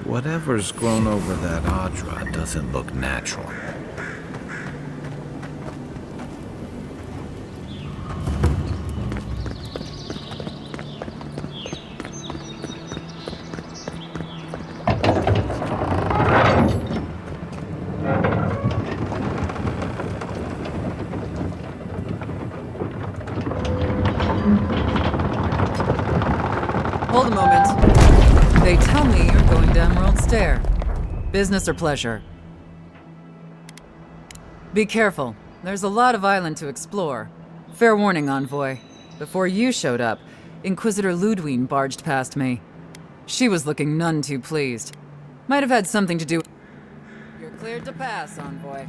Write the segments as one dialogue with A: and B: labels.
A: Whatever's grown over that Adra doesn't look natural.
B: Hold a moment. They tell me you're going to Emerald Stair. Business or pleasure? Be careful. There's a lot of island to explore. Fair warning, Envoy. Before you showed up, Inquisitor Ludwine barged past me. She was looking none too pleased. Might have had something to do... You're cleared to pass, Envoy.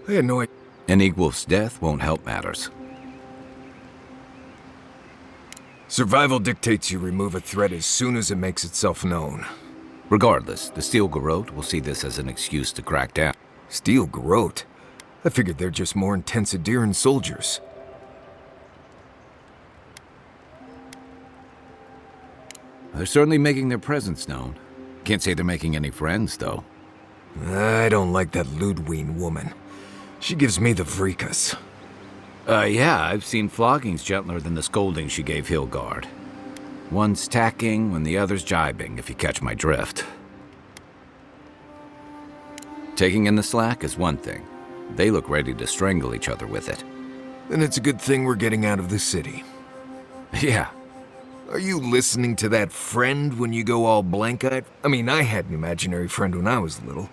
C: I had no idea.
A: An equal's death won't help matters.
C: Survival dictates you remove a threat as soon as it makes itself known.
A: Regardless, the Steel Garrote will see this as an excuse to crack down.
C: Steel Garrote? I figured they're just more intense Adiran soldiers.
A: They're certainly making their presence known. Can't say they're making any friends, though.
C: I don't like that Ludwine woman. She gives me the vrikas.
A: Yeah, I've seen floggings gentler than the scolding she gave Hilgard. One's tacking when the other's jibing, if you catch my drift. Taking in the slack is one thing. They look ready to strangle each other with it.
C: Then it's a good thing we're getting out of the city.
A: Yeah.
C: Are you listening to that friend when you go all blank-eyed? I mean, I had an imaginary friend when I was little,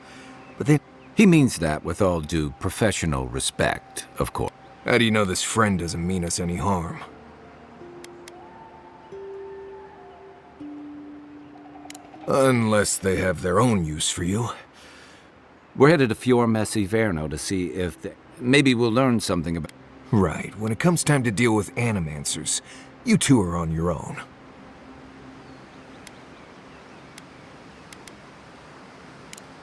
C: but then...
A: He means that with all due professional respect, of course.
C: How do you know this friend doesn't mean us any harm? Unless they have their own use for you.
A: We're headed to Fior Messi Verno to see if maybe we'll learn something about...
C: Right. When it comes time to deal with animancers, you two are on your own.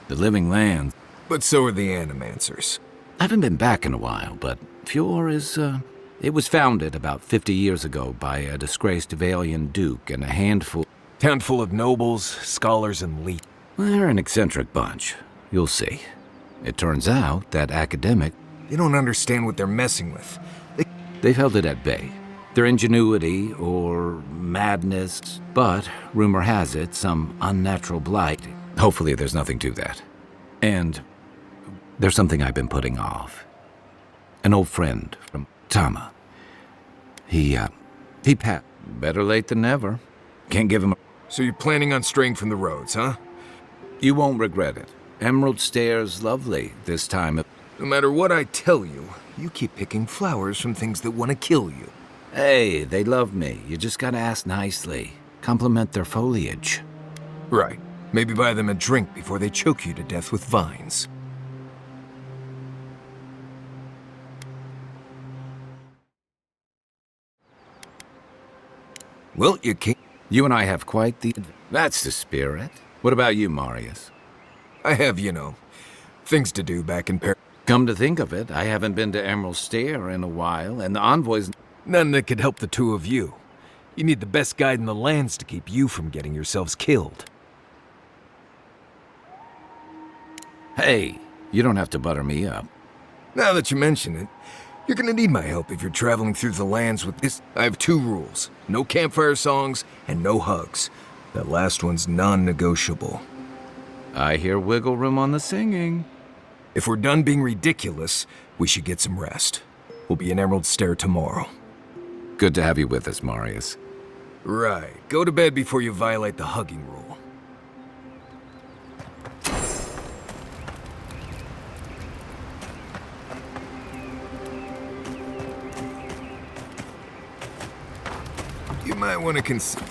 A: The living land.
C: But so are the animancers.
A: I haven't been back in a while, but Fior is, It was founded about 50 years ago by a disgraced Valian duke and a handful
C: of nobles, scholars, and leet.
A: They're an eccentric bunch. You'll see. It turns out that academic...
C: They don't understand what they're messing with.
A: They've held it at bay. Their ingenuity or madness, but rumor has it some unnatural blight. Hopefully there's nothing to that. And there's something I've been putting off. An old friend from Tama. He better late than never. Can't give him a...
C: So you're planning on straying from the roads, huh?
A: You won't regret it. Emerald Stair's lovely this time.
C: No matter what I tell you, you keep picking flowers from things that want to kill you.
A: Hey, they love me. You just gotta ask nicely. Compliment their foliage.
C: Right. Maybe buy them a drink before they choke you to death with vines. Well, you can't...
A: You and I have quite the... That's the spirit. What about you, Marius?
C: I have, things to do back in Paris.
A: Come to think of it, I haven't been to Emerald Stair in a while, and the envoys...
C: None that could help the two of you. You need the best guide in the lands to keep you from getting yourselves killed.
A: Hey, you don't have to butter me up.
C: Now that you mention it, you're gonna need my help if you're traveling through the lands with this. I have two rules. No campfire songs and no hugs. That last one's non-negotiable.
A: I hear wiggle room on the singing.
C: If we're done being ridiculous, we should get some rest. We'll be in Emerald Stair tomorrow.
A: Good to have you with us, Marius.
C: Right. Go to bed before you violate the hugging rule. might want to consider.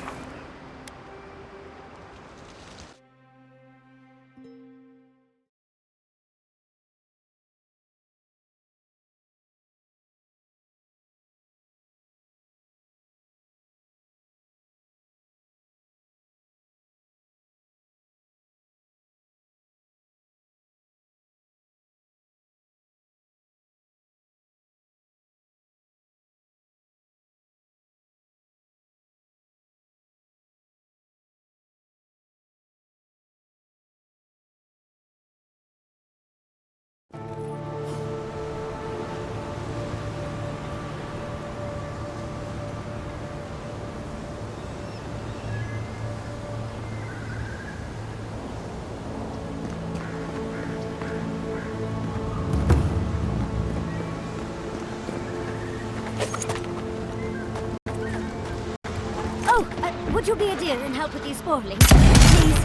D: Would you be a dear and help with these sporelings? Please?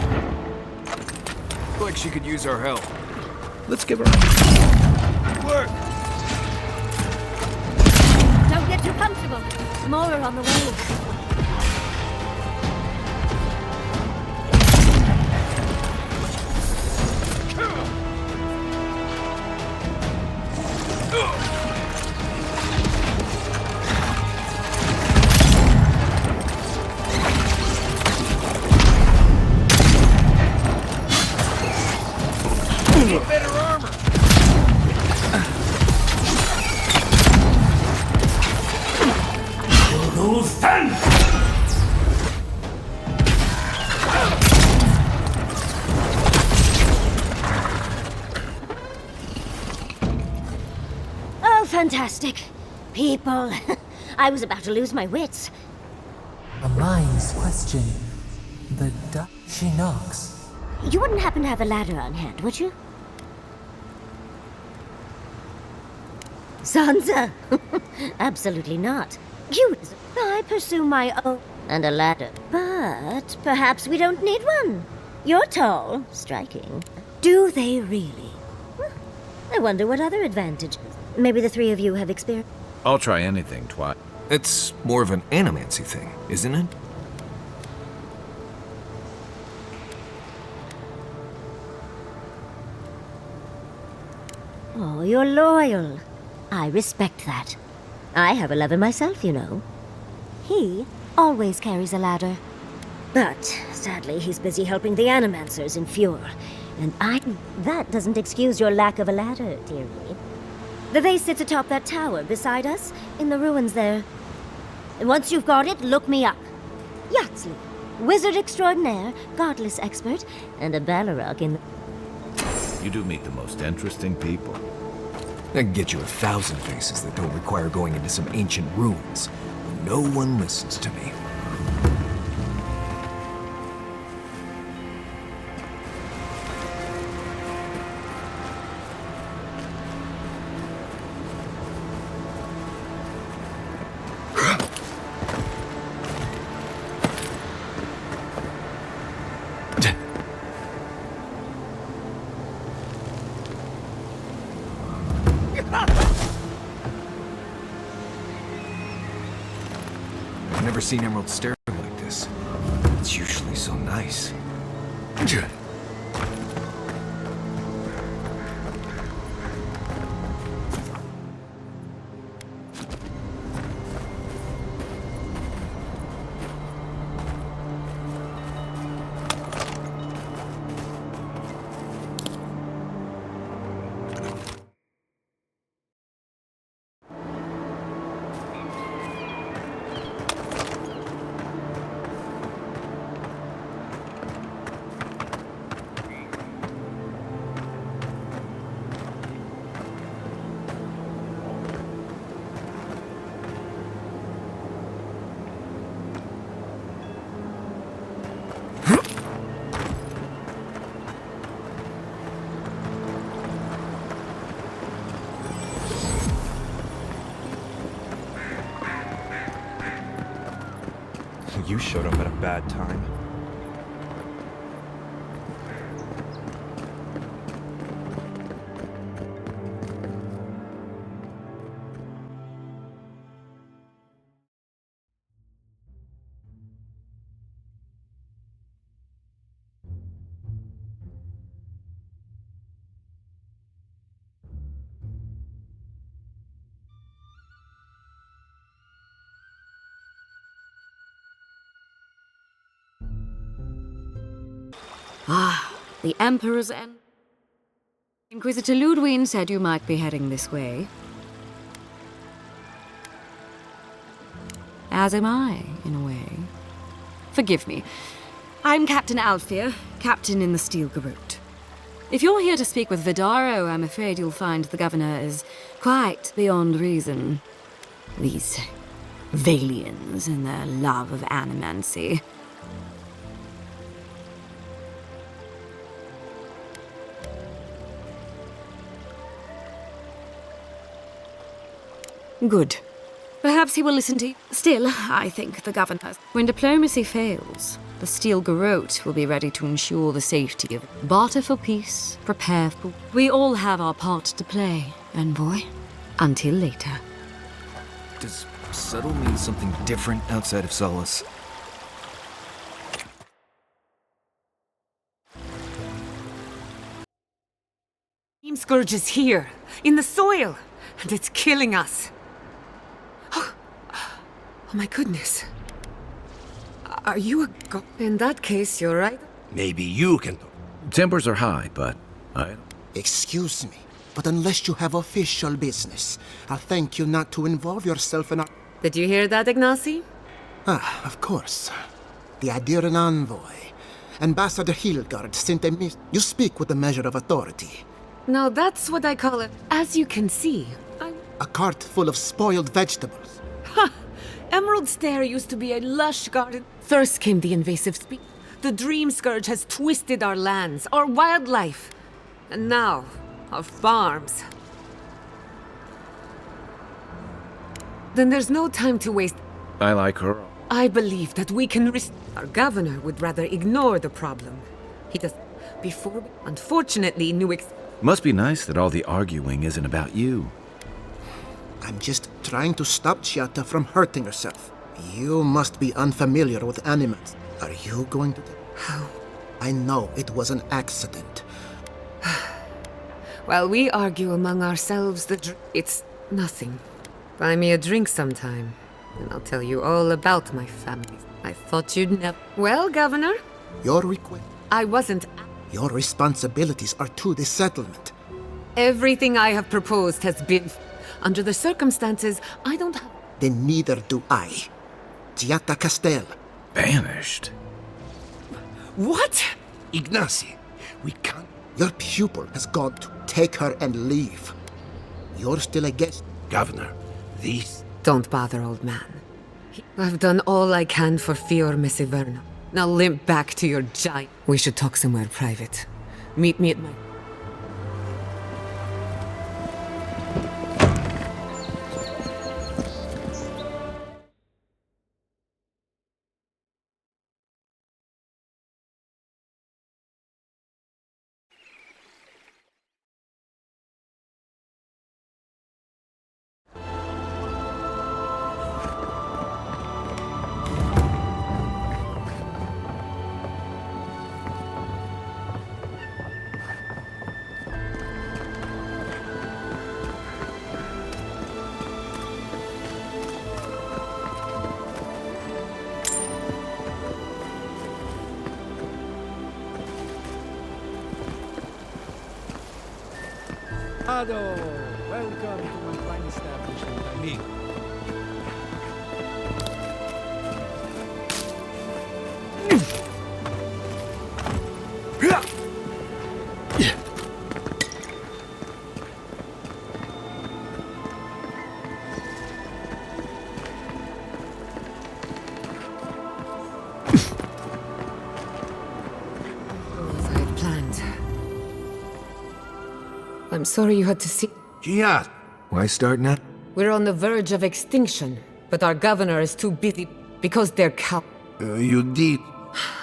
C: Like she could use our help.
A: Let's give her
C: Work!
D: Don't get too comfortable. More are on the way.
C: Better armor!
D: Oh, fantastic. People. I was about to lose my wits.
E: A mind's question. She knocks.
D: You wouldn't happen to have a ladder on hand, would you? Sansa! Absolutely not. I pursue my own and a ladder. But perhaps we don't need one. You're tall, striking. Do they really? I wonder what other advantages. Maybe the three of you have experience.
A: I'll try anything, twat.
C: It's more of an animancy thing, isn't it?
D: Oh, you're loyal. I respect that. I have a lover myself, you know. He always carries a ladder. But, sadly, he's busy helping the Animancers in Fjord. And that doesn't excuse your lack of a ladder, dearie. The vase sits atop that tower beside us, in the ruins there. And once you've got it, look me up. Yatsley, wizard extraordinaire, godless expert, and a Balrog in the...
A: You do meet the most interesting people.
C: I can get you 1,000 faces that don't require going into some ancient ruins. But no one listens to me. I've never seen Emerald stare like this. It's usually so nice.
F: You showed up at a bad time.
G: The Emperor's end. Inquisitor Ludwig said you might be heading this way. As am I, in a way. Forgive me. I'm Captain Alfir, captain in the Steel Garrote. If you're here to speak with Vidaro, I'm afraid you'll find the governor is quite beyond reason. These Valians and their love of animancy. Good. Perhaps he will listen to you. Still, I think the governor... When diplomacy fails, the Steel Garrote will be ready to ensure the safety of... Barter for peace, prepare for... We all have our part to play, envoy. Until later.
C: Does subtle mean something different outside of Solace?
H: Dream Scourge is here, in the soil, and it's killing us. Oh my goodness. Are you a god? In that case, you're right.
I: Maybe you can talk.
A: Tempers are high, but I...
I: Excuse me, but unless you have official business, I'll thank you not to involve yourself in our...
H: Did you hear that, Ignacy?
I: Ah, of course. The Adiran envoy. Ambassador Hilgard sent a miss... You speak with a measure of authority.
H: Now that's what I call it. As you can see,
I: A cart full of spoiled vegetables.
H: Ha! Emerald Stair used to be a lush garden. First came the invasive species. The Dream Scourge has twisted our lands, our wildlife, and now, our farms. Then there's no time to waste.
A: I like her.
H: I believe that we can Our governor would rather ignore the problem. He does... Before... Unfortunately,
A: Must be nice that all the arguing isn't about you.
I: I'm just trying to stop Chiata from hurting herself. You must be unfamiliar with animals. Are you going to...
H: How?
I: I know it was an accident.
H: While we argue among ourselves, it's nothing. Buy me a drink sometime, and I'll tell you all about my family. I thought you'd never... Well, Governor?
I: Your request...
H: I wasn't...
I: Your responsibilities are to the settlement.
H: Everything I have proposed has been... Under the circumstances, I don't have...
I: Then neither do I. Giatta Castel.
A: Banished?
H: What?
I: Ignacy, we can't... Your pupil has gone to take her and leave. You're still a guest. Governor, these...
H: Don't bother, old man. I've done all I can for Fior Messiverno. Now limp back to your giant... We should talk somewhere private. Meet me at my...
J: Welcome to my fine establishment, I mean.
H: As I had planned. I'm sorry you had to see...
C: Giat! Why start now?
H: We're on the verge of extinction, but our governor is too busy because they're cow...
C: You did.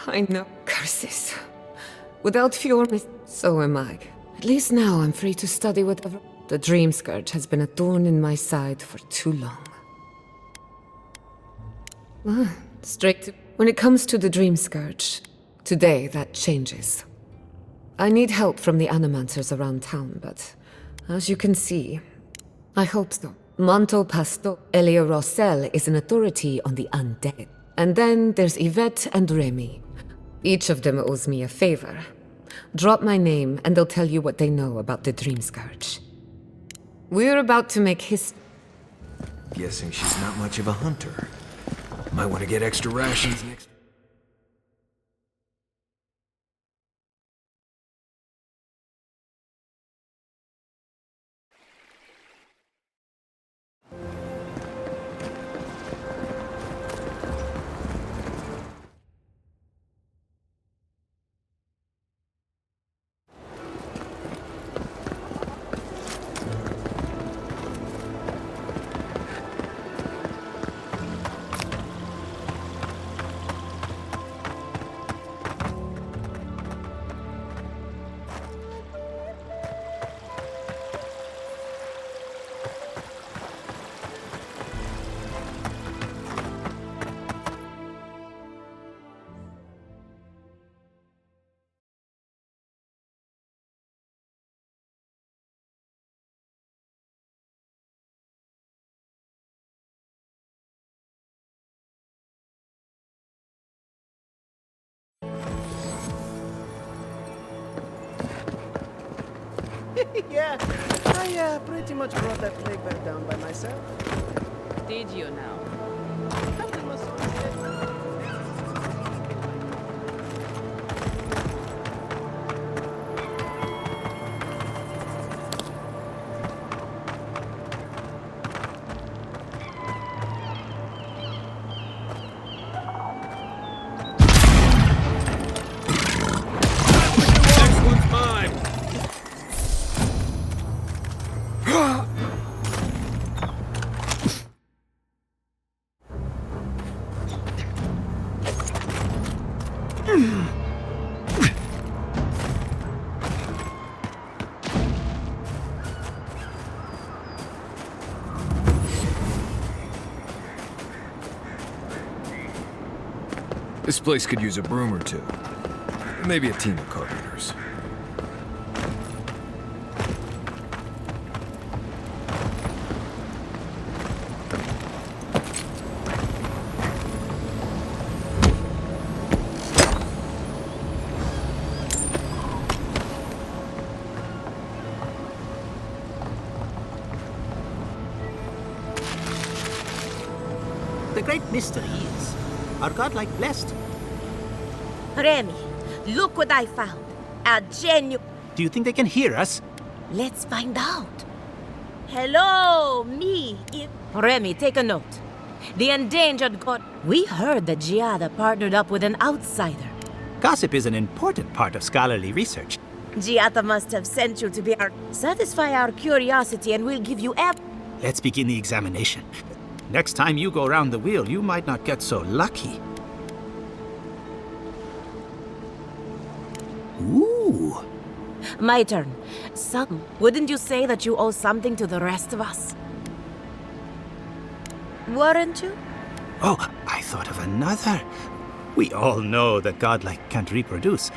H: I know. Curses. Without Fjormis, so am I. At least now I'm free to study whatever... The Dream Scourge has been a thorn in my side for too long. Straight to... When it comes to the Dream Scourge, today that changes. I need help from the animancers around town, but as you can see, I hope so. Manto Pasto Elia Rossel is an authority on the undead. And then there's Yvette and Remy. Each of them owes me a favor. Drop my name, and they'll tell you what they know about the Dream Scourge. We're about to make
C: Guessing she's not much of a hunter. Might want to get extra rations next.
J: Yeah, I pretty much brought that plague back down by myself.
B: Did you now?
J: Captain Masson said
C: Next one's mine! This place could use a broom or two. Maybe a team of carpenters.
I: The great mystery is, are godlike blessed?
K: Remy, look what I found. A genuine...
I: Do you think they can hear us?
K: Let's find out. Hello, me. Remy, take a note. The endangered god... We heard that Giada partnered up with an outsider.
I: Gossip is an important part of scholarly research.
K: Giada must have sent you to be our... Satisfy our curiosity and we'll give you
I: Let's begin the examination. Next time you go around the wheel, you might not get so lucky. Ooh.
K: My turn. Wouldn't you say that you owe something to the rest of us? Weren't you?
I: Oh, I thought of another. We all know that godlike can't reproduce.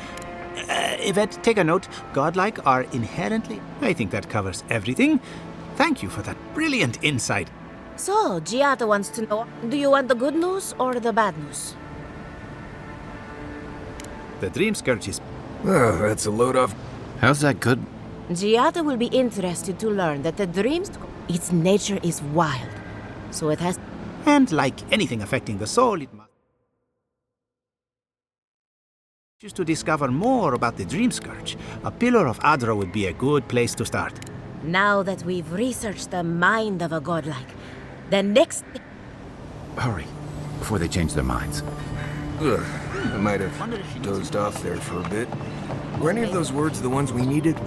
I: Yvette, take a note. Godlike are inherently... I think that covers everything. Thank you for that brilliant insight.
K: So, Giada wants to know, do you want the good news or the bad news?
I: The Dream Scourge is...
C: Oh, that's a load off.
A: How's that good?
K: Giada will be interested to learn that the dreams... Its nature is wild, so it has...
I: And like anything affecting the soul, it must... Just to discover more about the Dream Scourge, a Pillar of Adra would be a good place to start.
K: Now that we've researched the mind of a godlike, the next...
A: Hurry, before they change their minds.
C: Ugh, I might have dozed off there for a bit. Were any of those words the ones we needed?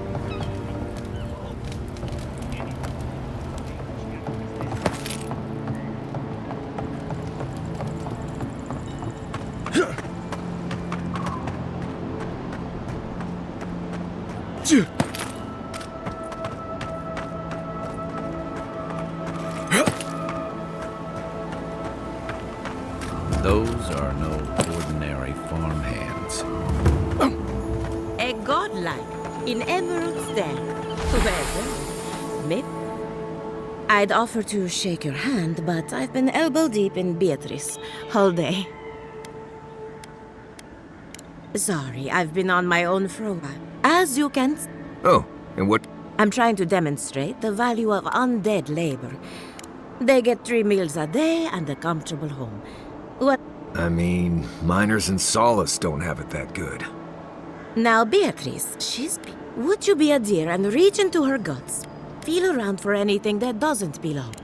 A: Those are no ordinary farm hands.
K: A godlike in Emerald's Den. Well, maybe... I'd offer to shake your hand, but I've been elbow deep in Beatrice all day. Sorry, I've been on my own for a while. As you can...
C: Oh, and what...
K: I'm trying to demonstrate the value of undead labor. They get 3 meals a day and a comfortable home. What...
C: I mean, miners in Solace don't have it that good.
K: Now, Beatrice, would you be a dear and reach into her guts? Feel around for anything that doesn't belong.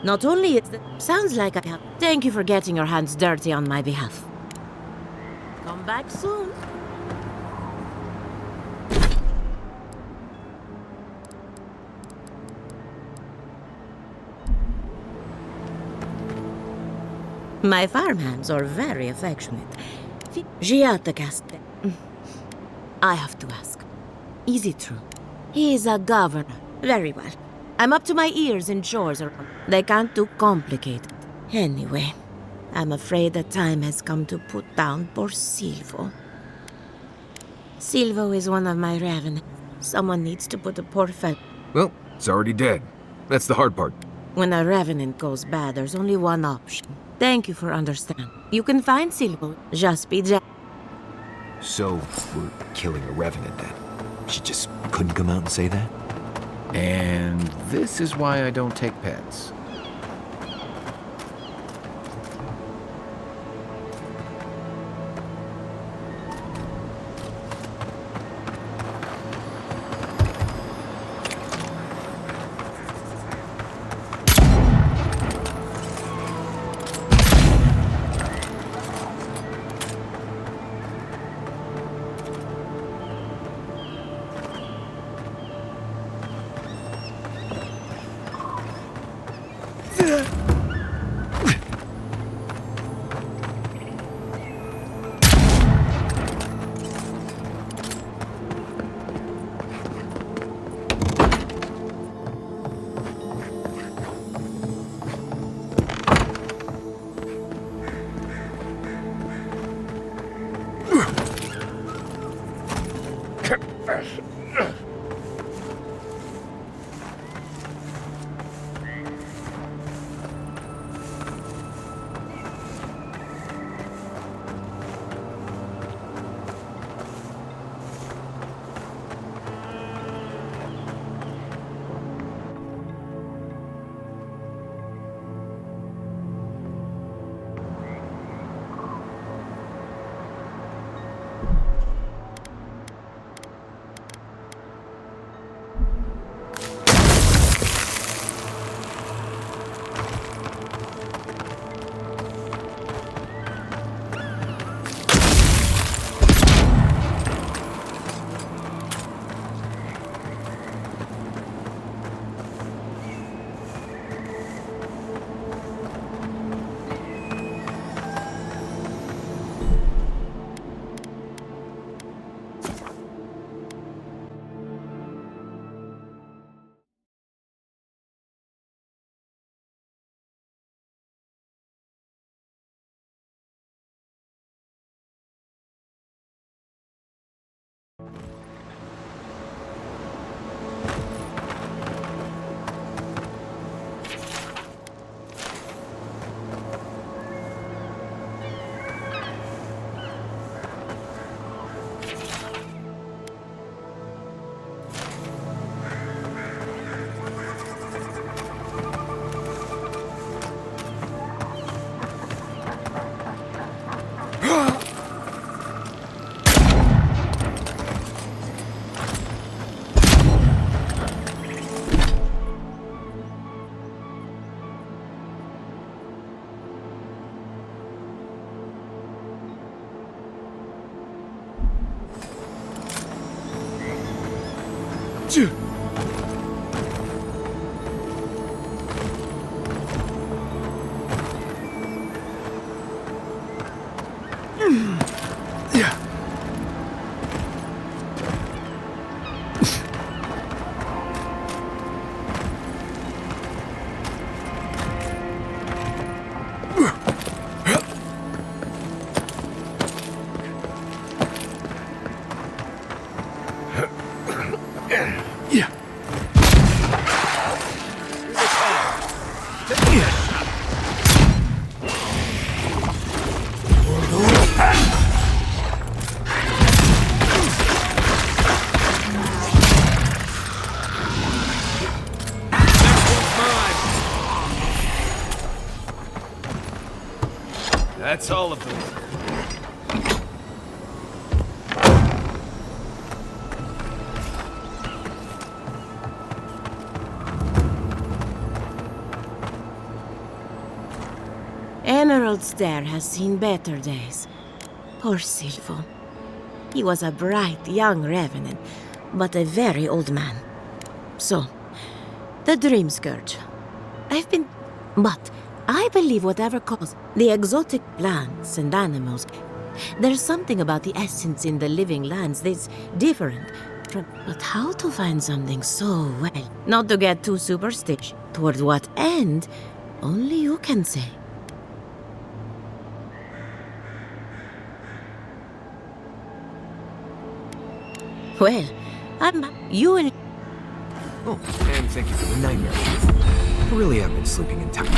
K: Not only it sounds like I have... Thank you for getting your hands dirty on my behalf. Come back soon. My farmhands are very affectionate. I have to ask. Is it true? He's a governor. Very well. I'm up to my ears in chores around. They can't do complicated. Anyway, I'm afraid the time has come to put down poor Silvo. Silvo is one of my raven. Someone needs to put a poor fellow.
C: Well, it's already dead. That's the hard part.
K: When a revenant goes bad, there's only one option. Thank you for understanding. You can find Silvo. Just be
C: So, we're killing a revenant then? She just couldn't come out and say that?
A: And this is why I don't take pets.
C: That's all of them.
K: Emerald's there has seen better days. Poor Silvo. He was a bright young revenant, but a very old man. So, the Dream Scourge. But I believe whatever caused the exotic plants and animals, there's something about the essence in the living lands that's different from. But how to find something so well? Not to get too superstitious. Toward what end? Only you can say. Well, you and...
C: Oh, and thank you for the nightmare. I really have been sleeping in town.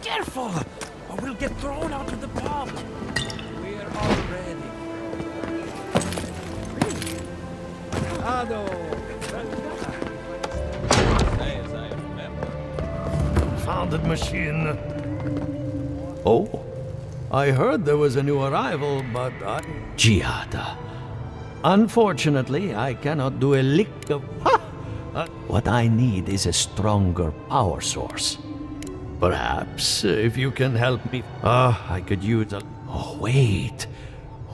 L: Careful, or we'll get thrown out of the pub. We're all ready. Ado. As I remember.
M: Founded machine. Oh, I heard there was a new arrival, but I... Giada. Unfortunately, I cannot do a lick of... what I need is a stronger power source. Perhaps, if you can help me... I could use a... Oh, wait.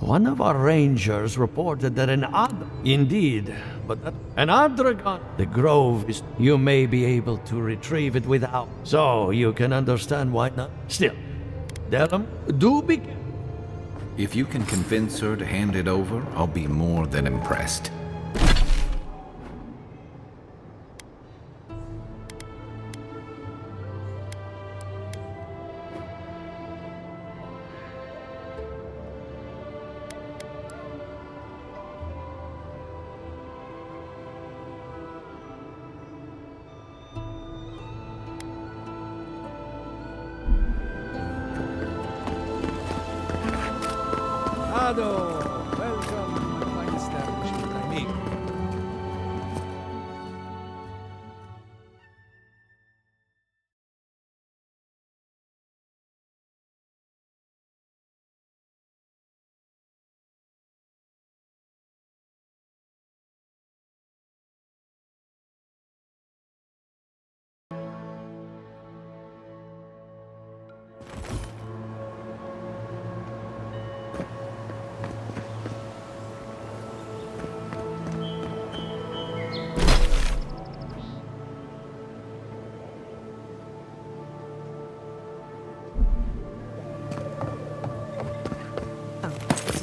M: One of our rangers reported that Indeed, but an Adragon... The grove is... You may be able to retrieve it without... So, you can understand why not... Still, Delum, do be...
A: If you can convince her to hand it over, I'll be more than impressed.
L: Welcome to my fine establishment, I mean.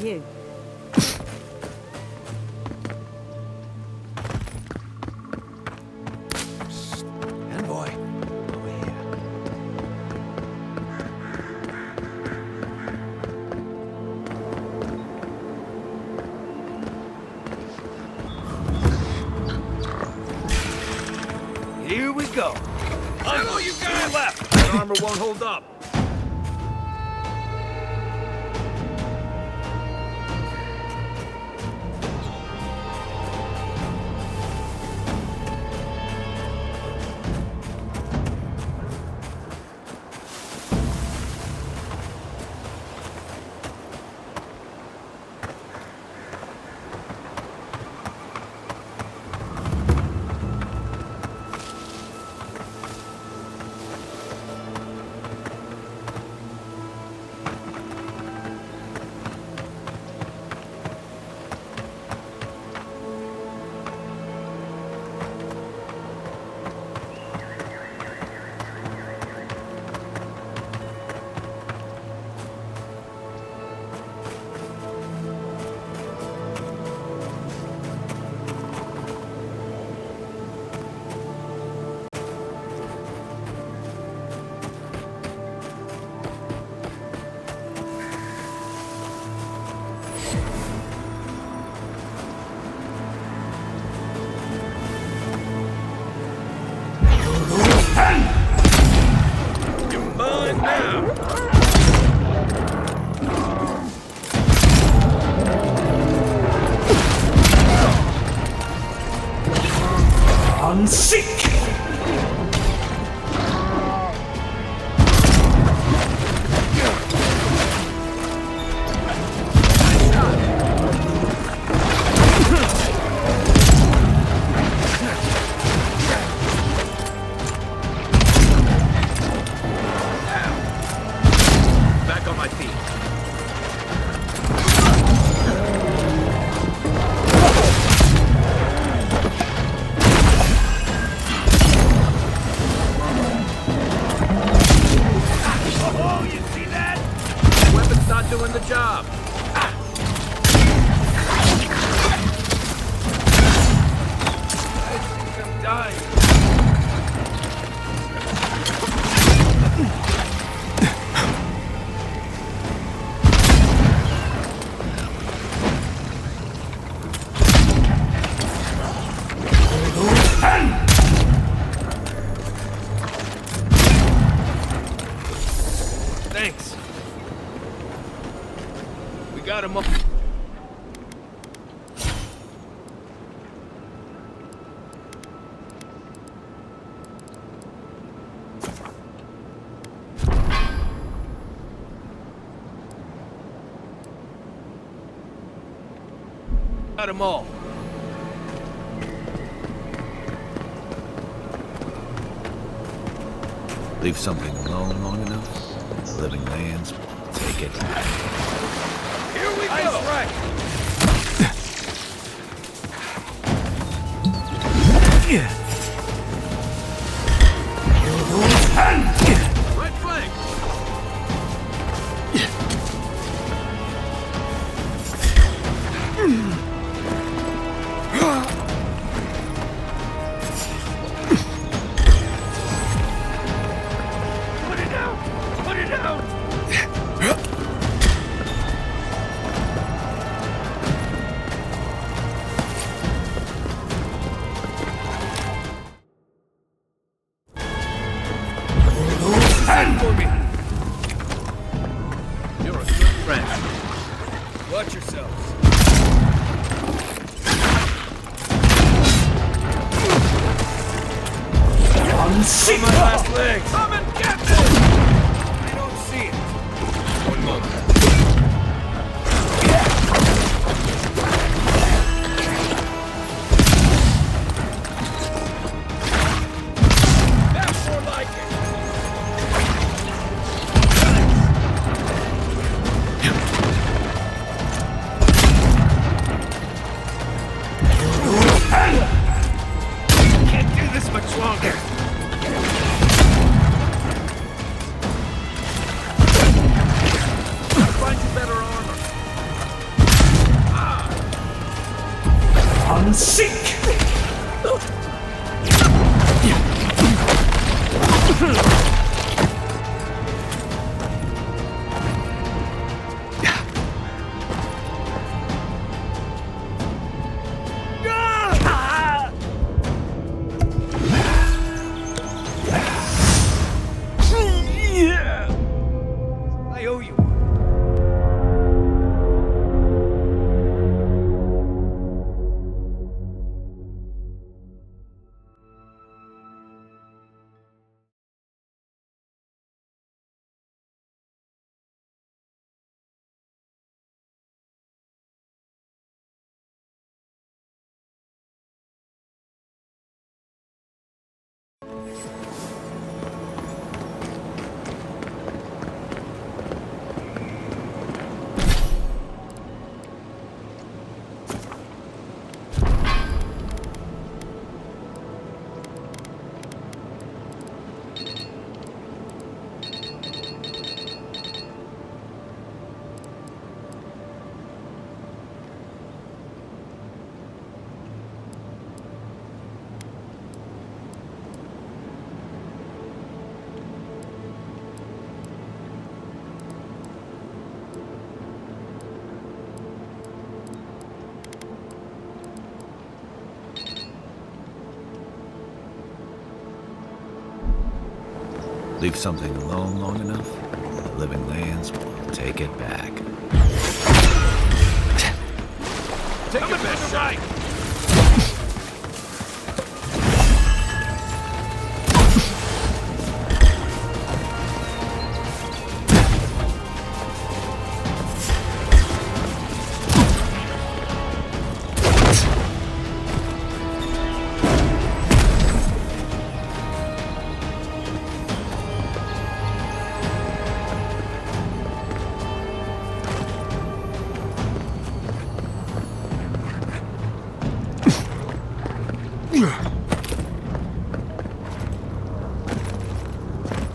K: You.
L: Envoy, over here. go. All you got left. That armor won't hold up. Seek! Back on my feet. Doing the job. I think I'm dying. Thanks. Got him up. Got them all.
A: Leave something alone long enough, the living lands take it back.
L: Here we go! That's right! Right flank! Put it out! Put it out! For me. You're a good friend. Watch yourselves.
M: Unseen
L: my last legs. Come and get this! I don't see it. One moment. That's more like it. Can't do this much longer. Gotta find you better armor.
M: Unseek!
A: Leave something alone long enough, the living lands will take it back.
L: Take it back, right!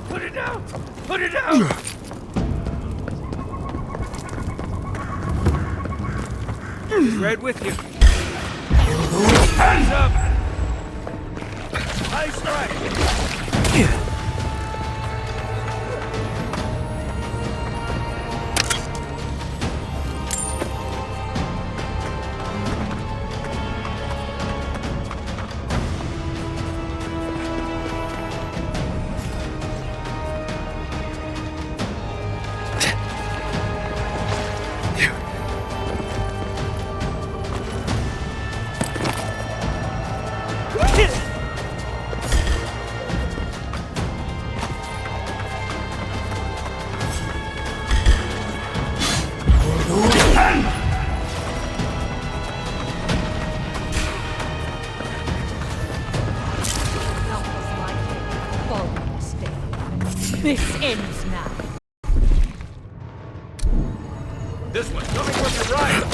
L: Put it down! Put it down! He's right with you. Hands up! High strike!
N: This ends now.
L: This one coming from the right!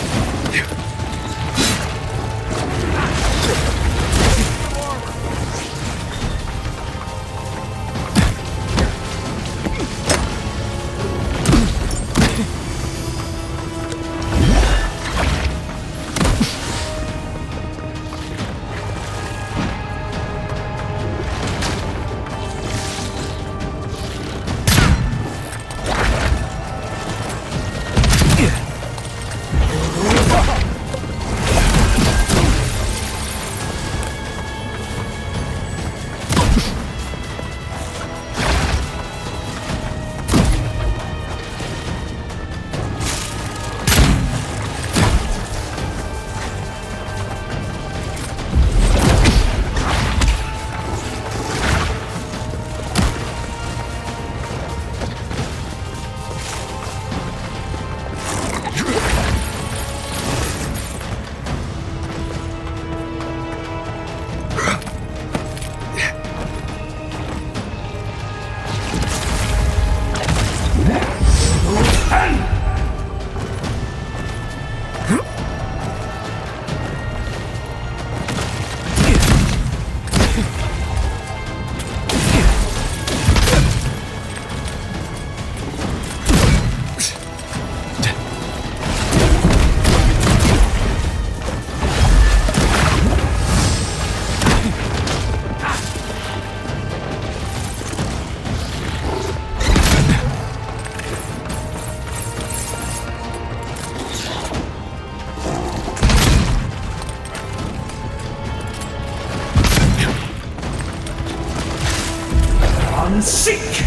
O: Seek!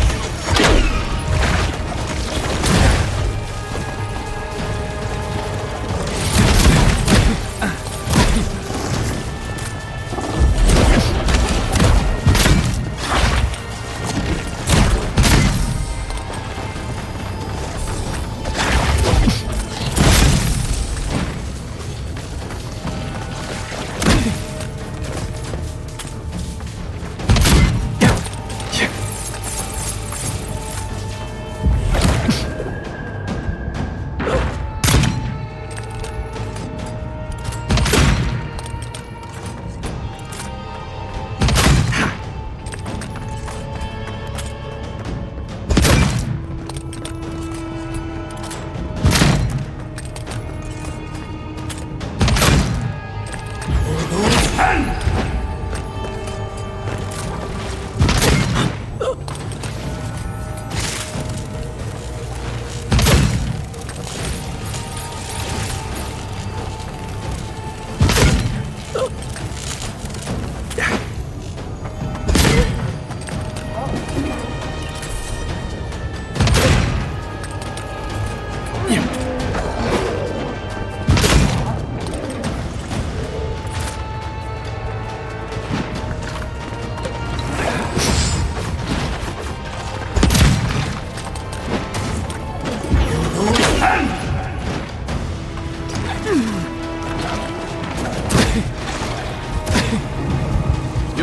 L: You're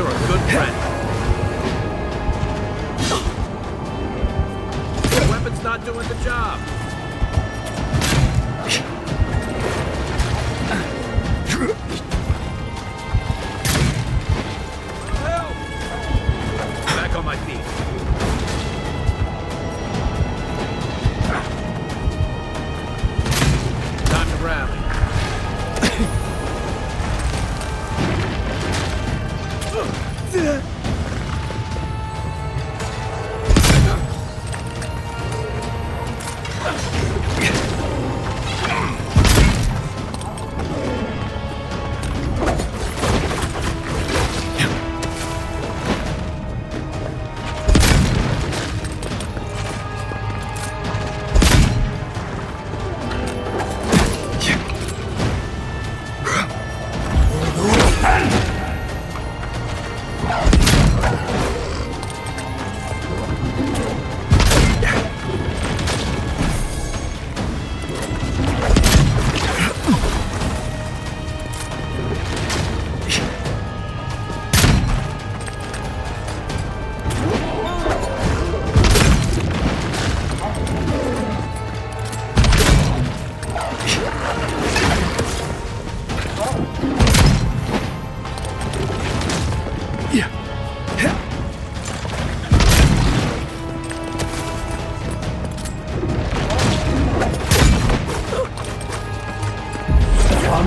L: a good friend. The weapon's not doing the job. Help! Back on my feet. Time to rally.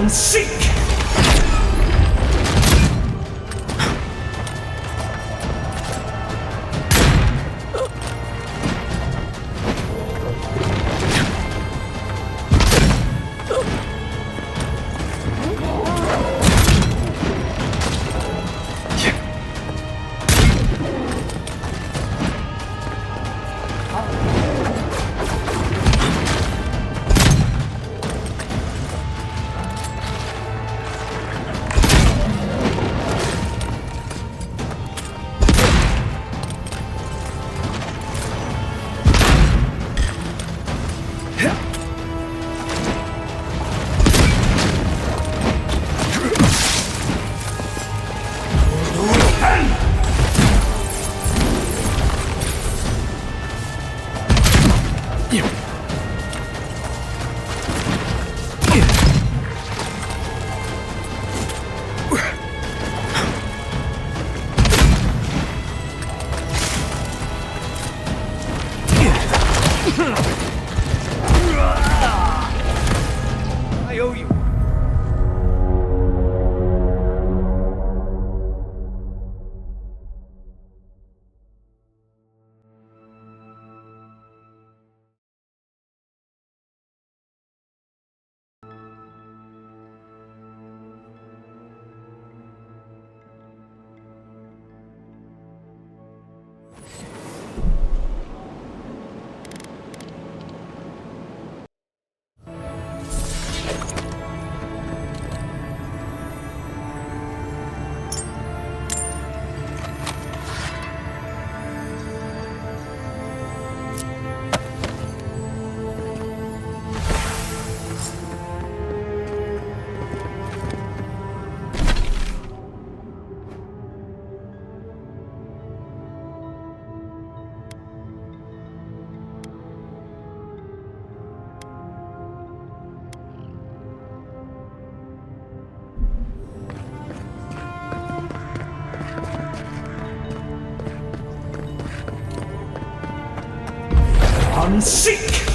M: Seek!
L: I owe you.
M: Seek!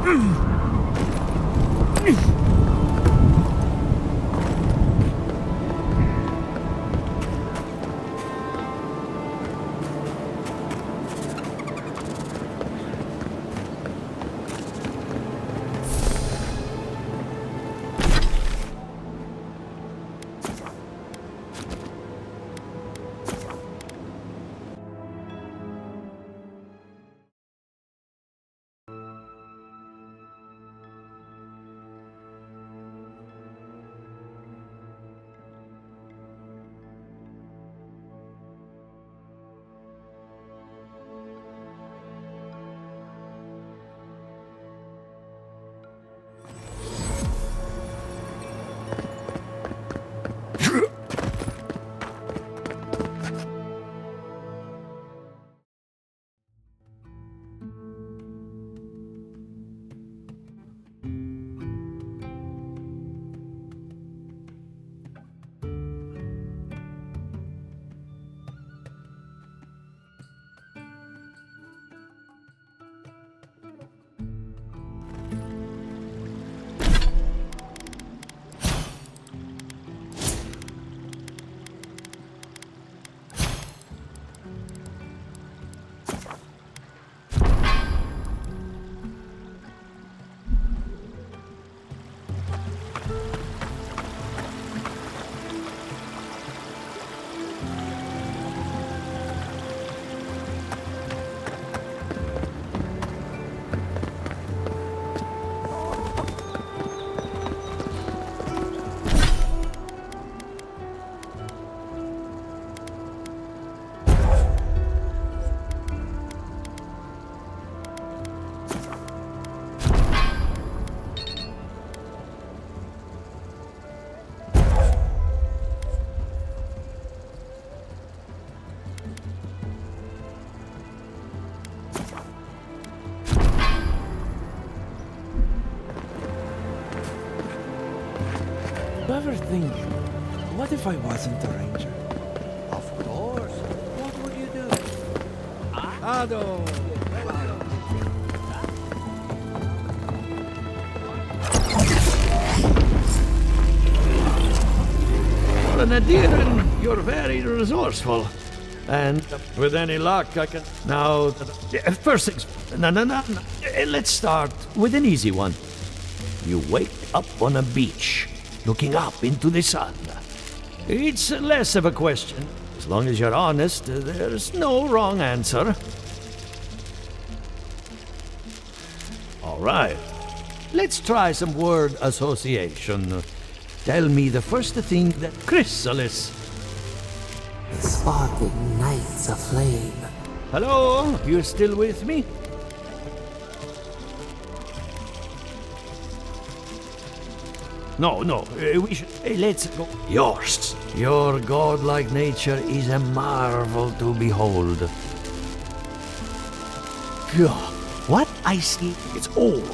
J: You ever think, what if I wasn't a ranger?
L: Of course. What would you do?
J: Ado!
M: For an Adiran, you're very resourceful. And with any luck, I can... Now, first things... No. Let's start with an easy one. You wake up on a beach, looking up into the sun. It's less of a question. As long as you're honest, there's no wrong answer. All right. Let's try some word association. Tell me the first thing that chrysalis.
E: The sparkling nights aflame.
M: Hello? You still with me? No, we should... let's go. Yours. Your godlike nature is a marvel to behold. Phew. What I see, it's old,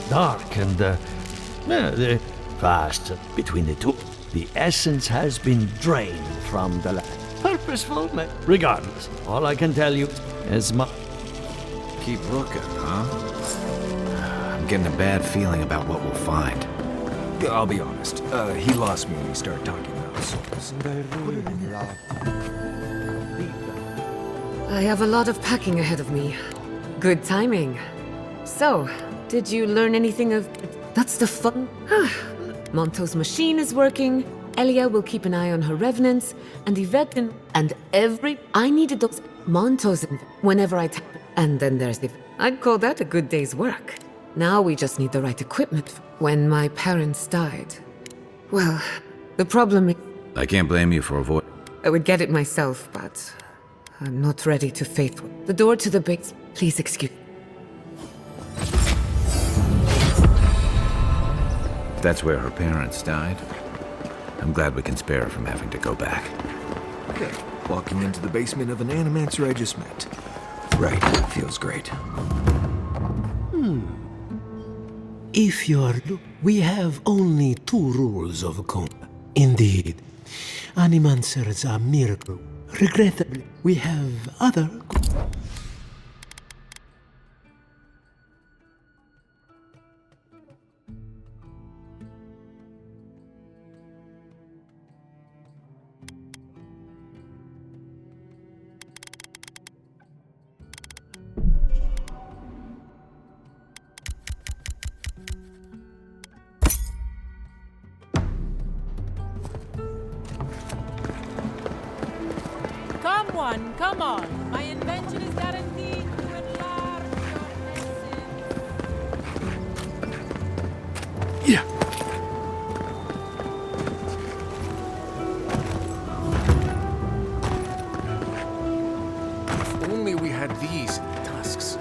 M: dark, and fast between the two. The essence has been drained from the land. Purposeful, regardless. All I can tell you is
A: Keep looking, huh? I'm getting a bad feeling about what we'll find.
C: I'll be honest. He lost me when he started talking about souls.
H: I have a lot of packing ahead of me. Good timing. So, did you learn anything of... That's the fun... Monto's machine is working, Elia will keep an eye on her revenants, and Yvette and every... I needed those Montos whenever I tap... And then there's the... I'd call that a good day's work. Now we just need the right equipment. When my parents died... Well, the problem is...
A: I can't blame you for avoiding.
H: I would get it myself, but... I'm not ready to face the door to the base. Please excuse...
A: That's where her parents died. I'm glad we can spare her from having to go back.
C: Okay, walking into the basement of an animancer I just met. Right, feels great.
E: If you're... We have only 2 rules of combat. Indeed, animancers are miracle. Regrettably, we have other...
N: on, come on. My invention is guaranteed to enlarge your
C: Yeah. If only we had these tusks.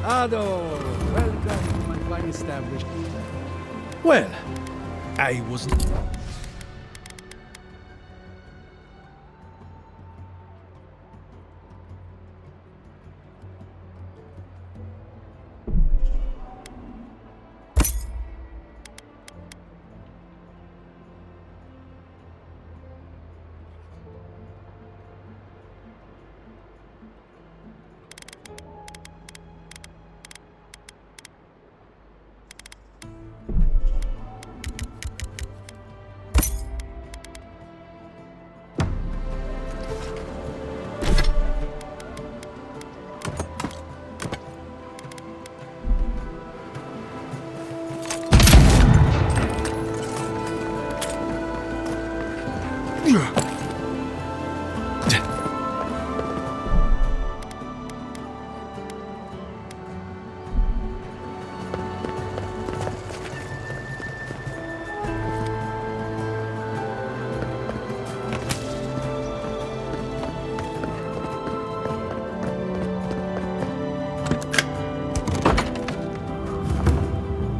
O: Ado, welcome to my fine establishment. Well, I was...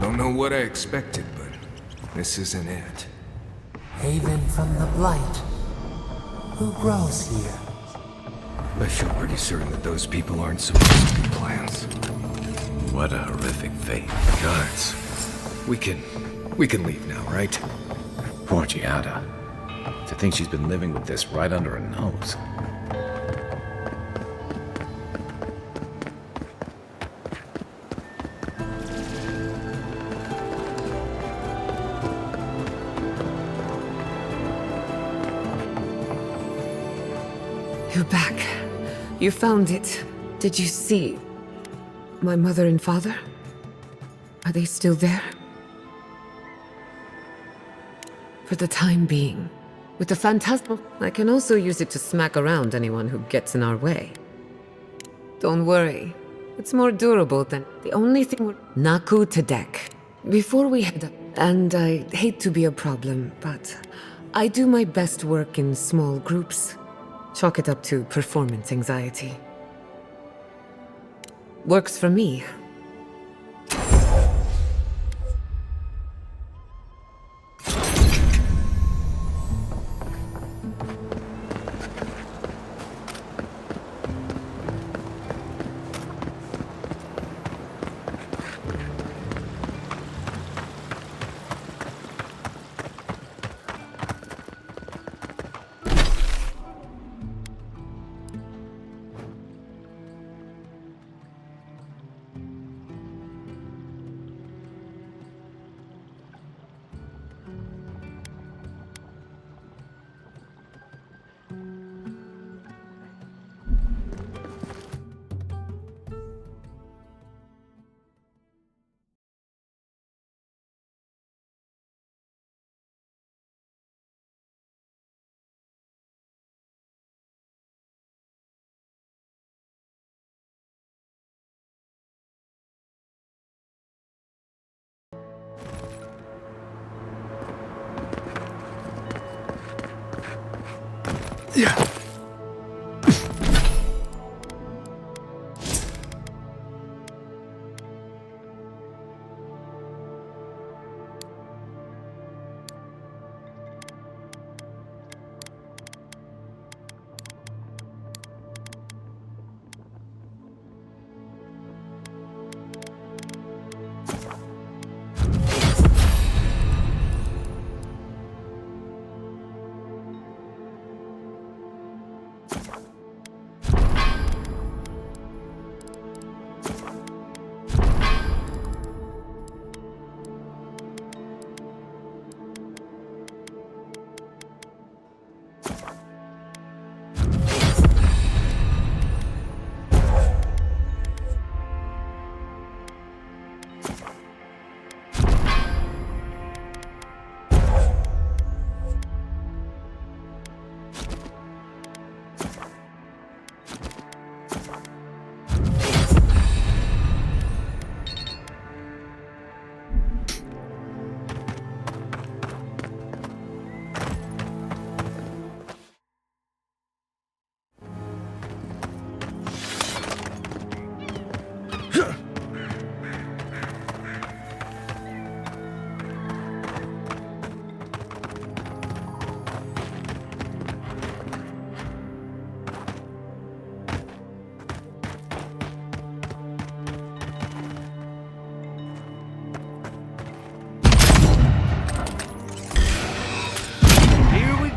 C: Don't know what I expected, but this isn't it.
E: Haven from the Blight. Who grows here?
C: I feel pretty certain that those people aren't supposed to be plants.
A: What a horrific fate.
C: Guards, we can leave now, right?
A: Poor Giada. To think she's been living with this right under her nose.
H: You're back. You found it. Did you see my mother and father? Are they still there? For the time being. With the phantasmal, I can also use it to smack around anyone who gets in our way. Don't worry. It's more durable than the only thing we're... Naku Tedek. Before we head up, and I hate to be a problem, but I do my best work in small groups. Chalk it up to performance anxiety. Works for me.
C: Yeah.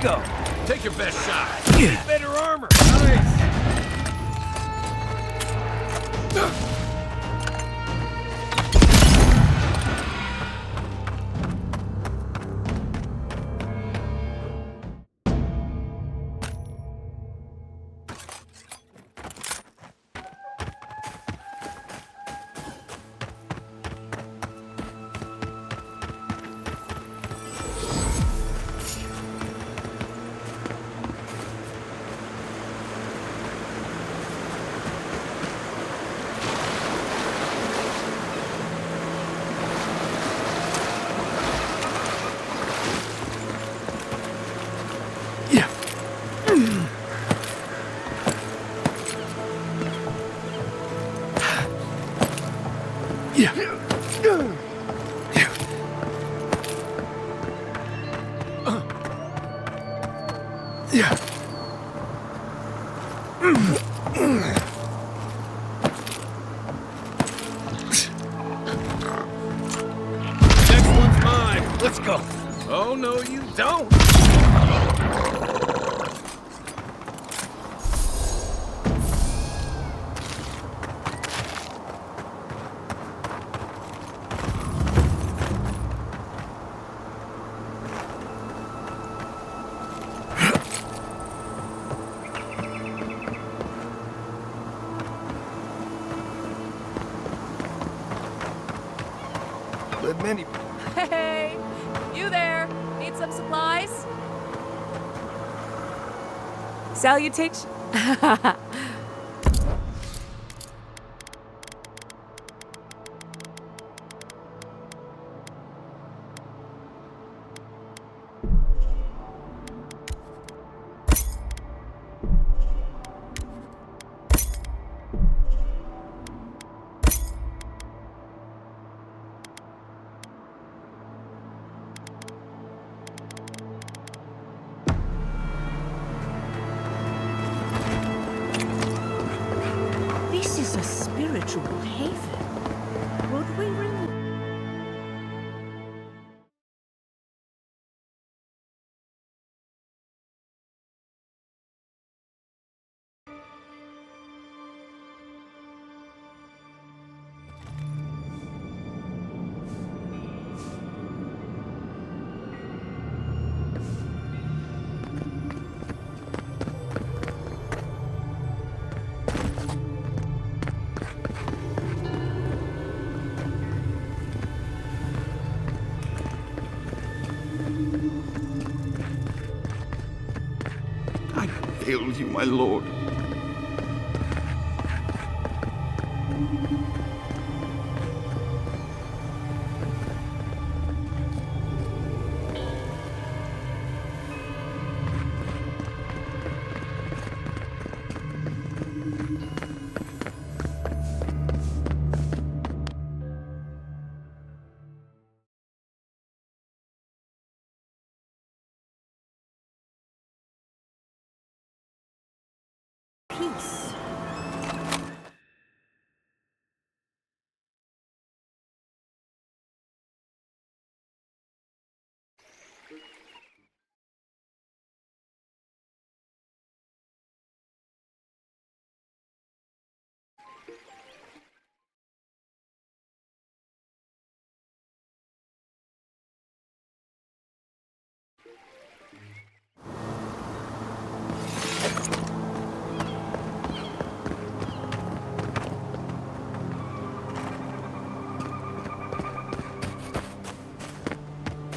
L: Go. Take your best shot. Need better armor. Nice. Next one's mine. Let's go. Oh, no, you don't. But many...
N: Hey, you there? Need some supplies? Salutation.
K: This is a spiritual haven. Would we remove?
L: I failed you, my lord.
K: Peace.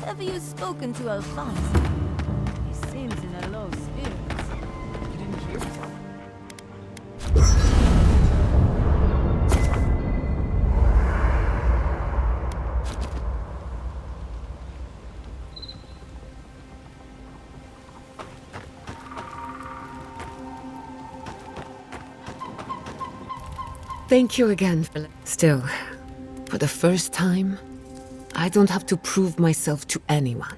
P: Have you spoken to Alphonse? He seems in a low spirits. You didn't hear from him?
H: Thank you again. Still, for the first time, I don't have to prove myself to anyone.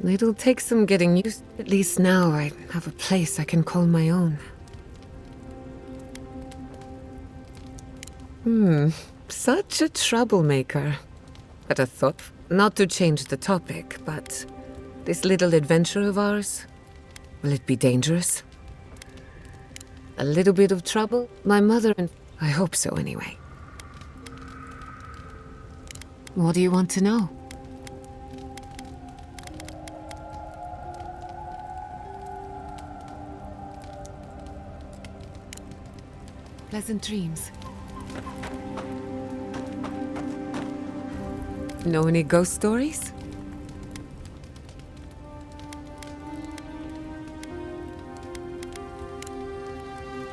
H: It'll take some getting used. At least now I have a place I can call my own. Such a troublemaker. But I thought, not to change the topic, but this little adventure of ours, will it be dangerous? A little bit of trouble? My mother and... I hope so anyway. What do you want to know? Pleasant dreams. Know any ghost stories?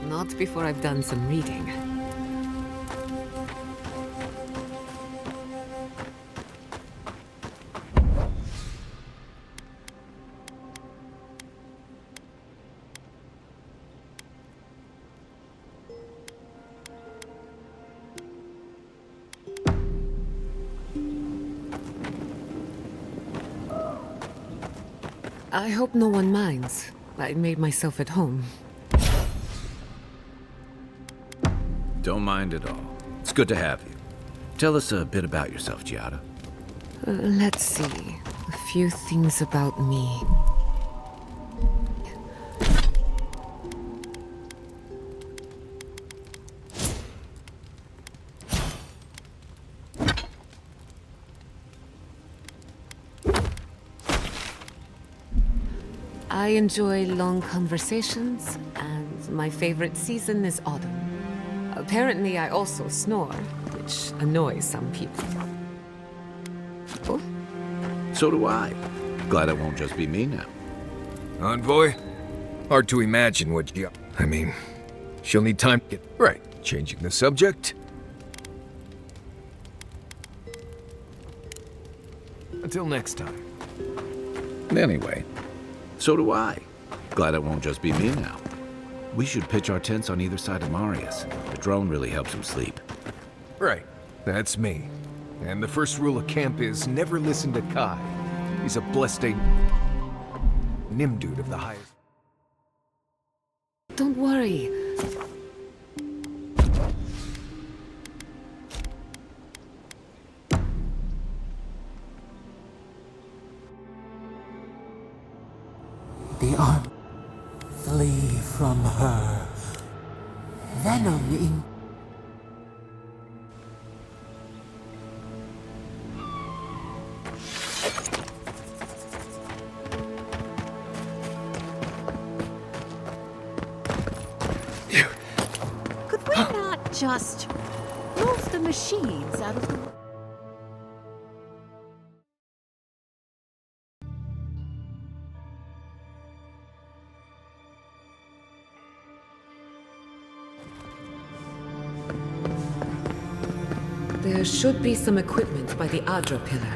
H: Not before I've done some reading. I hope no one minds. I made myself at home.
A: Don't mind at all. It's good to have you. Tell us a bit about yourself, Giada.
H: Let's see. A few things about me. I enjoy long conversations, and my favorite season is autumn. Apparently, I also snore, which annoys some people. Oh?
A: So do I. Glad it won't just be me now.
C: Envoy? Hard to imagine what you... I mean, she'll need time to get... Right, changing the subject. Until next time.
A: Anyway, so do I. Glad it won't just be me now. We should pitch our tents on either side of Marius. The drone really helps him sleep.
C: Right, that's me. And the first rule of camp is never listen to Kai. He's a blessed Nimdude of the highest.
H: Don't worry.
E: The arm flee from her. Venom in...
K: Could we not just move the machines out of the...
H: There should be some equipment by the Adra pillar.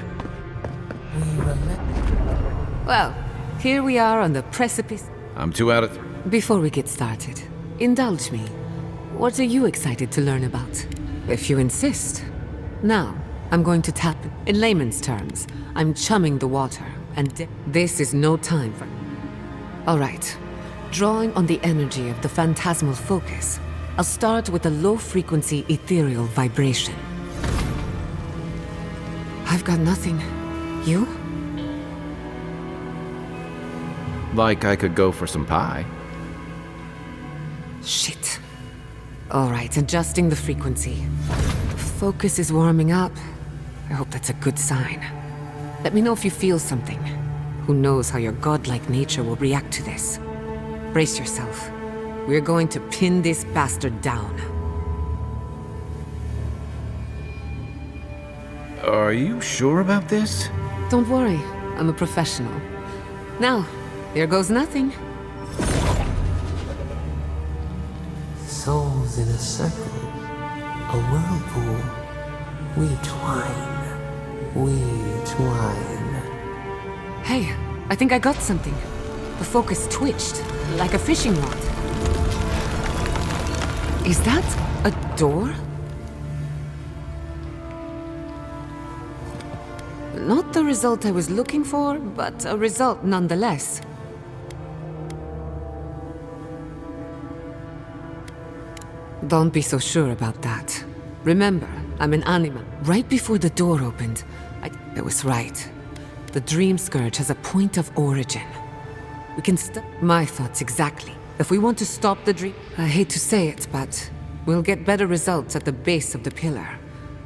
H: Well, here we are on the precipice.
A: I'm 2 out of 3.
H: Before we get started, indulge me. What are you excited to learn about? If you insist. Now, I'm going to tap. In layman's terms, I'm chumming the water, and this is no time for... All right. Drawing on the energy of the phantasmal focus, I'll start with a low-frequency ethereal vibration. I've got nothing. You?
A: Like I could go for some pie.
H: Shit. All right, adjusting the frequency. The focus is warming up. I hope that's a good sign. Let me know if you feel something. Who knows how your godlike nature will react to this? Brace yourself. We're going to pin this bastard down.
A: Are you sure about this?
H: Don't worry, I'm a professional. Now, here goes nothing.
E: Souls in a circle, a whirlpool. We twine, we twine.
H: Hey, I think I got something. The focus twitched, like a fishing rod. Is that a door? Not the result I was looking for, but a result nonetheless. Don't be so sure about that. Remember, I'm an animal. Right before the door opened, I was right. The Dream Scourge has a point of origin. We can stop my thoughts exactly. If we want to stop the dream, I hate to say it, but we'll get better results at the base of the pillar,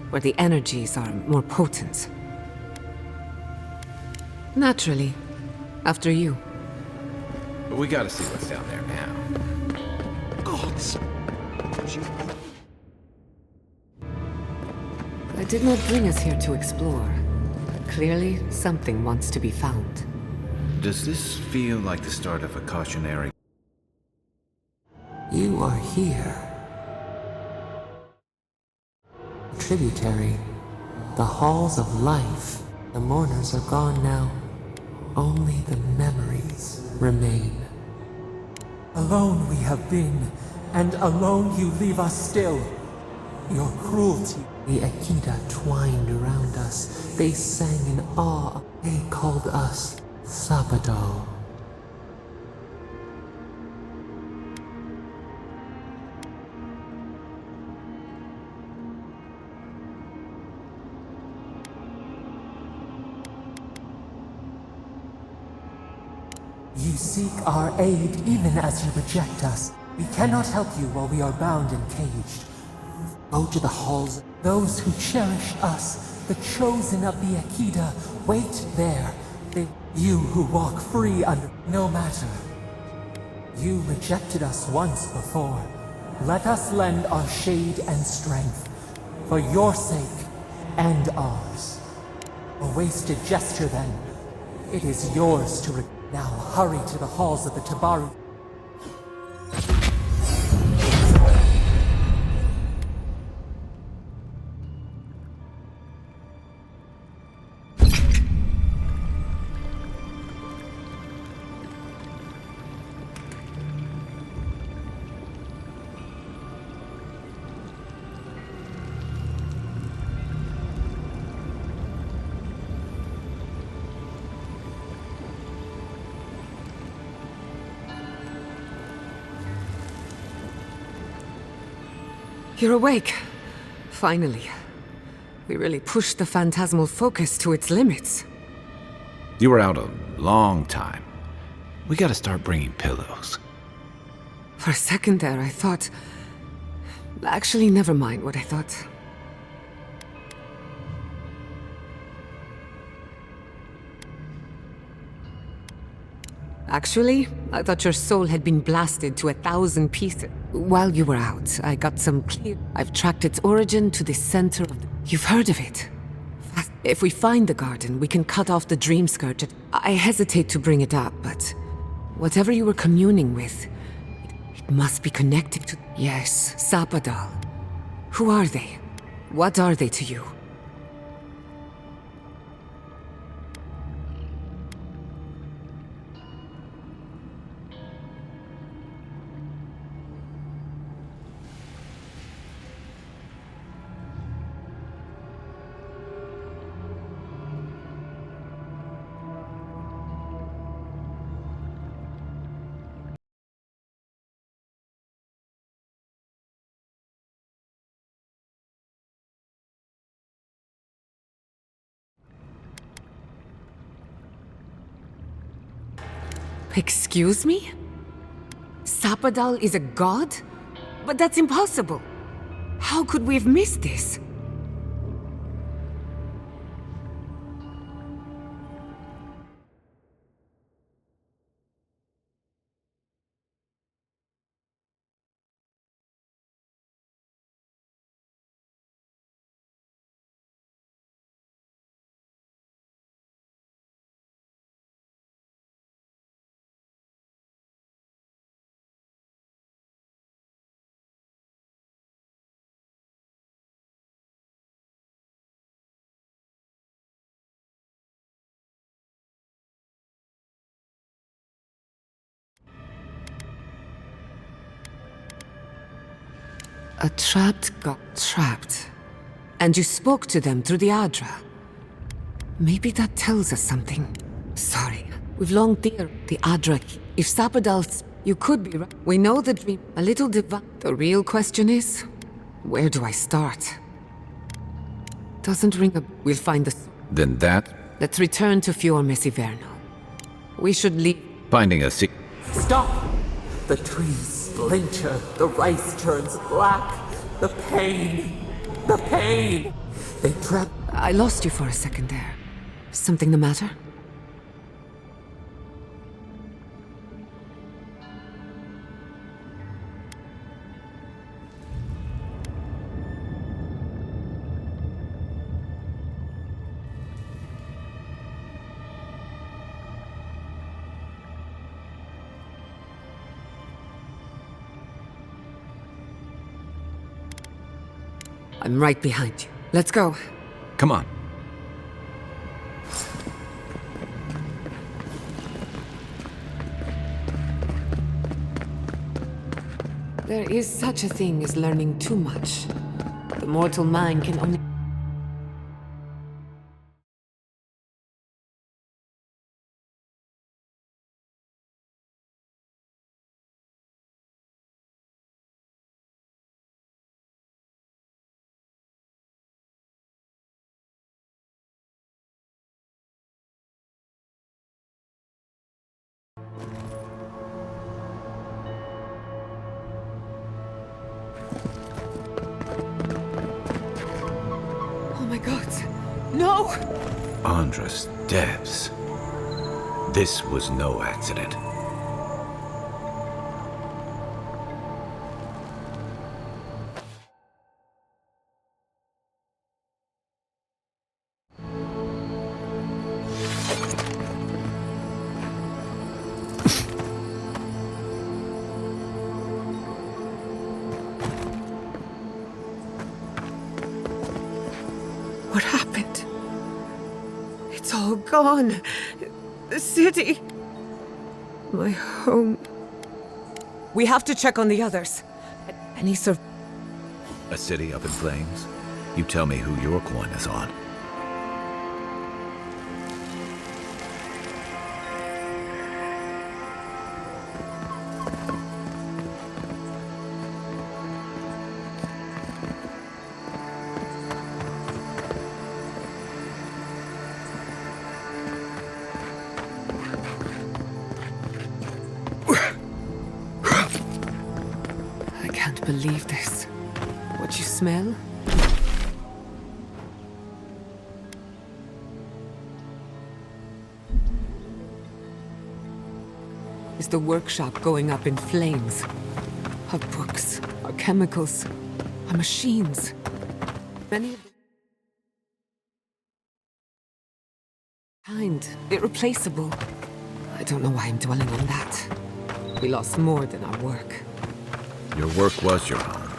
H: where the energies are more potent. Naturally. After you.
A: But we gotta see what's down there now.
L: Gods!
H: I did not bring us here to explore. Clearly, something wants to be found.
A: Does this feel like the start of a cautionary?
E: You are here. Tributary. The halls of life. The mourners are gone now. Only the memories remain.
Q: Alone we have been, and alone you leave us still. Your cruelty.
E: The Akita twined around us. They sang in awe. They called us Sabado.
Q: You seek our aid even as you reject us. We cannot help you while we are bound and caged.
E: Go to the halls.
Q: Those who cherish us, the chosen of the Akita, wait there. You who walk free under no matter. You rejected us once before. Let us lend our shade and strength. For your sake and ours. A wasted gesture then. It is yours to now hurry to the halls of the Tabaru.
H: You're awake. Finally. We really pushed the phantasmal focus to its limits.
A: You were out a long time. We gotta start bringing pillows.
H: For a second there, I thought... Actually, never mind what I thought. Actually, I thought your soul had been blasted to 1,000 pieces. While you were out, I got some clear... I've tracked its origin to the center of the... You've heard of it? If we find the garden, we can cut off the Dream Scourge. I hesitate to bring it up, but... Whatever you were communing with... It must be connected to... Yes, Sapadal. Who are they? What are they to you? Excuse me? Sapadal is a god? But that's impossible! How could we have missed this? A trapped got trapped. And you spoke to them through the Adra. Maybe that tells us something. Sorry, we've long feared the Adra. If Sapadals, you could be right. We know the dream, a little divine. The real question is, where do I start? Doesn't ring a... We'll find the...
A: Then that?
H: Let's return to Fior Messiverno. We should leave...
A: Finding a
Q: Stop! The trees splinter, the rice turns black. The pain! The pain! They trap...
H: I lost you for a second there. Something the matter? I'm right behind you. Let's go.
A: Come on.
H: There is such a thing as learning too much. The mortal mind can only... No!
A: Andras Devs. This was no accident.
H: What happened? It's all gone. The city. My home. We have to check on the others. Any sort...
A: A city up in flames? You tell me who your coin is on.
H: I can't believe this. What you smell? Is the workshop going up in flames? Our books, our chemicals, our machines. Many of them... kind, irreplaceable. I don't know why I'm dwelling on that. We lost more than our work.
A: Your work was your home.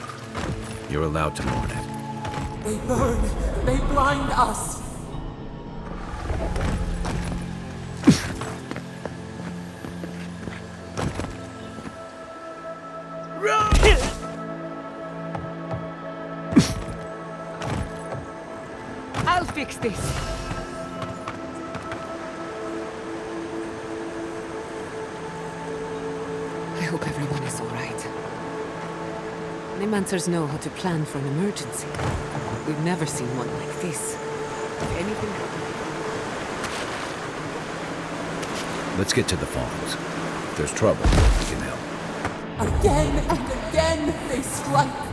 A: You're allowed to mourn it.
Q: They burn! They blind us!
H: I'll fix this. I hope everyone is all right. Animancers know how to plan for an emergency. We've never seen one like this. If anything happens...
A: Let's get to the farms. If there's trouble, we can help.
Q: Again and again they strike!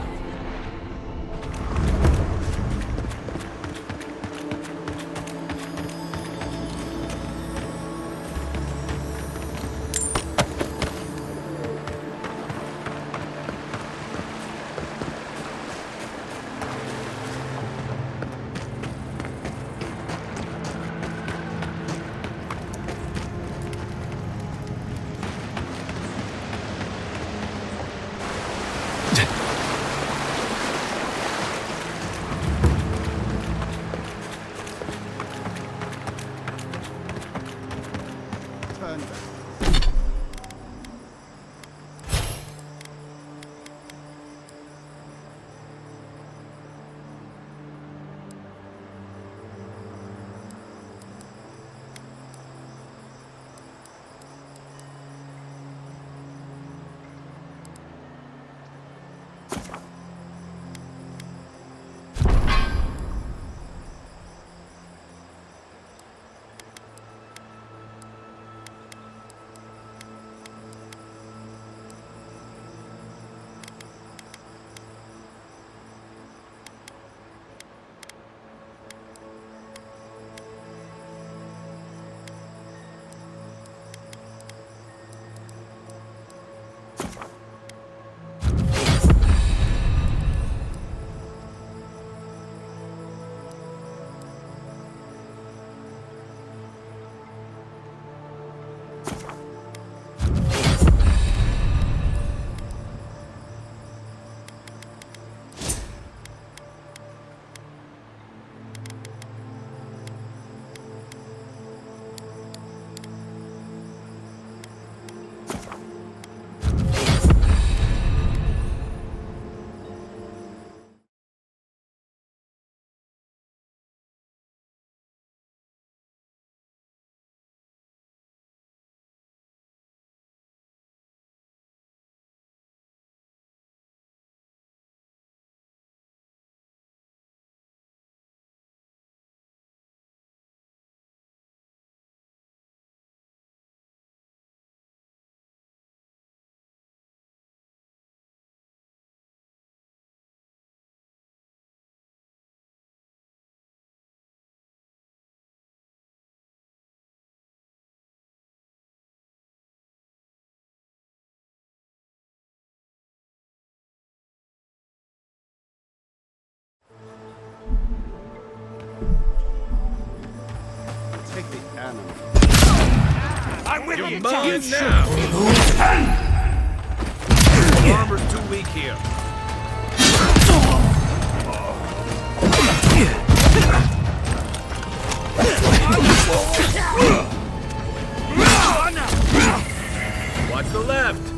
L: I'm with
C: You're
L: you,
C: mine
L: Jack.
C: now! The armor's too weak here. Watch the left!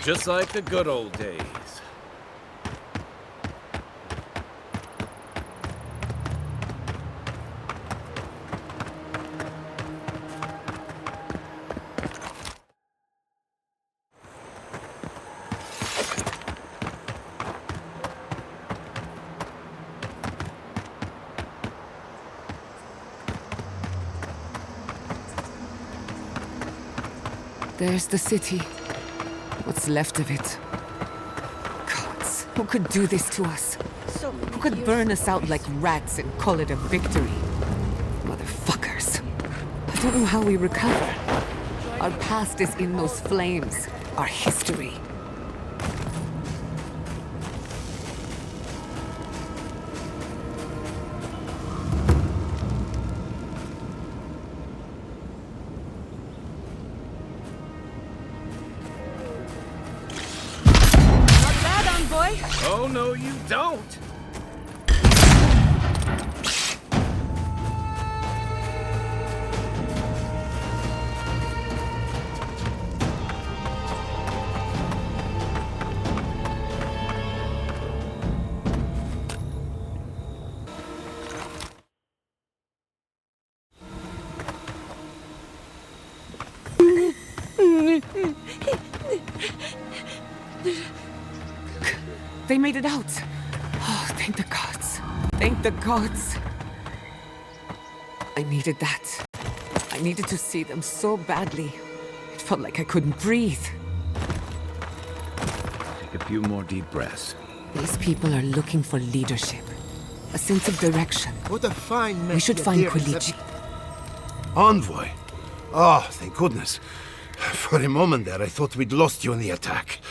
C: Just like the good old days.
H: There's the city. What's left of it. Gods, who could do this to us? Who could burn us out like rats and call it a victory? Motherfuckers. I don't know how we recover. Our past is in those flames. Our history.
C: Oh, no, you don't!
H: They made it out. Oh, thank the gods. Thank the gods. I needed that. I needed to see them so badly. It felt like I couldn't breathe.
A: Take a few more deep breaths.
H: These people are looking for leadership. A sense of direction.
R: What a fine mess.
H: We should find Quilici.
R: Envoy. Oh, thank goodness. For a moment there, I thought we'd lost you in the attack.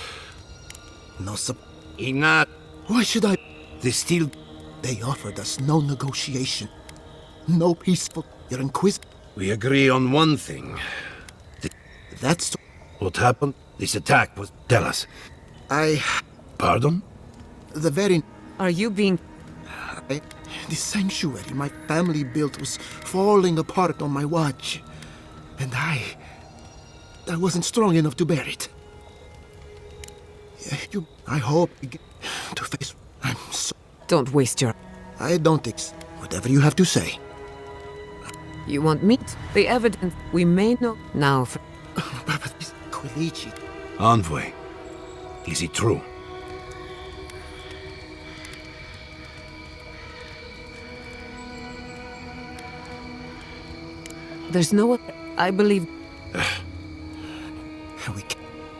R: No Enough. Why should I? They offered us no negotiation. No peaceful. You're inquisitive. We agree on one thing. That's what happened. This attack was. Tell us. Pardon? The very.
H: Are you being.
R: The sanctuary my family built was falling apart on my watch. And I wasn't strong enough to bear it. I hope you get to face. I'm so.
H: Don't waste your.
R: I don't whatever you have to say.
H: You want meat? The evidence we may know now.
R: Quilici. Envoy, is it true?
H: There's no. I believe.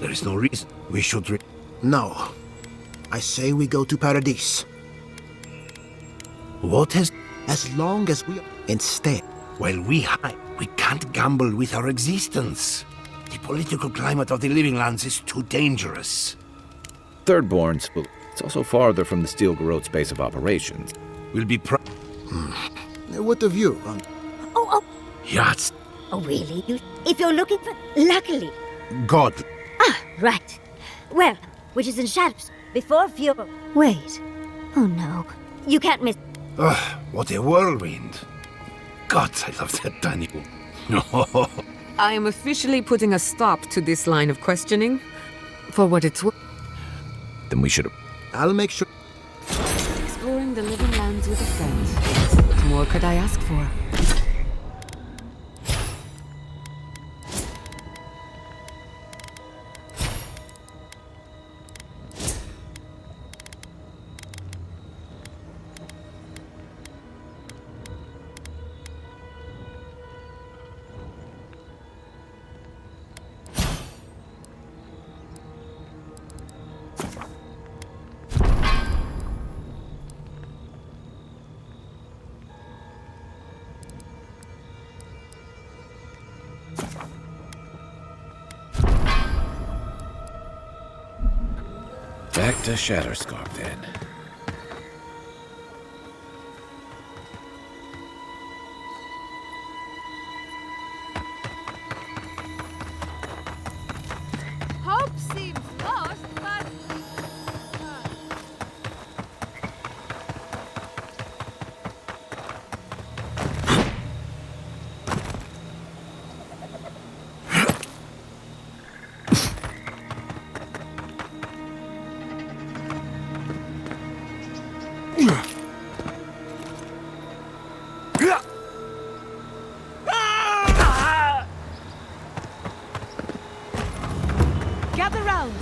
R: There is no reason we should. No. I say we go to Paradise. What has... As long as we... Instead, while we hide, we can't gamble with our existence. The political climate of the Living Lands is too dangerous.
A: Thirdborns, but it's also farther from the Steel Garrote's base of operations.
R: We'll be What of you?
D: Oh.
R: Yachts.
D: Oh, really? If you're looking for... Luckily.
R: God.
D: Ah, right. Well, which is in shadows. Before Fury. Wait. Oh, no. You can't miss...
R: What a whirlwind. God, I love that tiny one.
H: I am officially putting a stop to this line of questioning. For what it's worth.
A: Then we should have...
R: I'll make sure...
H: Exploring the Living Lands with a friend. What more could I ask for?
A: Back to Shatterscarp, then.
P: Hope seems lost, but... Gather round!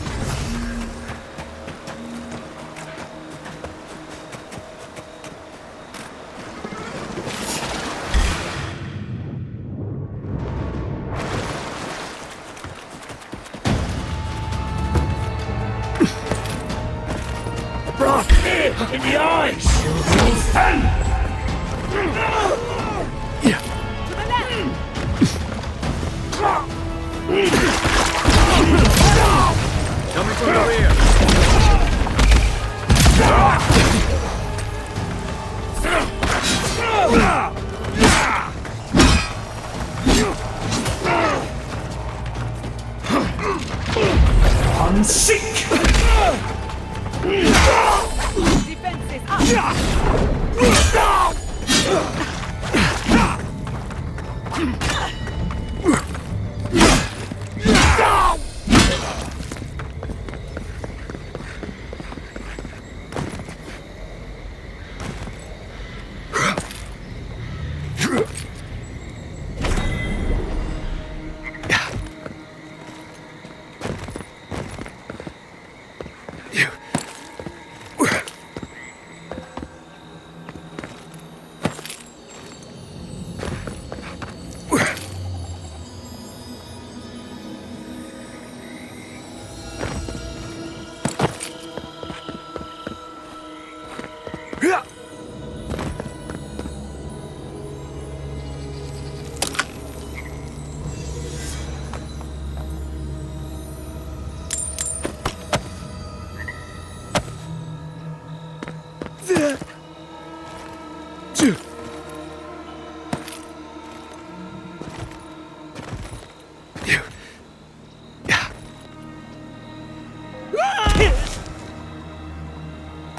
L: Brock, in the eyes!
S: Coming from the rear.
L: I'm sick!
P: Defenses up!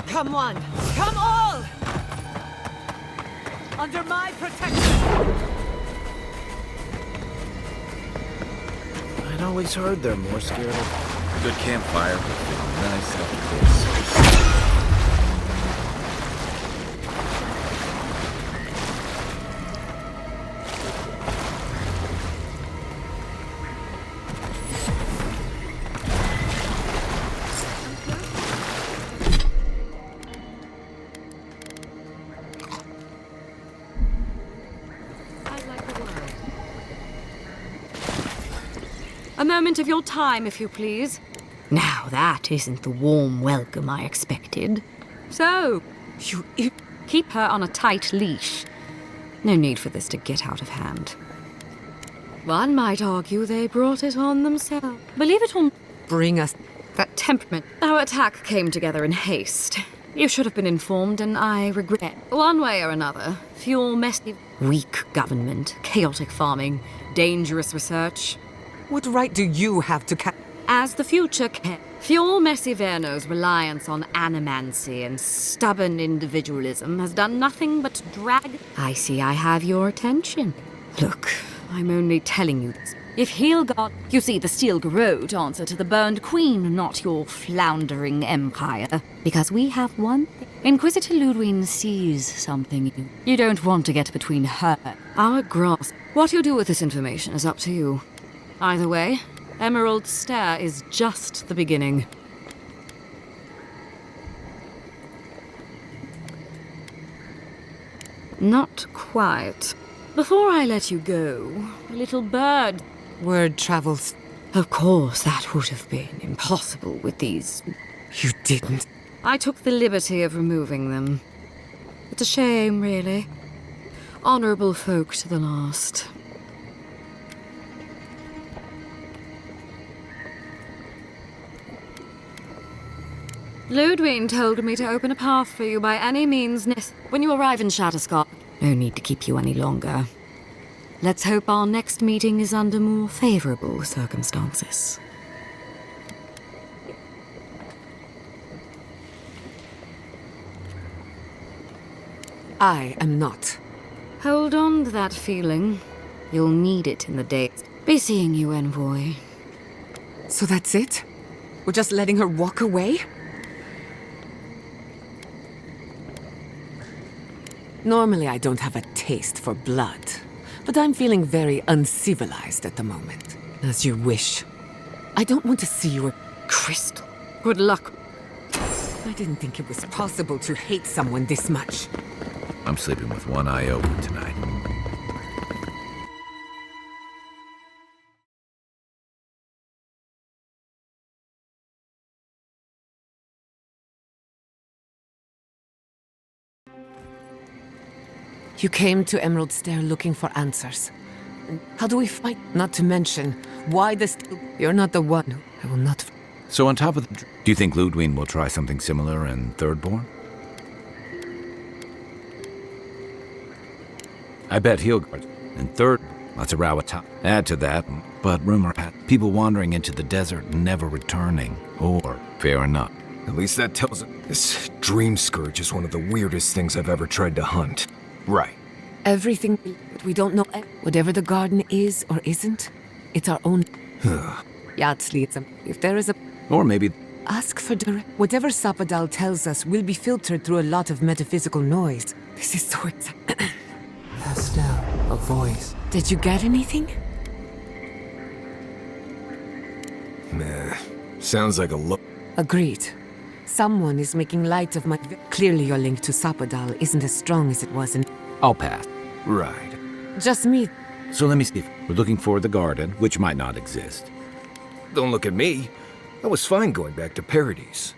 P: Come one, come all! Under my protection!
A: I'd always heard they're more scared of good campfire. Nice after this.
G: A moment of your time, if you please. Now, that isn't the warm welcome I expected. So, you keep her on a tight leash. No need for this to get out of hand. One might argue they brought it on themselves. Believe it or not,
H: Bring us.
G: that temperament. Our attack came together in haste. You should have been informed, and I regret. One way or another, fuel messy, weak government, chaotic farming, dangerous research.
H: What right do you have to
G: As the future fuel Messi Verno's reliance on animancy and stubborn individualism has done nothing but drag... I see I have your attention. Look, I'm only telling you this. If he'll got... You see, the Steel Garrote answer to the burned queen, not your floundering empire. Because we have one thing. Inquisitor Ludwig sees something you don't want to get between her. Our grasp. What you do with this information is up to you. Either way, Emerald Stair is just the beginning. Not quite. Before I let you go, a little bird...
H: Word travels.
G: Of course, that would have been impossible with these...
H: You didn't.
G: I took the liberty of removing them. It's a shame, really. Honorable folk to the last. Ludwig told me to open a path for you by any means necessary. When you arrive in Shatterscott, no need to keep you any longer. Let's hope our next meeting is under more favorable circumstances.
H: I am not.
G: Hold on to that feeling. You'll need it in the days. Be seeing you, envoy.
H: So that's it? We're just letting her walk away? Normally I don't have a taste for blood, but I'm feeling very uncivilized at the moment. As you wish. I don't want to see your crystal.
G: Good luck.
H: I didn't think it was possible to hate someone this much.
A: I'm sleeping with one eye open tonight.
H: You came to Emerald Stair looking for answers. How do we fight? Not to mention, why this... You're not the one. I will not...
A: So on top of the... Do you think Ludwig will try something similar in Thirdborn? I bet he'll guard in Third. Lots of row at top. Add to that, but rumor had people wandering into the desert and never returning. Or, fair enough.
C: At least that tells it. This dream scourge is one of the weirdest things I've ever tried to hunt. Right.
H: Everything, we don't know. Whatever the garden is or isn't, it's our own. Yatsley, if there is a...
A: Or maybe...
H: Ask for direct... Whatever Sapadal tells us will be filtered through a lot of metaphysical noise. This is so
Q: Estelle, a voice.
H: Did you get anything?
C: Meh. Sounds like a look.
H: Agreed. Someone is making light of my... Clearly your link to Sapadal isn't as strong as it was in...
A: I'll pass.
C: Right.
H: Just me.
A: So let me see. We're looking for the garden, which might not exist.
C: Don't look at me. I was fine going back to Paradise.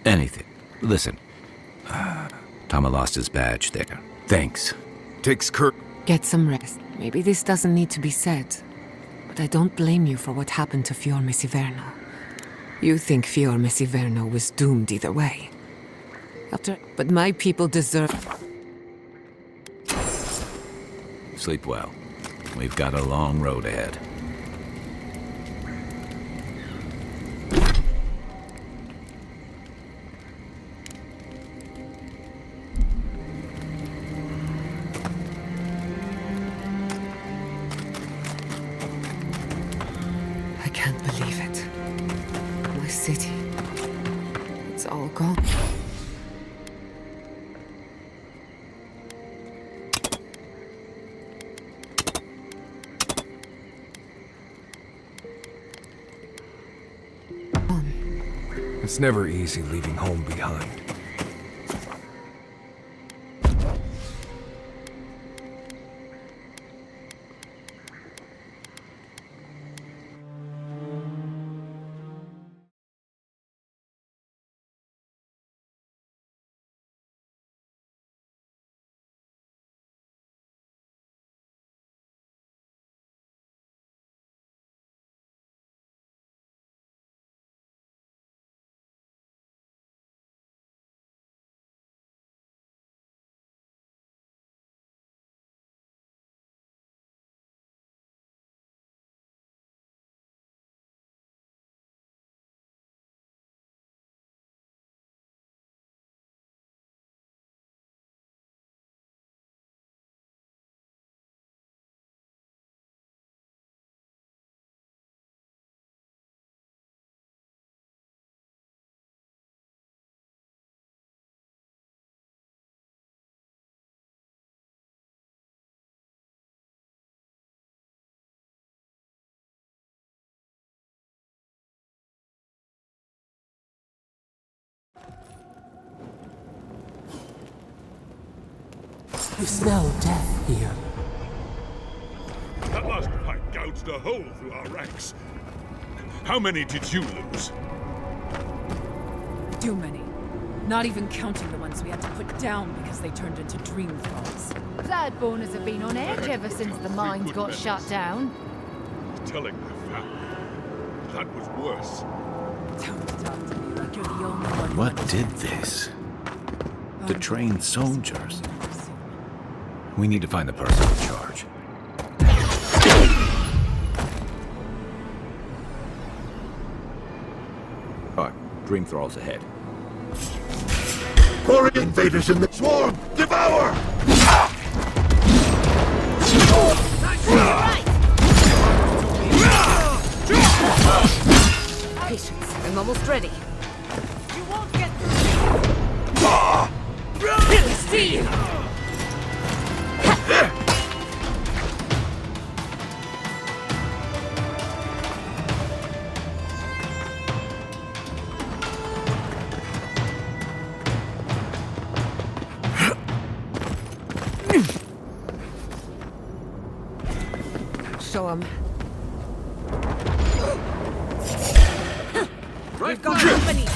A: Anything. Listen. Tama lost his badge there. Thanks.
C: Takes Kurt.
H: Get some rest. Maybe this doesn't need to be said. But I don't blame you for what happened to Fior Messiverno. You think Fior Messiverno was doomed either way. But my people deserve...
A: Sleep well. We've got a long road ahead.
H: I can't believe it. My city. It's all gone.
C: It's never easy leaving home behind.
Q: You smell death here.
L: That last fight gouged a hole through our ranks. How many did you lose?
B: Too many. Not even counting the ones we had to put down because they turned into dream thralls.
P: Bloodborners have been on edge ever since the mines got shut down.
L: Telling my family. That was worse.
B: Don't talk to me like you're the only one.
A: What did this? The trained soldiers. We need to find the person in charge. Alright, dream thralls ahead.
L: More invaders in the swarm! Devour!
H: Patience, I'm almost ready.
P: You won't get
H: See! Show 'em. We've got company.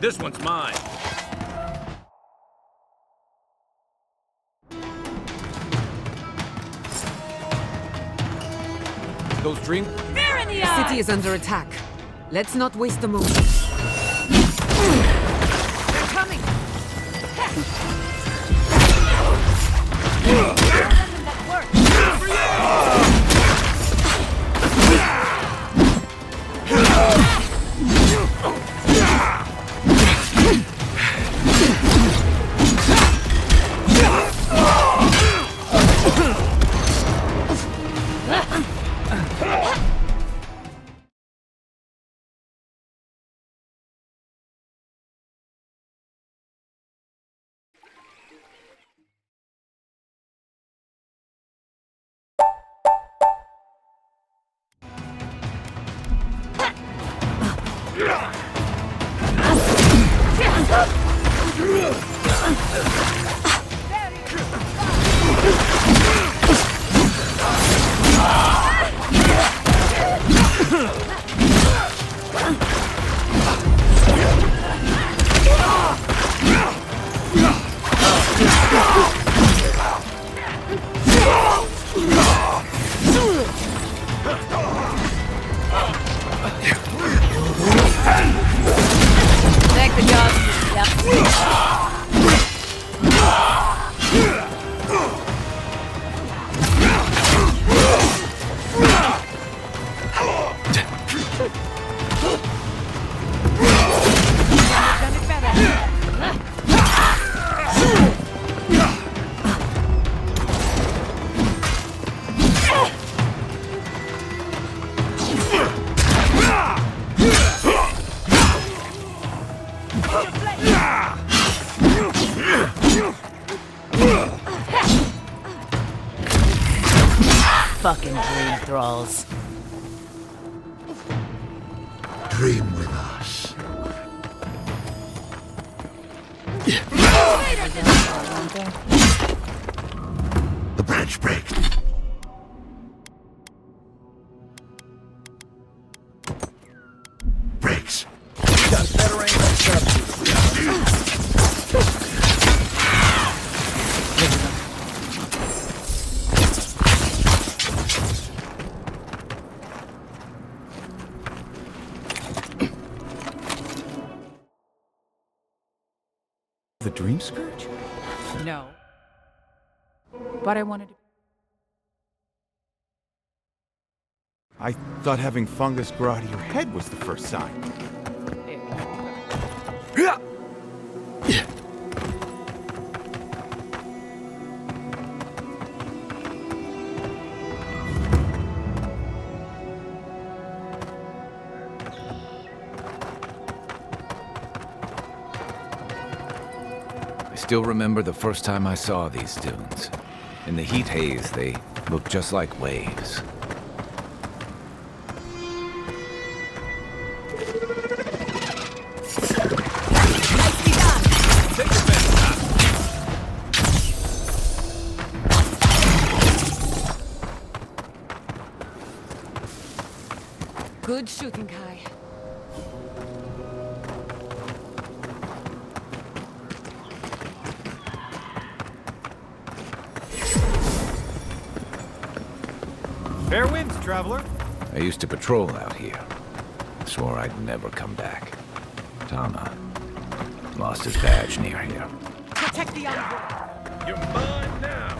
A: This one's mine. Those dream...
P: Fear in the
H: The
P: eye!
H: city is under attack. Let's not waste a moment.
P: They're coming! That worked! Thank the gods. Fucking dream thralls.
L: Dream with us. The branch breaks. Breaks. Got better aim than
I: The Dream Scourge?
N: No. But I wanted to...
F: I thought having fungus grow out of your head was the first sign.
A: still remember the first time I saw these dunes. In the heat haze, they looked just like waves.
G: Good shooting, Kai.
S: Fair winds, traveler.
A: I used to patrol out here. Swore I'd never come back. Tama lost his badge near here.
G: Protect the envoy.
L: You're mine now.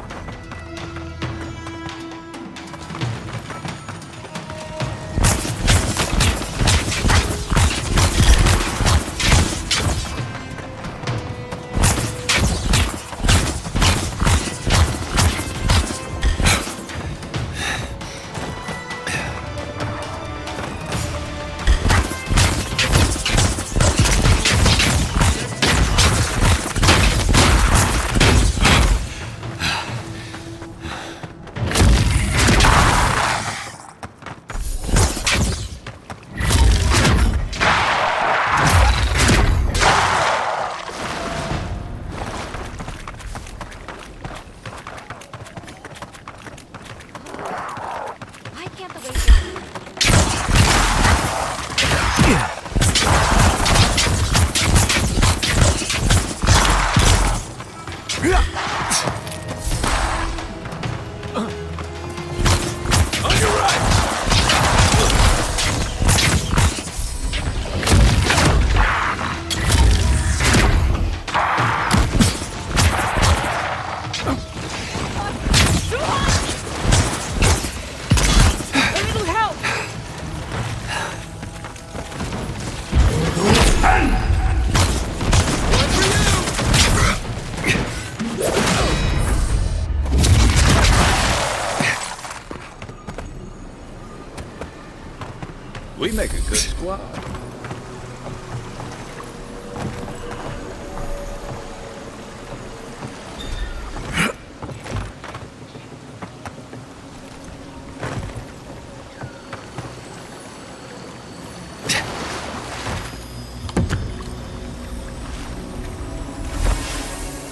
A: We make a good squad.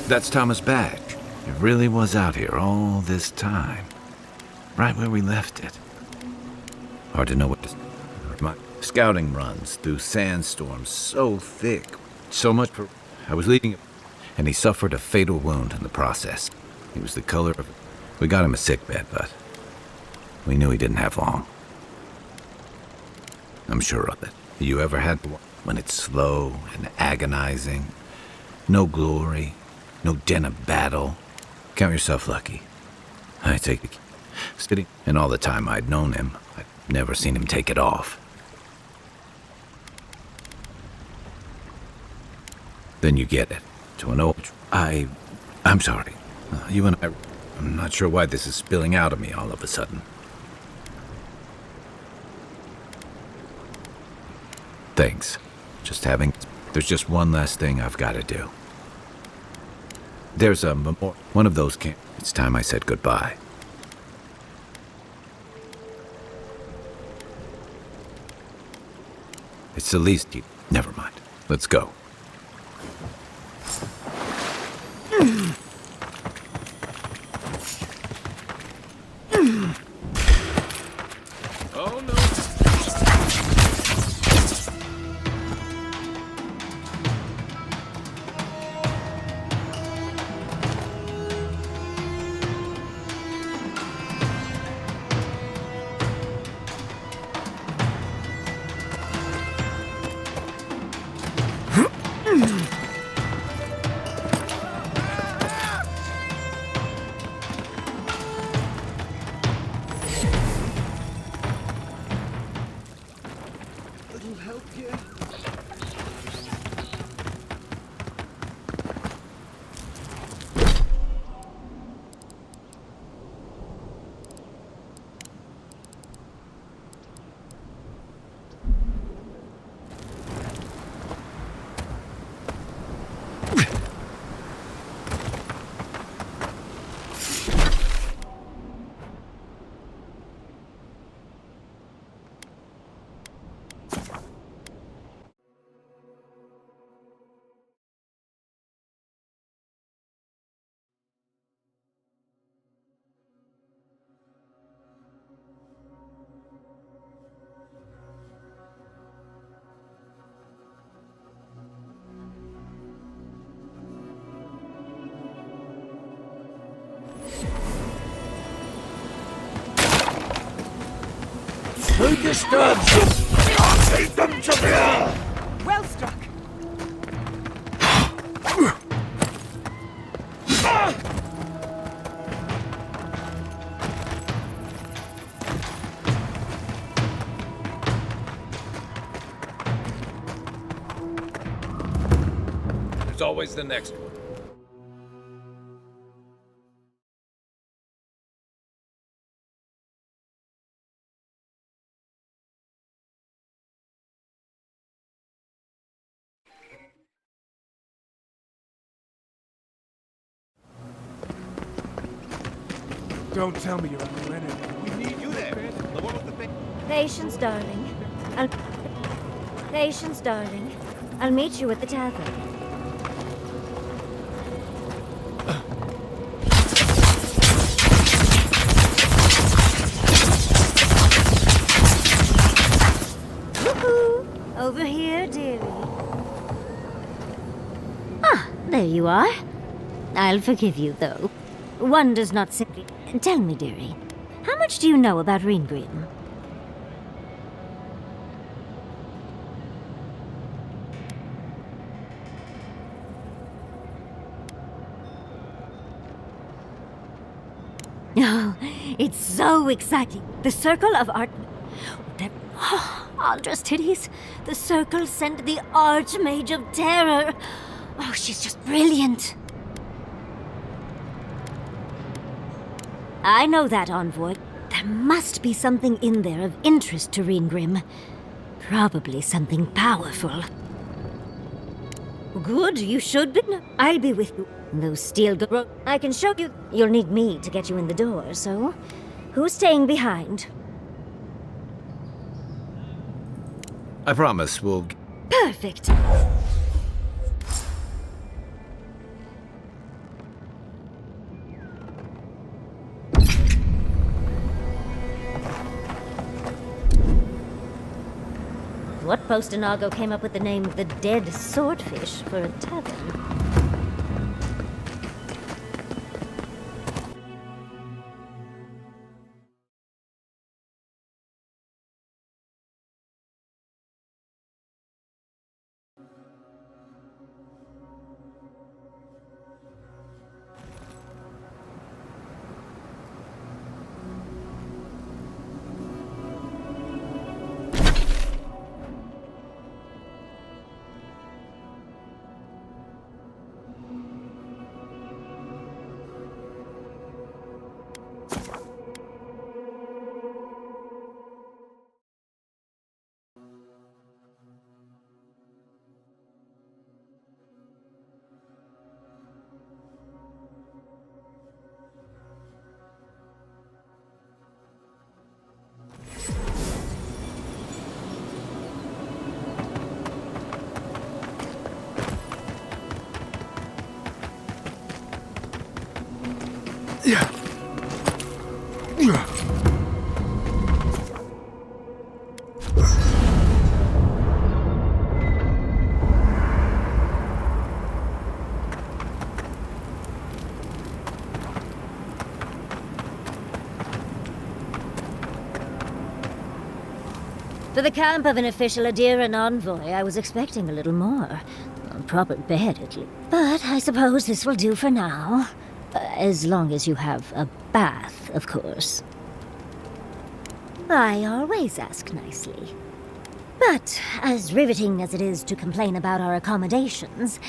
A: That's Thomas' badge. It really was out here all this time. Right where we left it. Hard to know what to... My scouting runs through sandstorms so thick. So much for... I was leading... And he suffered a fatal wound in the process. He was the color of... We got him a sickbed, but... We knew he didn't have long. I'm sure of it. You ever had one when it's slow and agonizing? No glory, no din of battle. Count yourself lucky. I take it. Sitting, and all the time I'd known him, I'd never seen him take it off. Then you get it. To an old... I'm sorry. You and I'm not sure why this is spilling out of me all of a sudden. Thanks. Just having... There's just one last thing I've got to do. There's a memorial. One of those camps. It's time I said goodbye. It's the least you... Never mind. Let's go.
L: Oh no.
P: Well struck.
L: There's always the next one.
O: Don't tell me you're on the enemy.
L: We need you there. The one with the thing.
D: Patience, darling. Patience, darling. I'll meet you at the tavern. Woohoo! Over here, dearie. Ah, there you are. I'll forgive you, though. One does not simply... Tell me, dearie, how much do you know about Reengrim? Oh, it's so exciting. The Circle of Art... Aldra's titties. The Circle sent the Archmage of Terror. Oh, she's just brilliant. I know that, Envoy. There must be something in there of interest to Reengrim. Probably something powerful. Good, you should be. I'll be with you. Those steel I can show you. You'll need me to get you in the door, so... Who's staying behind?
A: I promise we'll...
D: Perfect. What Postinago came up with the name The Dead Swordfish for a tavern? For the camp of an official Adir and envoy, I was expecting a little more. A proper bed, at least. But I suppose this will do for now. As long as you have a bath, of course. I always ask nicely. But, as riveting as it is to complain about our accommodations,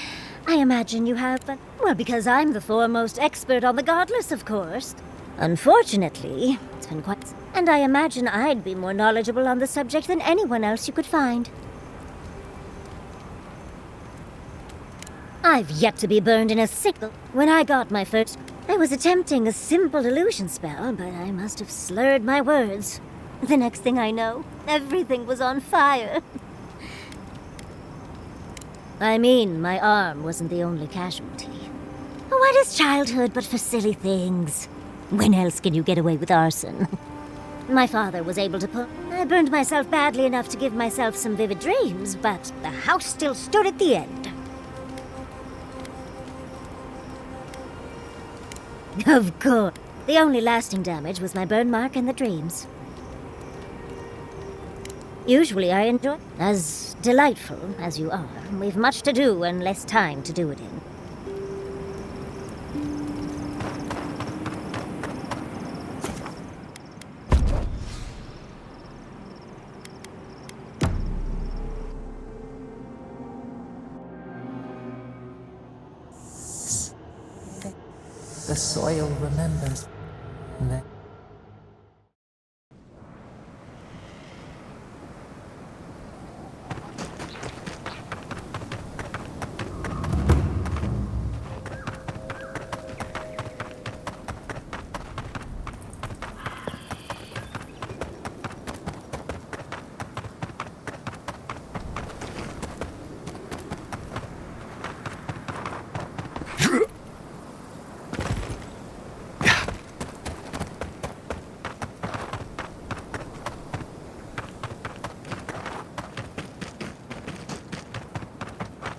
D: I imagine you have... Well, because I'm the foremost expert on the godless, of course. Unfortunately, it's been quite... And I imagine I'd be more knowledgeable on the subject than anyone else you could find. I've yet to be burned in a sickle. When I got my first... I was attempting a simple illusion spell, but I must have slurred my words. The next thing I know, everything was on fire. I mean, my arm wasn't the only casualty. What is childhood but for silly things? When else can you get away with arson? My father was able to pull... I burned myself badly enough to give myself some vivid dreams, but the house still stood at the end. Of course. The only lasting damage was my burn mark and the dreams. Usually I enjoy as delightful as you are. We've much to do and less time to do it in.
Q: The soil remembers.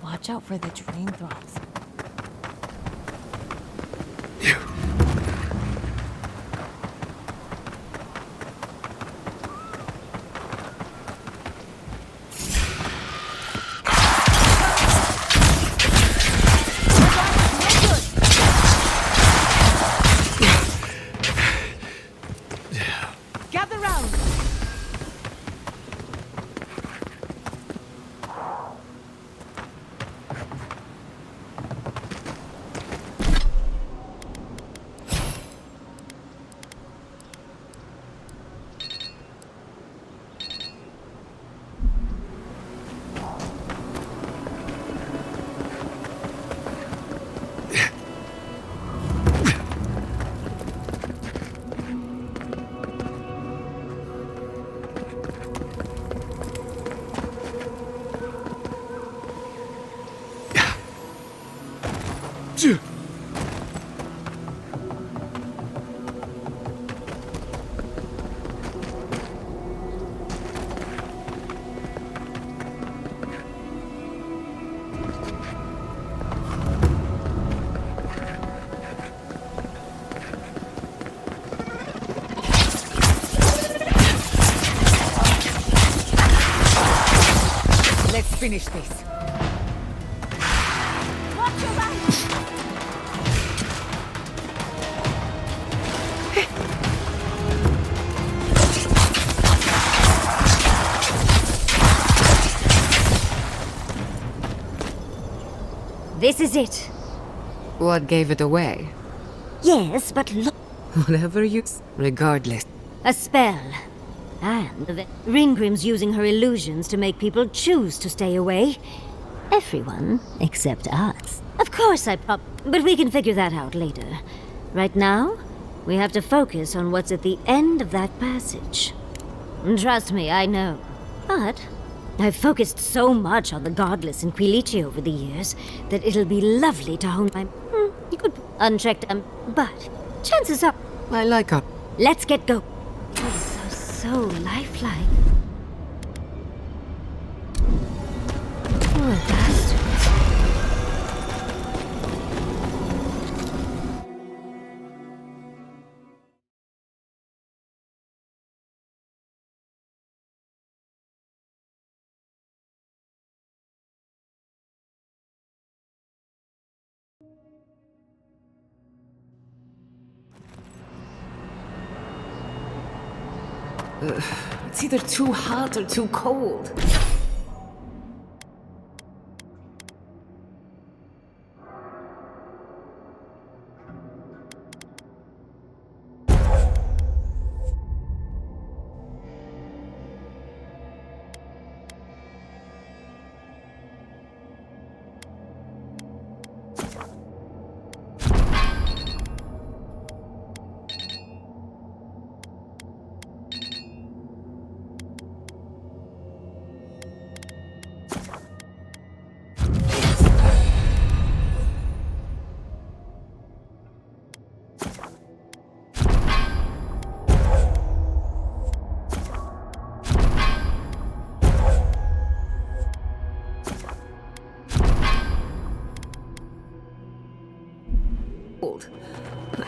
P: Watch out for the drain throbs.
N: Gather round!
B: Let's finish this.
P: Watch your back!
D: This is it.
H: What gave it away?
D: Yes, but look.
H: Whatever you... Regardless.
D: A spell. And the Ringgrim's using her illusions to make people choose to stay away. Everyone except us. Of course but we can figure that out later. Right now, we have to focus on what's at the end of that passage. Trust me, I know. But I've focused so much on the Godless in Quilici over the years that it'll be lovely to hone my... you could unchecked but chances are...
H: I like her.
D: Let's get go. So lifelike. Poor bastards.
H: It's either too hot or too cold.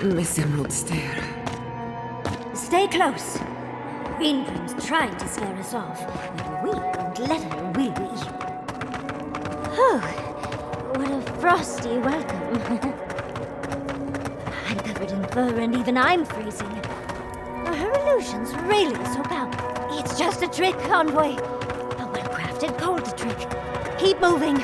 H: Miss Emerald Stair.
D: Stay close. Greenbrim's trying to scare us off, but we won't let her, will we? Oh, what a frosty welcome. I'm covered in fur and even I'm freezing. Are her illusions really so powerful? It's just a trick, Envoy. A well-crafted cold trick. Keep moving.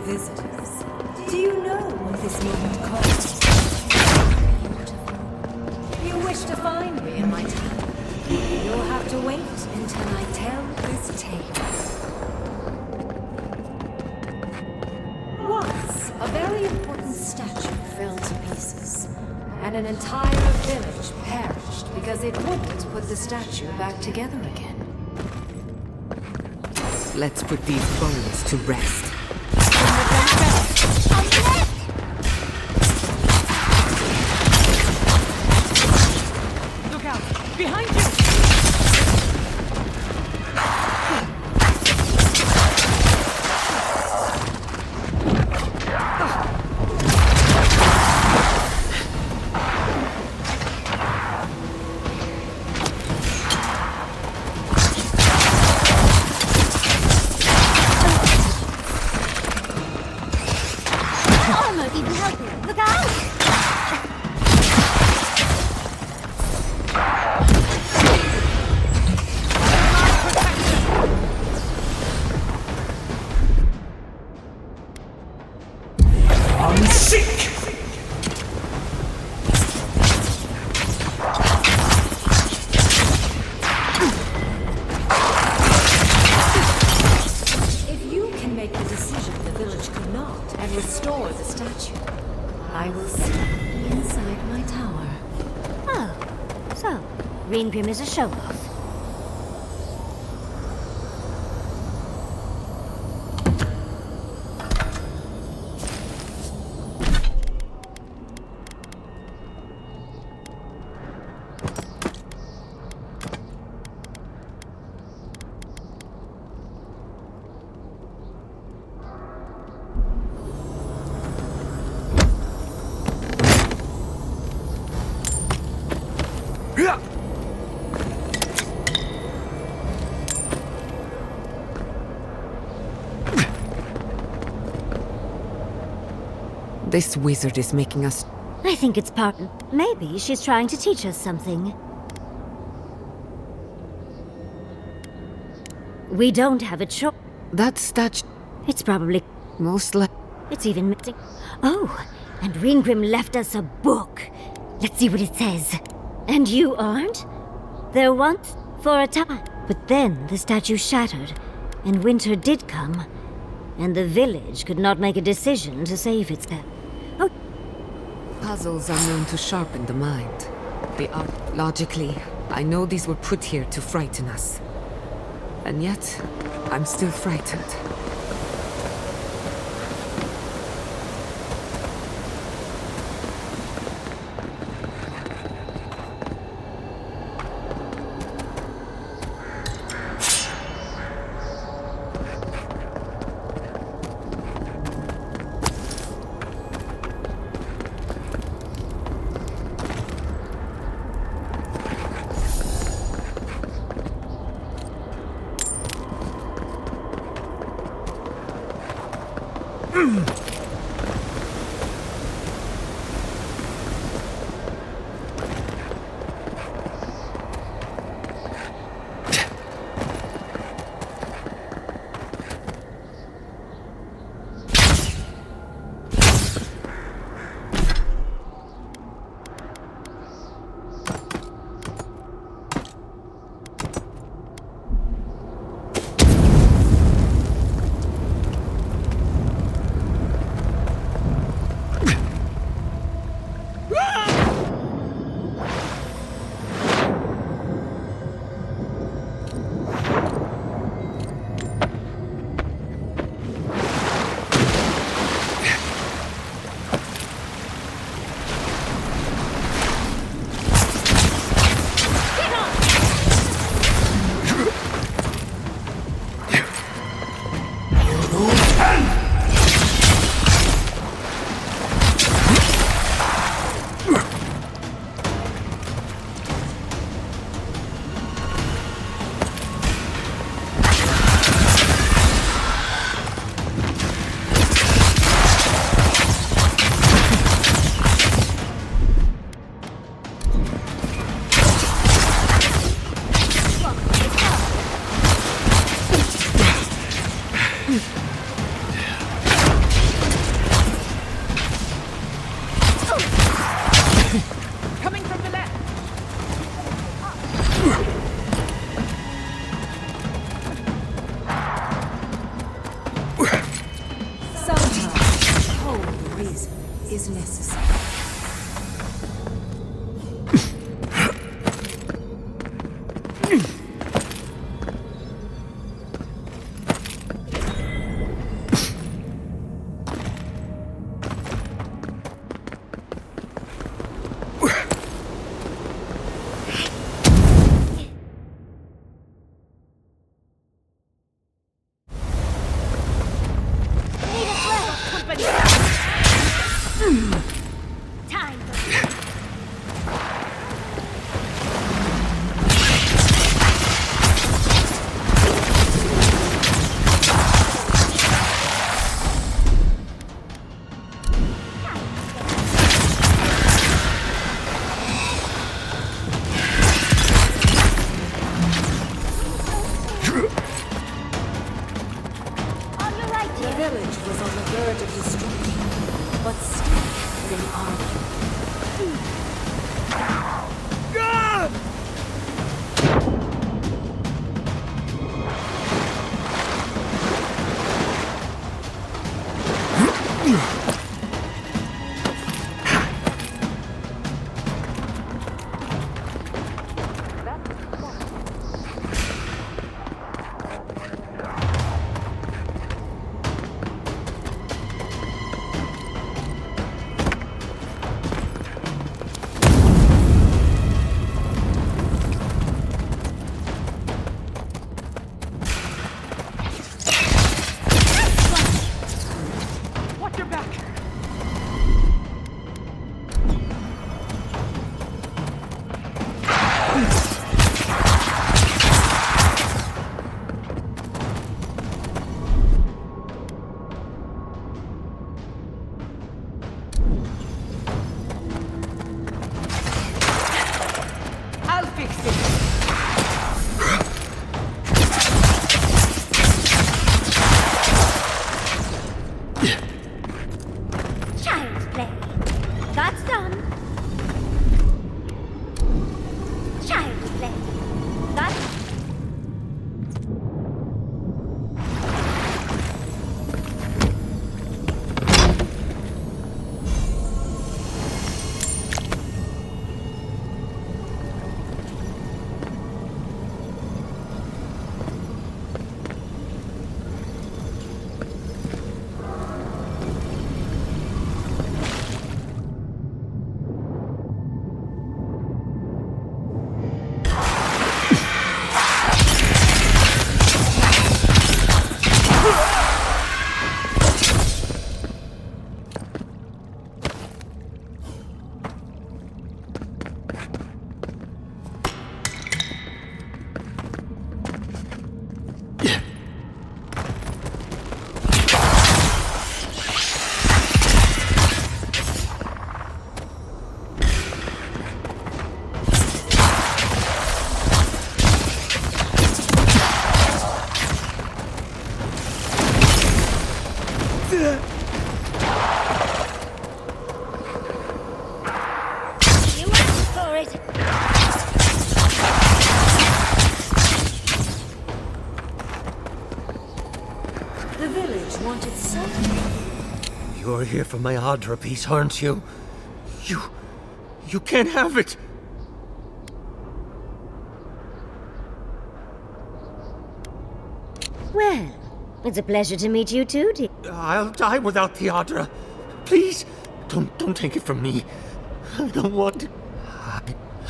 T: Visitors, do you know what this moment calls? You wish to find me in my town? You'll have to wait until I tell this tale. Once, a very important statue fell to pieces, and an entire village perished because it wouldn't put the statue back together again.
H: Let's put these bones to rest.
T: Look out! Behind you!
D: Greenbrim is a show-off.
H: This wizard is making us...
D: I think it's part... Maybe she's trying to teach us something. We don't have a choice.
H: That statue...
D: It's probably...
H: Most like...
D: It's even missing... Oh, and Greenbrim left us a book. Let's see what it says. And you aren't? There once, for a time. But then the statue shattered, and winter did come. And the village could not make a decision to save itself. Oh.
H: Puzzles are known to sharpen the mind. They are... Logically, I know these were put here to frighten us. And yet, I'm still frightened.
N: Coming from the left.
T: Sometimes whole reason is necessary.
M: You're here for my Adra piece, aren't you? You can't have it!
D: Well, it's a pleasure to meet you too, dear.
M: I'll die without the Adra. Please, don't take it from me. I don't want it.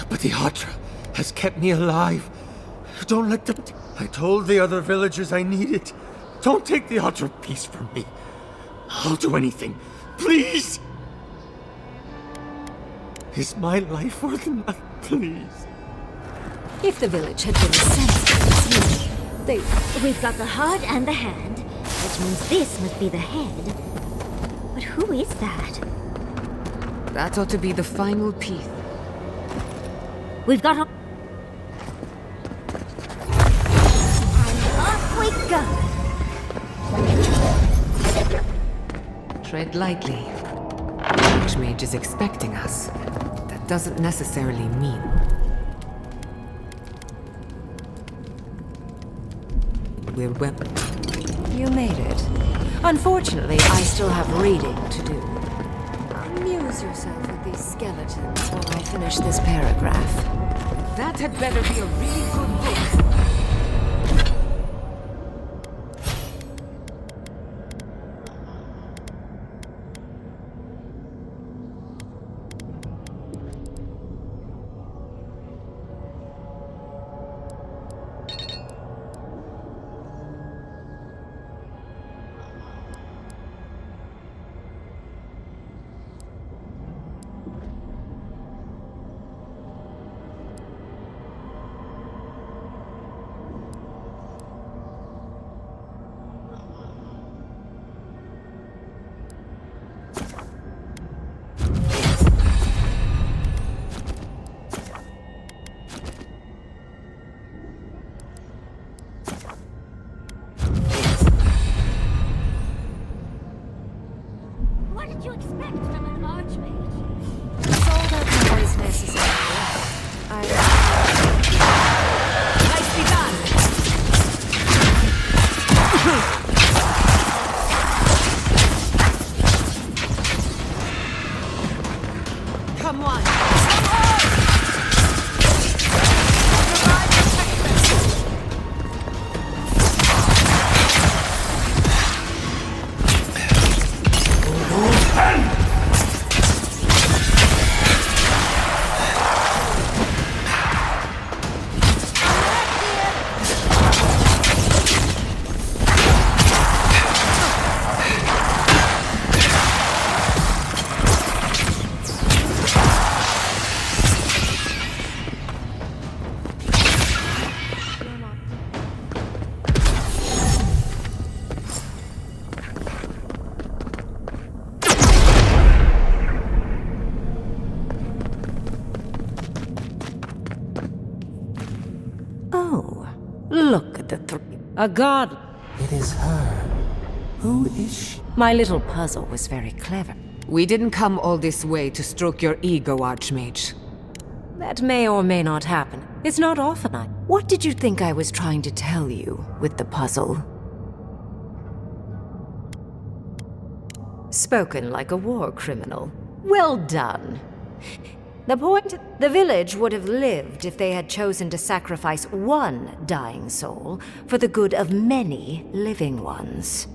M: But the Adra has kept me alive. Don't let them... I told the other villagers I need it. Don't take the Adra piece from me. I'll do anything. Please! Is my life worth nothing? Please.
T: If the village had been sensible as you, they...
D: We've got the heart and the hand, which means this must be the head. But who is that?
H: That ought to be the final piece.
D: We've got a... And off we go!
H: Tread lightly. The Archmage is expecting us. That doesn't necessarily mean... we're well...
T: You made it. Unfortunately, I still have reading to do. Amuse yourself with these skeletons while I finish this paragraph.
H: That had better be a really good book.
D: What did you expect from an Archmage?
T: That's all that noise necessary. Nicely done! Come on! Look at the three. A god.
Q: It is her. Who is she?
T: My little puzzle was very clever.
H: We didn't come all this way to stroke your ego, Archmage.
T: That may or may not happen. It's not often I... What did you think I was trying to tell you with the puzzle? Spoken like a war criminal. Well done. The point, the village would have lived if they had chosen to sacrifice one dying soul for the good of many living ones.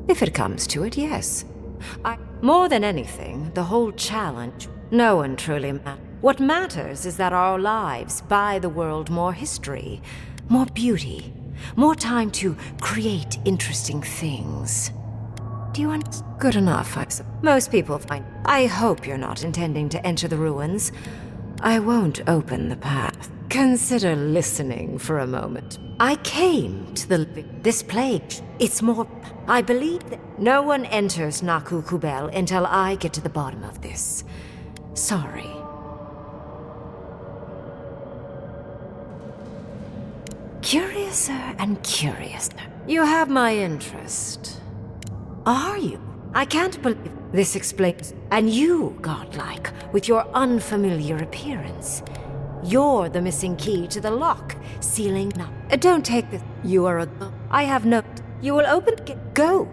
T: If it comes to it, yes. More than anything, the whole challenge, no one truly matters. What matters is that our lives buy the world more history, more beauty, more time to create interesting things. Do you understand? Good enough, I suppose. Most people find... I hope you're not intending to enter the ruins. I won't open the path. Consider listening for a moment. I came to this plague. It's more... I believe that no one enters Naku Kubel until I get to the bottom of this. Sorry. Curiouser and curiouser. You have my interest. Are you? I can't believe this explains. And you, godlike, with your unfamiliar appearance. You're the missing key to the lock, sealing up. Don't take this. You are a... I have no... You will open... Go.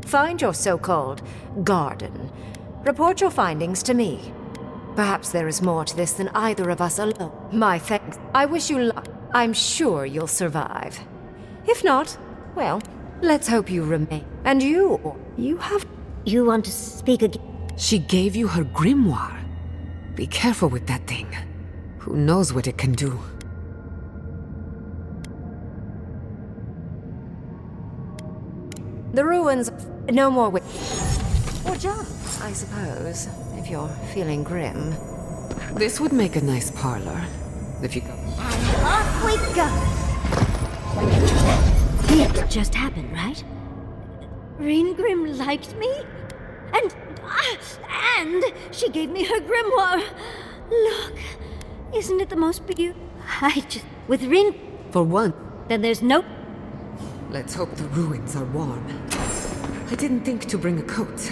T: Find your so-called garden. Report your findings to me. Perhaps there is more to this than either of us alone. My thanks. I wish you luck. I'm sure you'll survive. If not, well, let's hope you remain. And you have...
D: You want to speak again?
H: She gave you her grimoire. Be careful with that thing. Who knows what it can do?
T: The ruins... No more way. Or jump, I suppose, if you're feeling grim.
H: This would make a nice parlor. If you go...
D: And off we go! It just happened, right? Ringrim liked me? And she gave me her grimoire! Look, isn't it the most beautiful? With Ring...
H: For one.
D: Then there's no...
H: Let's hope the ruins are warm. I didn't think to bring a coat.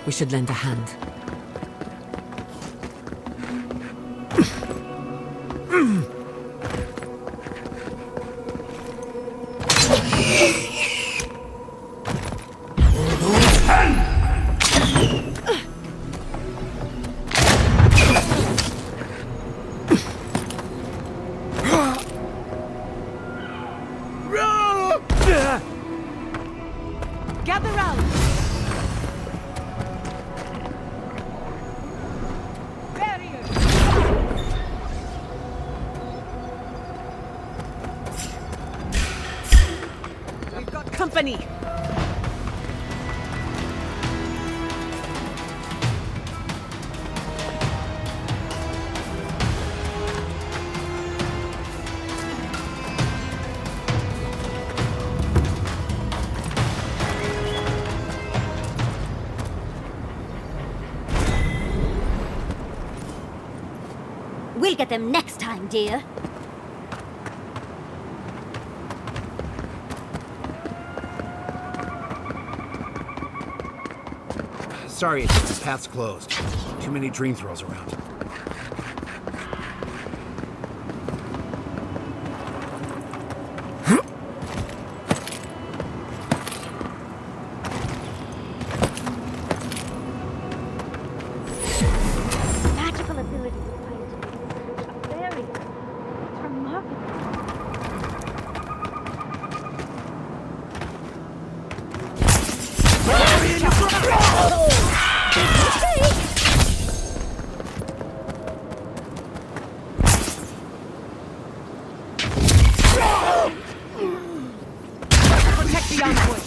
H: We should lend a hand.
N: Gather round! Company.
D: We'll get them next time, dear.
R: Sorry, the path's closed. Too many dream throws around.
D: Magical ability to find very. It's remarkable.
P: the envoy.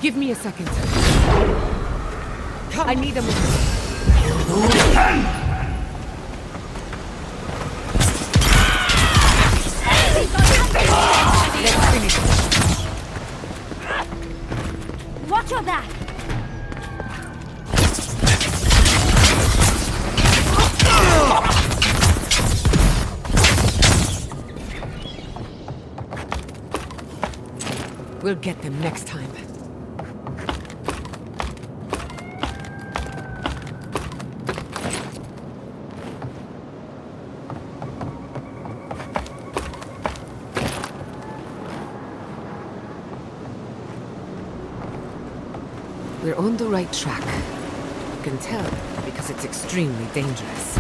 H: Give me a second. I need a minute. Let's finish.
D: Watch your back!
H: We'll get them next time. We're on the right track. You can tell because it's extremely dangerous.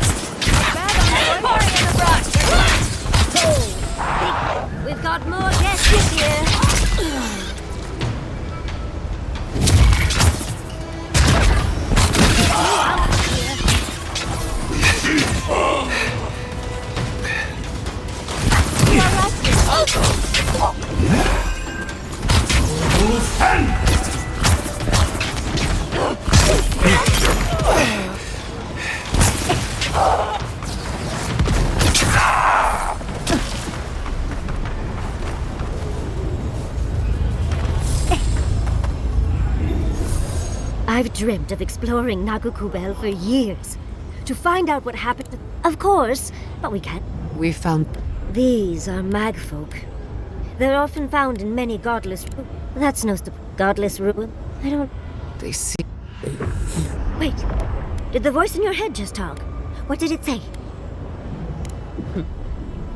D: We've got more guests here. I've dreamt of exploring Nagukubel for years. To find out what happened, of course, but we can't.
H: We found...
D: These are magfolk. They're often found in many godless... That's no godless ruin. I don't...
H: They see...
D: Wait. Did the voice in your head just talk? What did it say?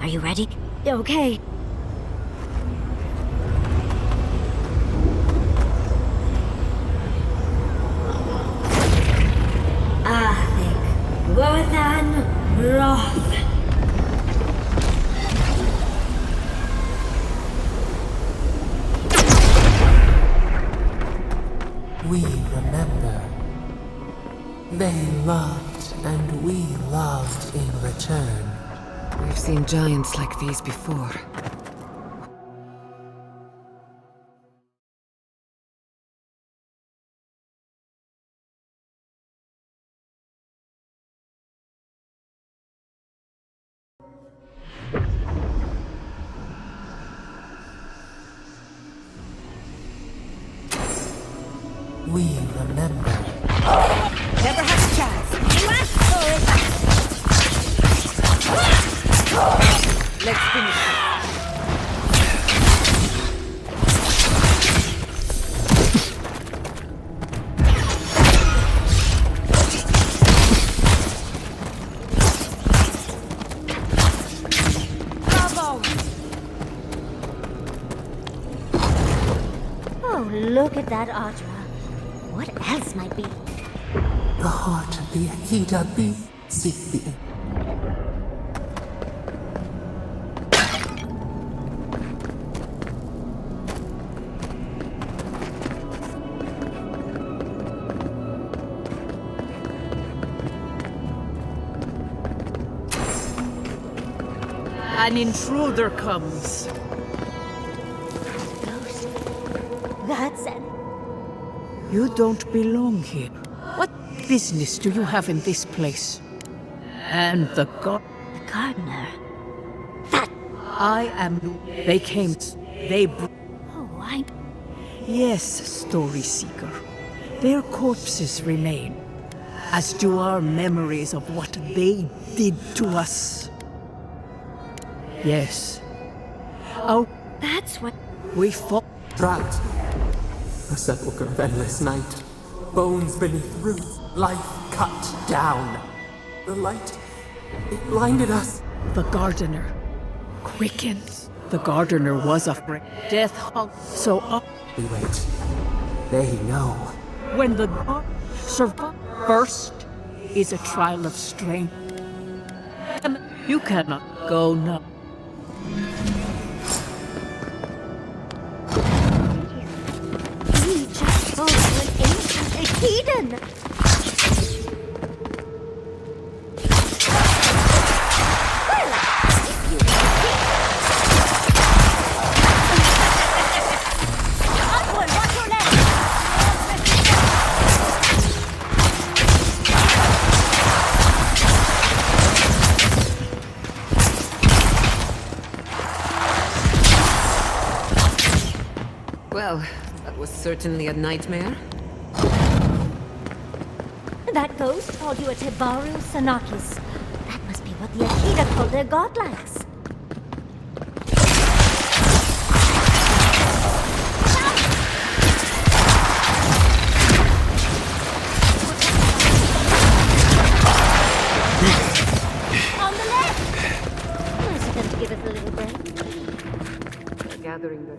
D: Are you ready? Okay. Worthan Roth.
Q: We remember. They loved, and we loved in return.
H: We've seen giants like these before.
Q: We remember.
P: Never had a chance. Last for it.
H: Let's finish it.
D: Oh, look at that Audra. What else might be?
Q: The heart of the Akita beats the...
P: An intruder comes.
D: That's it.
P: You don't belong here. What business do you have in this place? And the
D: The gardener.
P: I am... They came... They...
D: Oh,
P: Yes, Story Seeker. Their corpses remain, as do our memories of what they did to us. Yes. Oh,
D: that's what...
P: We fought...
Q: Right. A sepulchre of endless night. Bones beneath roots. Life cut down. The light, it blinded us.
P: The gardener quickens. The gardener was afraid. Death hung so up.
Q: We wait. They know.
P: When the god survives, first is a trial of strength. And you cannot go now.
D: Eden!
H: Well, that was certainly a nightmare.
D: That ghost called you a Tebaru Sanakis. That must be what the Akita called their godlikes. On the left! Where's it going to give us a little break?
H: They're gathering their...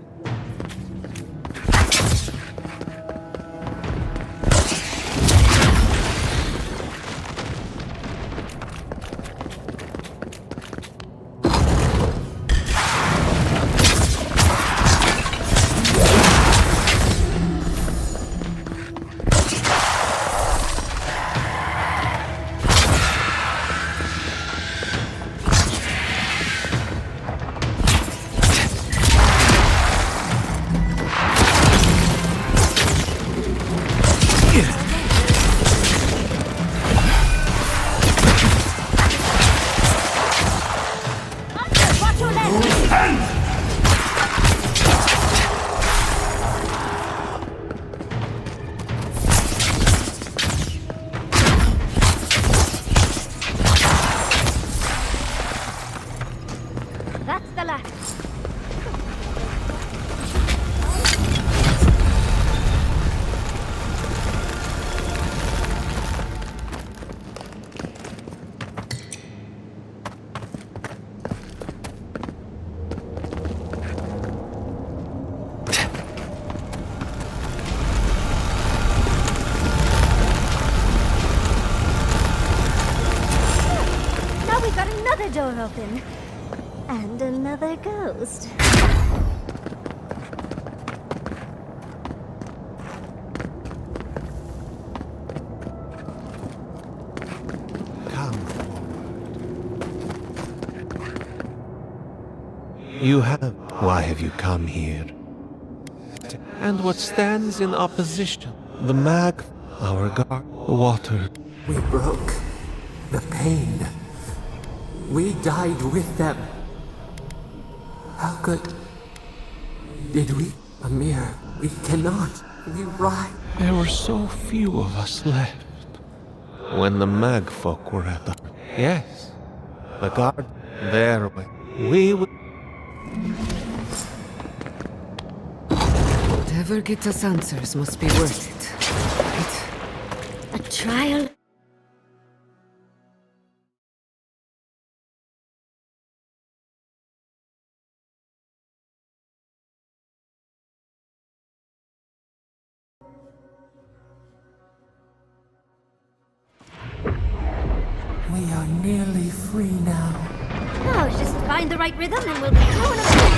D: Door open. And another ghost.
M: Come forward. You have... Why have you come here? And what stands in opposition? The mag, our guard, the water.
Q: We broke. The pain. We died with them. How could... Did we? Amir, we cannot. We ride.
M: There were so few of us left. When the mag folk were at the... Yes. The guard there. We would...
H: Whatever gets us answers must be worth it.
D: A trial?
Q: We are nearly free now.
D: Oh, just find the right rhythm and we'll be thrown away.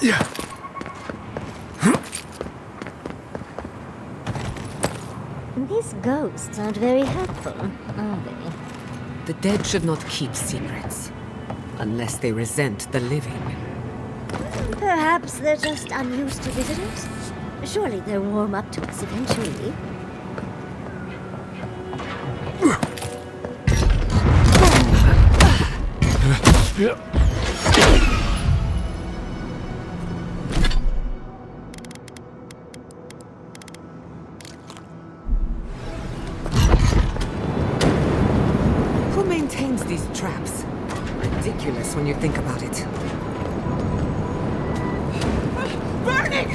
D: These ghosts aren't very helpful, are they?
H: The dead should not keep secrets. Unless they resent the living.
D: Perhaps they're just unused to visitors. Surely they'll warm up to us eventually.
H: Who maintains these traps? Ridiculous when you think about it.
L: Burning!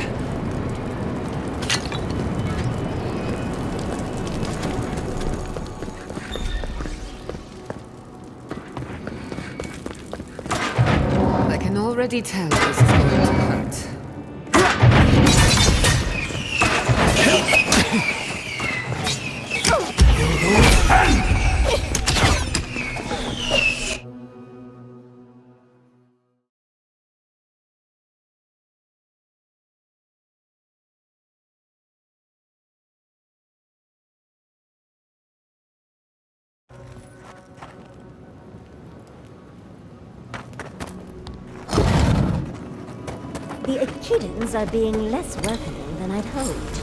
H: I can already tell this is going to hurt.
D: The Echidans are being less welcoming than I'd hoped.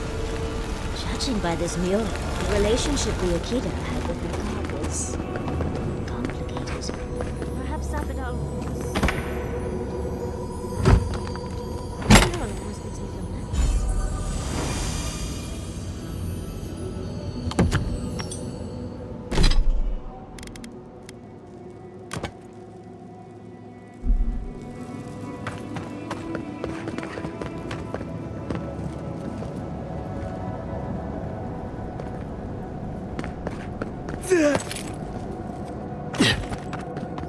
D: Judging by this mural, the relationship the Echida had with the god was complicated. Perhaps Sapidal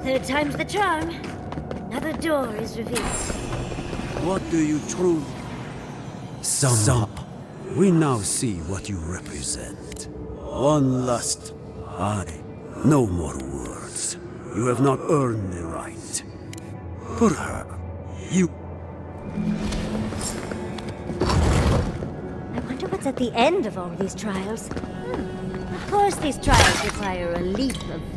D: Third time's the charm. Another door is revealed.
U: What do you truly... Sum up. We now see what you represent. One last... no more words. You have not earned the right. For her, you...
D: I wonder what's at the end of all these trials. Of course these trials require a leap of faith.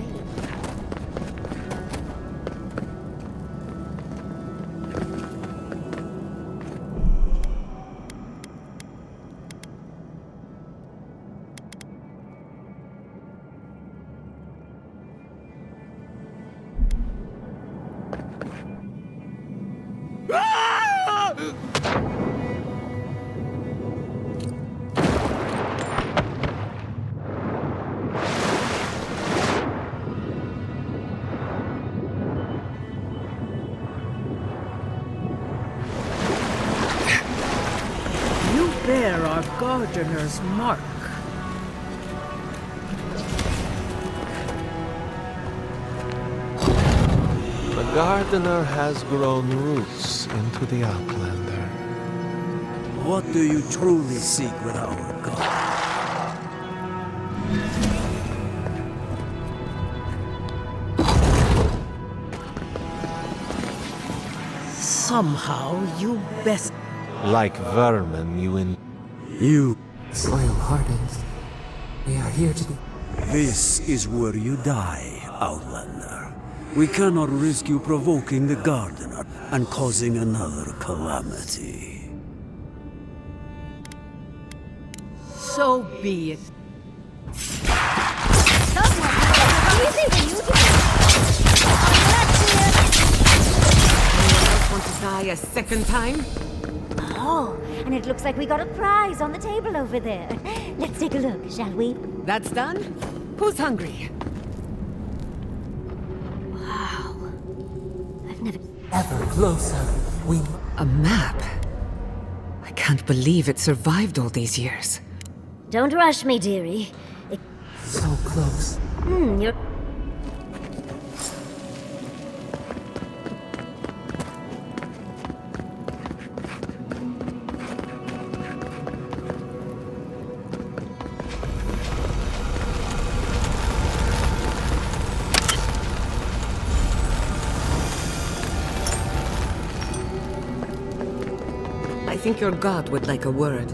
P: Bear our gardener's mark.
V: The gardener has grown roots into the Outlander.
U: What do you truly seek with our god?
P: Somehow you best...
V: Like vermin,
U: You...
Q: Royal Hardens, we are here to be...
U: This is where you die, Outlander. We cannot risk you provoking the gardener and causing another calamity.
P: So be it.
H: Want to die a second time?
D: Oh, and it looks like we got a prize on the table over there. Let's take a look, shall we?
H: That's done? Who's hungry?
D: Wow. I've never...
Q: Ever closer, we...
H: A map? I can't believe it survived all these years.
D: Don't rush me, dearie.
Q: So close.
D: You're...
H: think your god would like a word.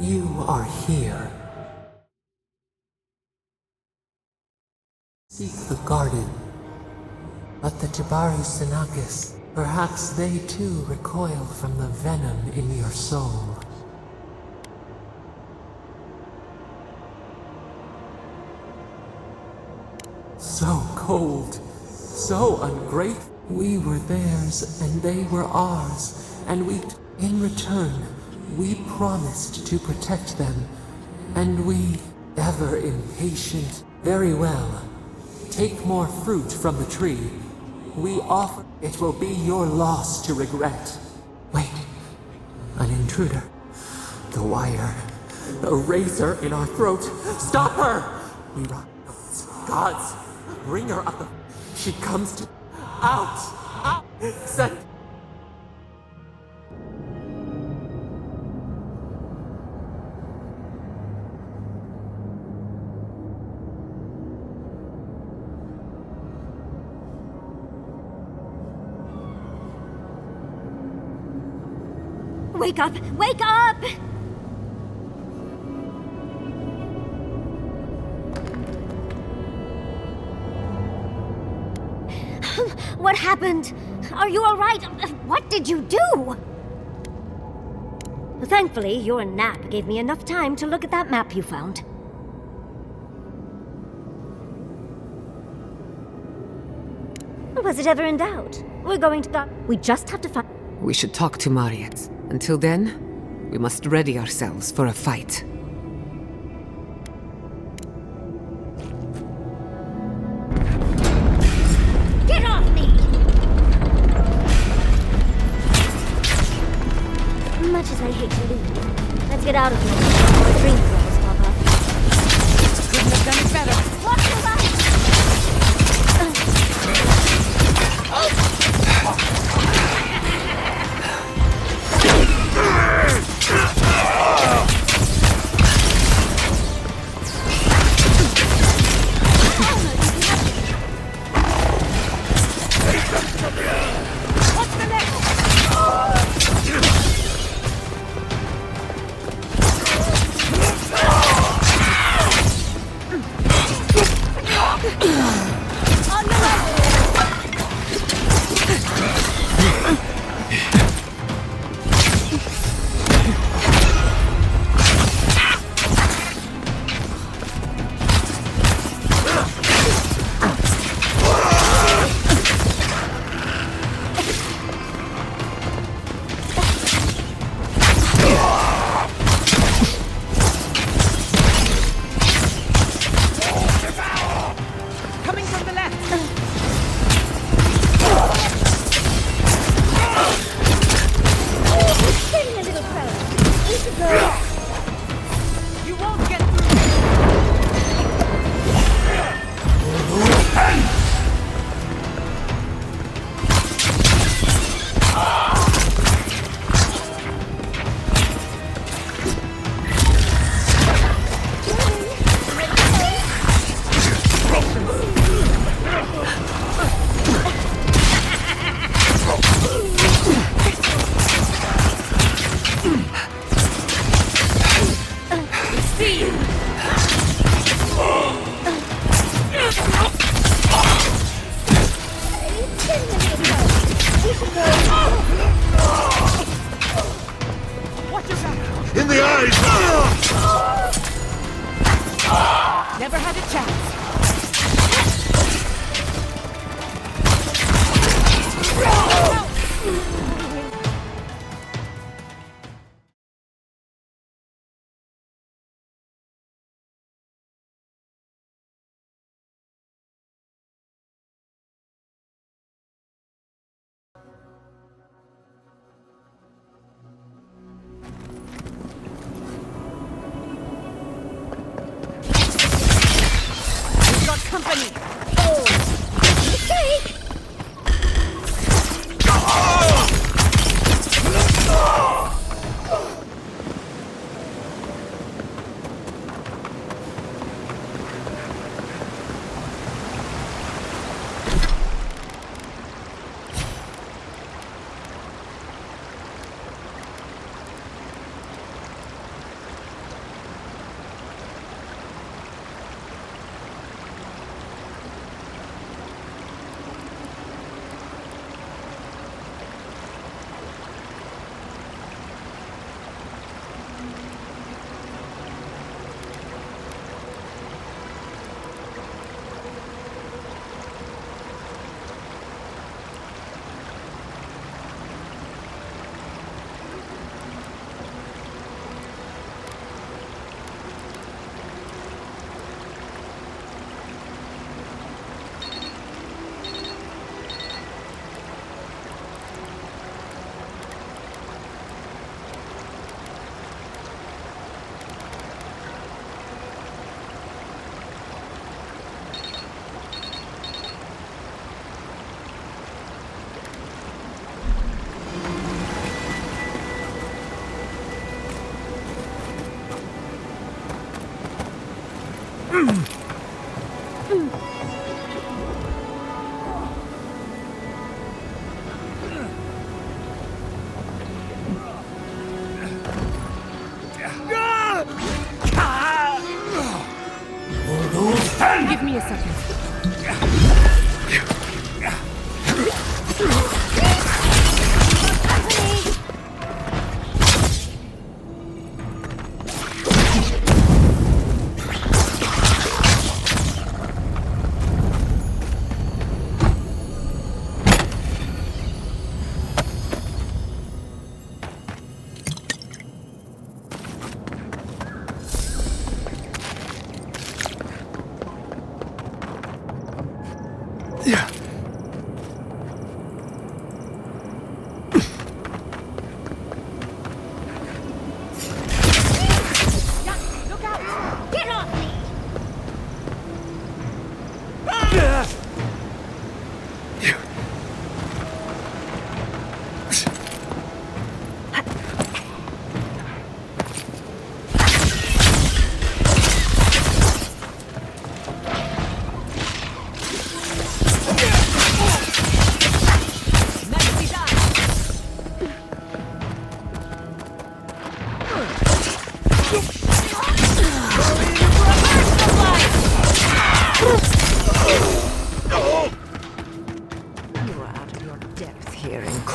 Q: You are here. Seek the garden. But the Jabari Sinakis, perhaps they too recoil from the venom in your soul. So cold, so ungrateful. We were theirs and they were ours, and in return, we promised to protect them. And we, ever impatient, very well. Take more fruit from the tree. We offer. It will be your loss to regret. Wait. An intruder. The wire. A razor in our throat. Stop her! We rock. Gods. Bring her up. She comes to. Out! Out! Send.
D: Wake up! Wake up! What happened? Are you all right? What did you do? Thankfully, your nap gave me enough time to look at that map you found. Was it ever in doubt? We're going to... We just have to find...
H: We should talk to Mariette. Until then, we must ready ourselves for a fight.
D: Get off me! Much as I hate to leave, let's get out of here before the dream girls pop up.
B: Couldn't have done it better.
D: Watch your back!
R: In the eyes!
B: Never had a chance.
N: Company!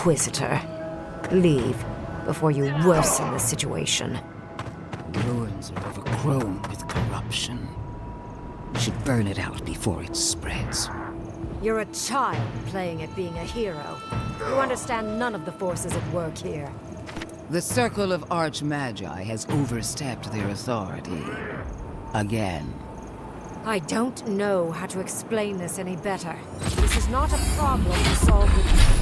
T: Inquisitor. Leave before you worsen the situation.
J: Ruins are overgrown with corruption. We should burn it out before it spreads.
T: You're a child playing at being a hero. You understand none of the forces at work here.
J: The Circle of Archmagi has overstepped their authority. Again.
T: I don't know how to explain this any better. This is not a problem to solve with...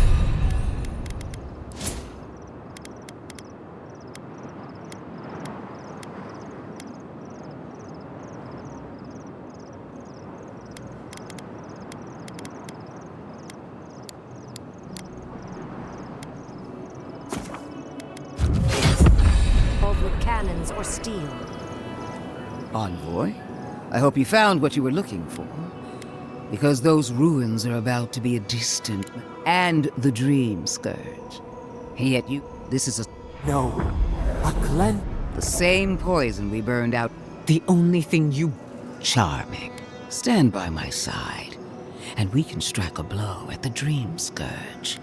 T: cannons or steel.
J: Envoy, I hope you found what you were looking for. Because those ruins are about to be a distant... and the Dream Scourge. Yet this is a...
Q: No. A cleanse...
J: The same poison we burned out. The only thing you... Charming. Stand by my side, and we can strike a blow at the Dream Scourge.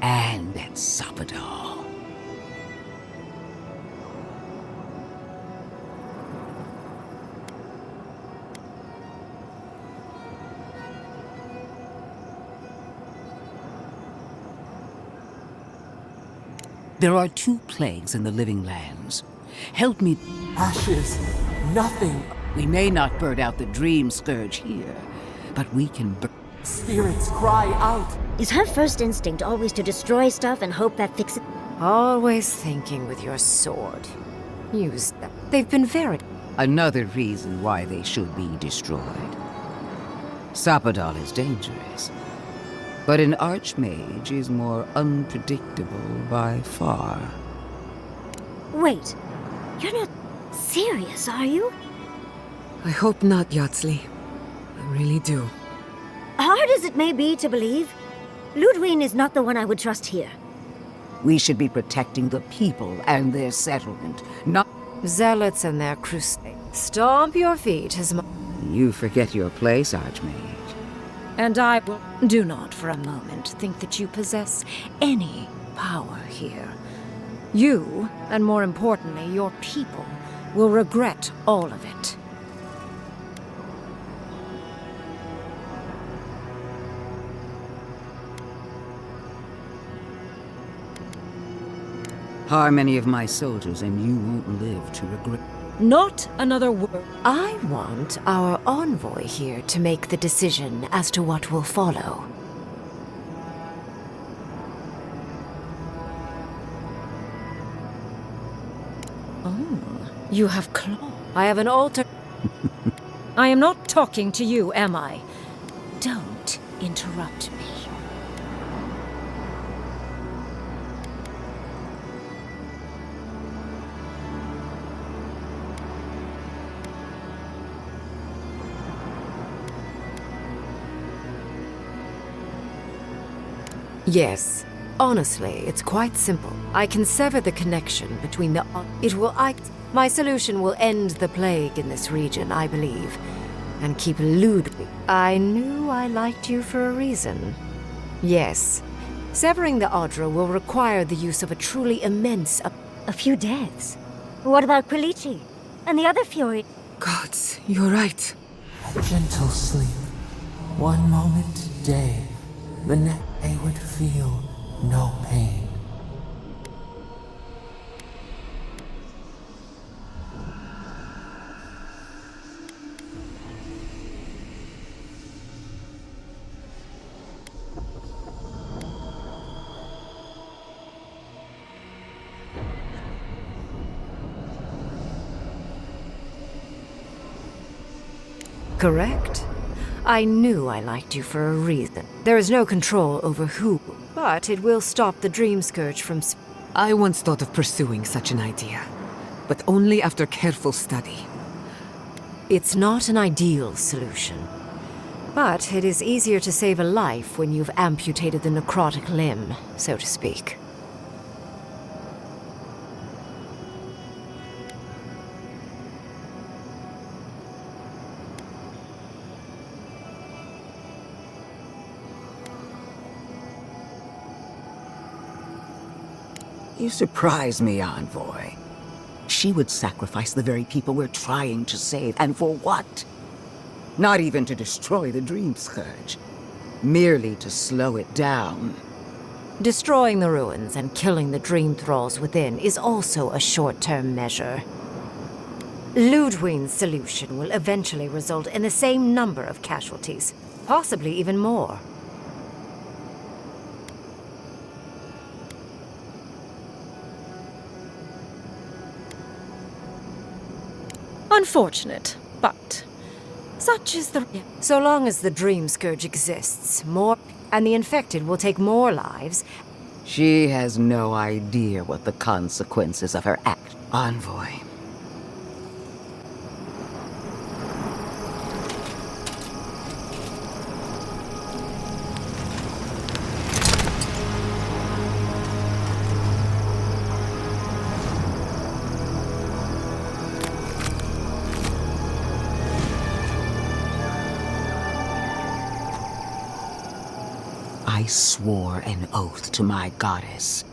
J: And at Sapadal. There are 2 plagues in the living lands. Help me...
Q: Ashes. Nothing.
J: We may not burn out the Dream Scourge here, but we can burn...
Q: Spirits cry out.
D: Is her first instinct always to destroy stuff and hope that fixes...
T: Always thinking with your sword. Use them. They've been very...
J: Another reason why they should be destroyed. Sapadal is dangerous. But an Archmage is more unpredictable by far.
D: Wait, you're not serious, are you?
H: I hope not, Yardsley. I really do.
D: Hard as it may be to believe, Ludwig is not the one I would trust here.
J: We should be protecting the people and their settlement, not...
T: Zealots and their crusade. Stomp your feet,
J: You forget your place, Archmage.
T: And I will... Do not for a moment think that you possess any power here. You, and more importantly, your people, will regret all of it.
J: Harm any of my soldiers and you won't live to regret...
T: Not another word. I want our envoy here to make the decision as to what will follow. Oh, you have claw. I have an altar. I am not talking to you, am I? Don't interrupt me. Yes. Honestly, it's quite simple. I can sever the connection between the... It will act... My solution will end the plague in this region, I believe. and keep Ludwig. I knew I liked you for a reason. Yes, severing the Audra will require the use of a truly immense...
D: A few deaths? What about Quilici? And the other Fury?
H: Gods, you're right.
Q: Gentle sleep. One moment today, the next day would feel no pain.
T: Correct? I knew I liked you for a reason. There is no control over who, but it will stop the Dream Scourge from...
H: I once thought of pursuing such an idea, but only after careful study.
T: It's not an ideal solution, but it is easier to save a life when you've amputated the necrotic limb, so to speak.
J: You surprise me, Envoy. She would sacrifice the very people we're trying to save, and for what? Not even to destroy the Dream Scourge. Merely to slow it down.
T: Destroying the ruins and killing the Dream Thralls within is also a short-term measure. Ludwig's solution will eventually result in the same number of casualties, possibly even more. Unfortunate, but such is the... So long as the Dream Scourge exists, more... and the infected will take more lives.
J: She has no idea what the consequences of her act. Envoy. I swore an oath to my goddess.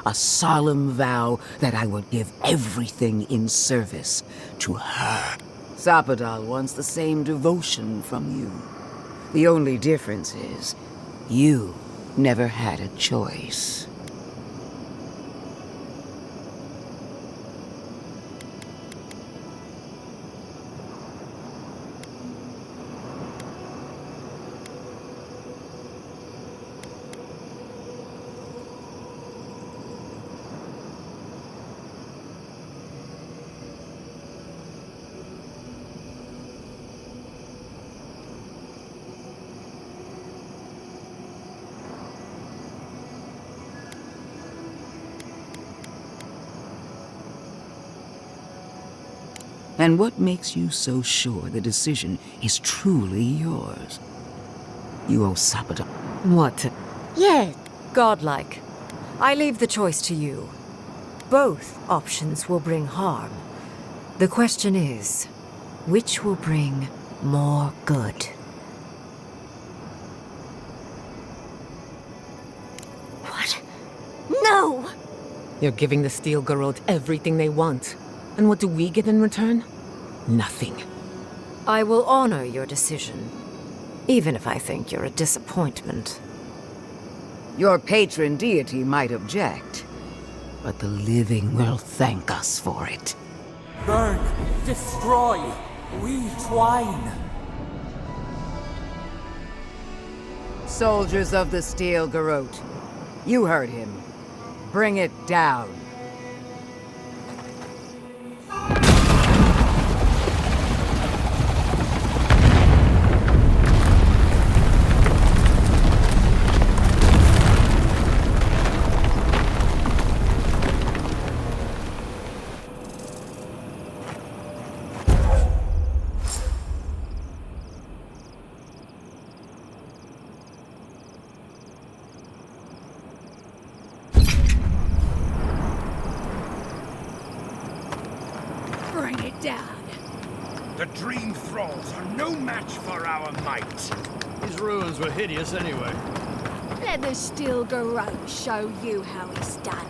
J: A solemn vow that I would give everything in service to her. Sapadal wants the same devotion from you. The only difference is, you never had a choice. And what makes you so sure the decision is truly yours? You owe Sapadal.
H: What?
T: Yes. Godlike. I leave the choice to you. Both options will bring harm. The question is, which will bring more good?
D: What? No!
H: You're giving the Steel Garrote everything they want. And what do we get in return? Nothing.
T: I will honor your decision, even if I think you're a disappointment.
J: Your patron deity might object, but the living will thank us for it.
Q: Burn, destroy, we twine.
J: Soldiers of the Steel Garrote, you heard him. Bring it down.
L: thralls are no match for our might.
M: These ruins were hideous anyway.
E: Let the steel garrote show you how it's done.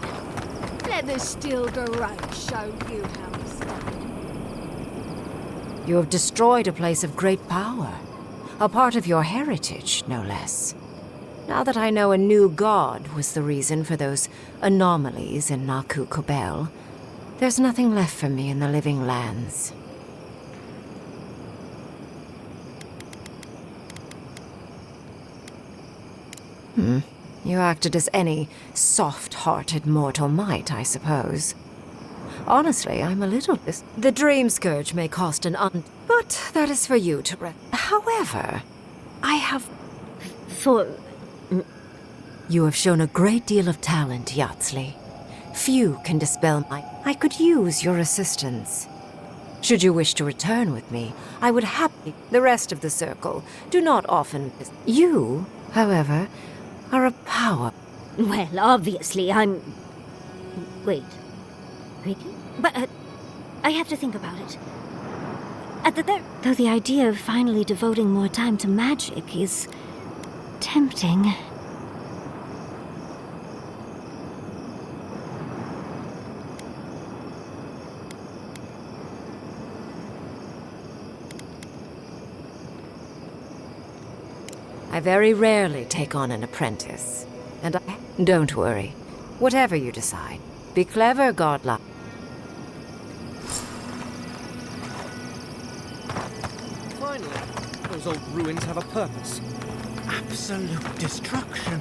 E: Let the steel garrote show you how it's done.
T: You have destroyed a place of great power. A part of your heritage, no less. Now that I know a new god was the reason for those anomalies in Naku Kobel, there's nothing left for me in the living lands. You acted as any soft-hearted mortal might, I suppose. Honestly, I'm a little... The Dream Scourge may cost but that is for you to... However, I have... You have shown a great deal of talent, Yatsley. Few can dispel my... I could use your assistance. Should you wish to return with me, I would happily... The rest of the circle do not often... You, however, are a power...
D: Well, obviously, I'm... Wait. Really? But, I have to think about it. Though the idea of finally devoting more time to magic is... tempting.
T: I very rarely take on an apprentice. And I... Don't worry. Whatever you decide, be clever, godlike.
K: Finally, those old ruins have a purpose. Absolute destruction.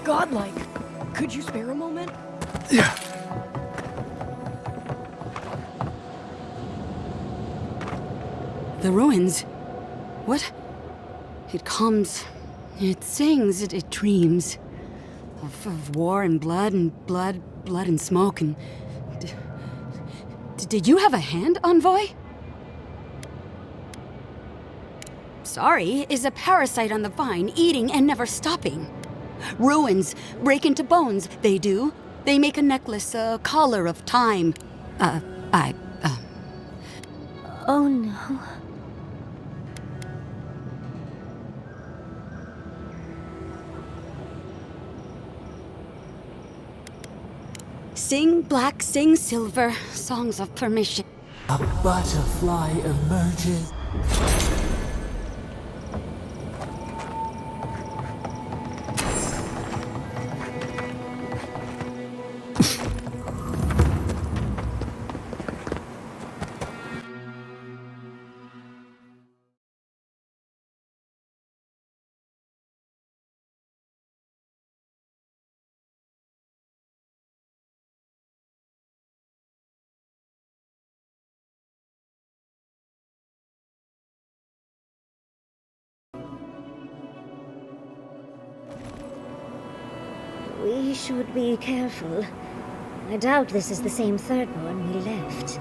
W: Godlike, could you spare a moment?
C: Yeah.
G: The ruins? What? It comes, it sings, it dreams. Of war and blood and smoke and... Did you have a hand, Envoy? Sorry, is a parasite on the vine, eating and never stopping. Ruins break into bones, they do. They make a necklace, a collar of time.
D: Oh no.
G: Sing black, sing silver, songs of permission.
Q: A butterfly emerges.
D: We should be careful. I doubt this is the same thirdborn we left.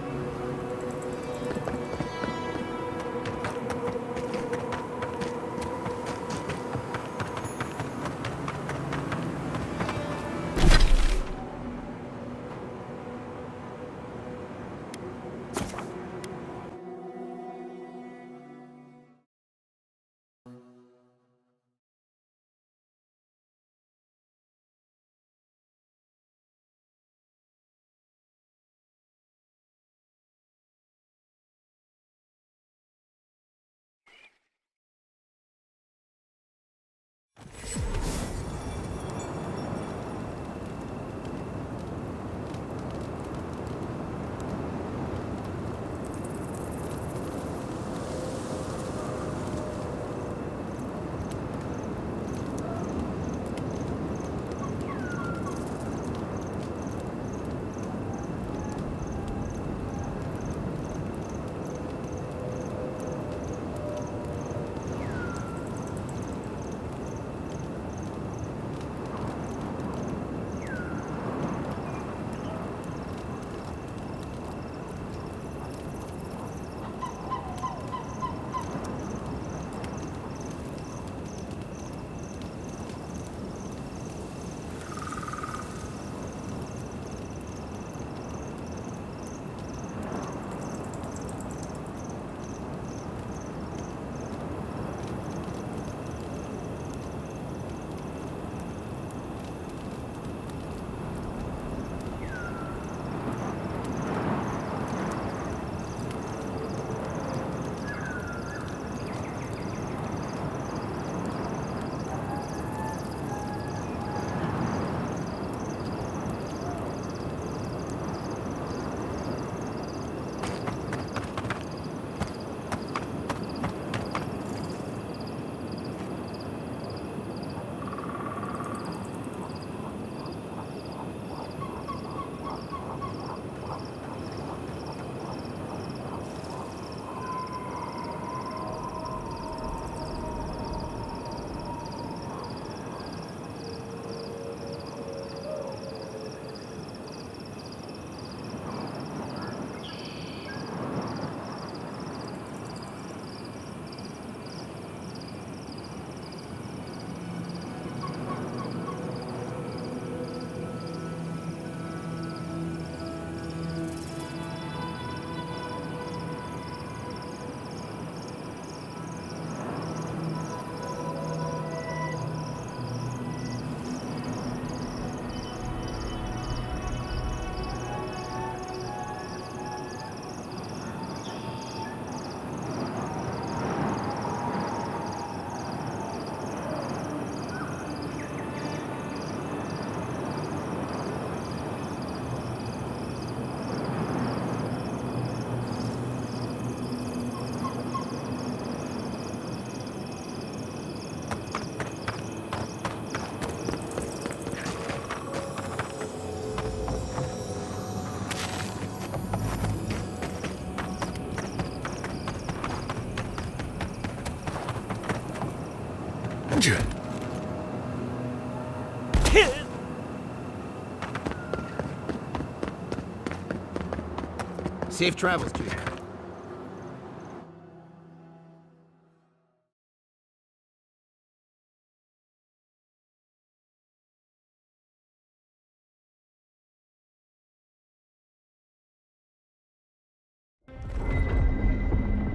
R: Safe travels, Chief.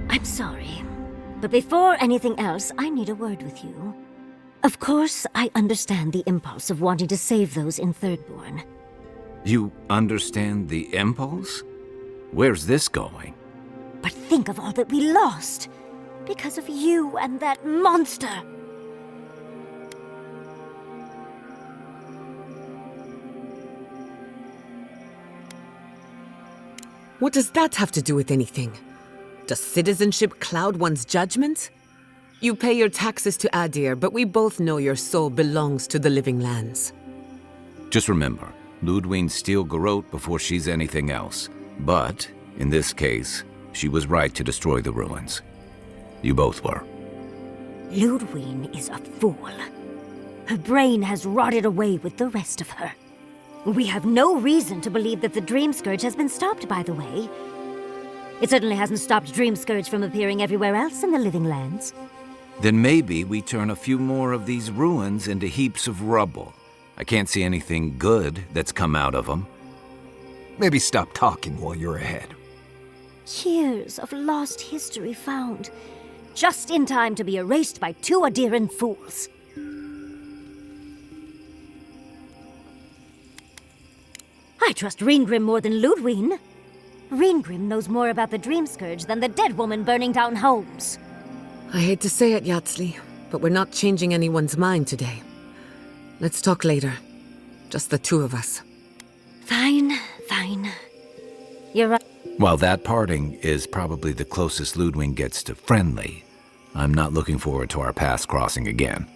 D: I'm sorry, but before anything else, I need a word with you. Of course, I understand the impulse of wanting to save those in Thirdborn.
A: You understand the impulse? Where's this going?
D: But think of all that we lost because of you and that monster.
H: What does that have to do with anything? Does citizenship cloud one's judgment? You pay your taxes to Adir, but we both know your soul belongs to the living lands.
A: Just remember, Ludwig's Steel Garrote before she's anything else. But, in this case, she was right to destroy the ruins. You both were.
D: Ludwig is a fool. Her brain has rotted away with the rest of her. We have no reason to believe that the Dream Scourge has been stopped, by the way. It certainly hasn't stopped Dream Scourge from appearing everywhere else in the Living Lands.
A: Then maybe we turn a few more of these ruins into heaps of rubble. I can't see anything good that's come out of them.
C: Maybe stop talking while you're ahead.
D: Years of lost history found, just in time to be erased by two Adiran fools. I trust Reengrim more than Ludwig. Reengrim knows more about the Dream Scourge than the dead woman burning down homes.
H: I hate to say it, Yatsley, but we're not changing anyone's mind today. Let's talk later. Just the two of us.
D: Fine, fine. You're right.
A: While that parting is probably the closest Ludwig gets to friendly, I'm not looking forward to our paths crossing again.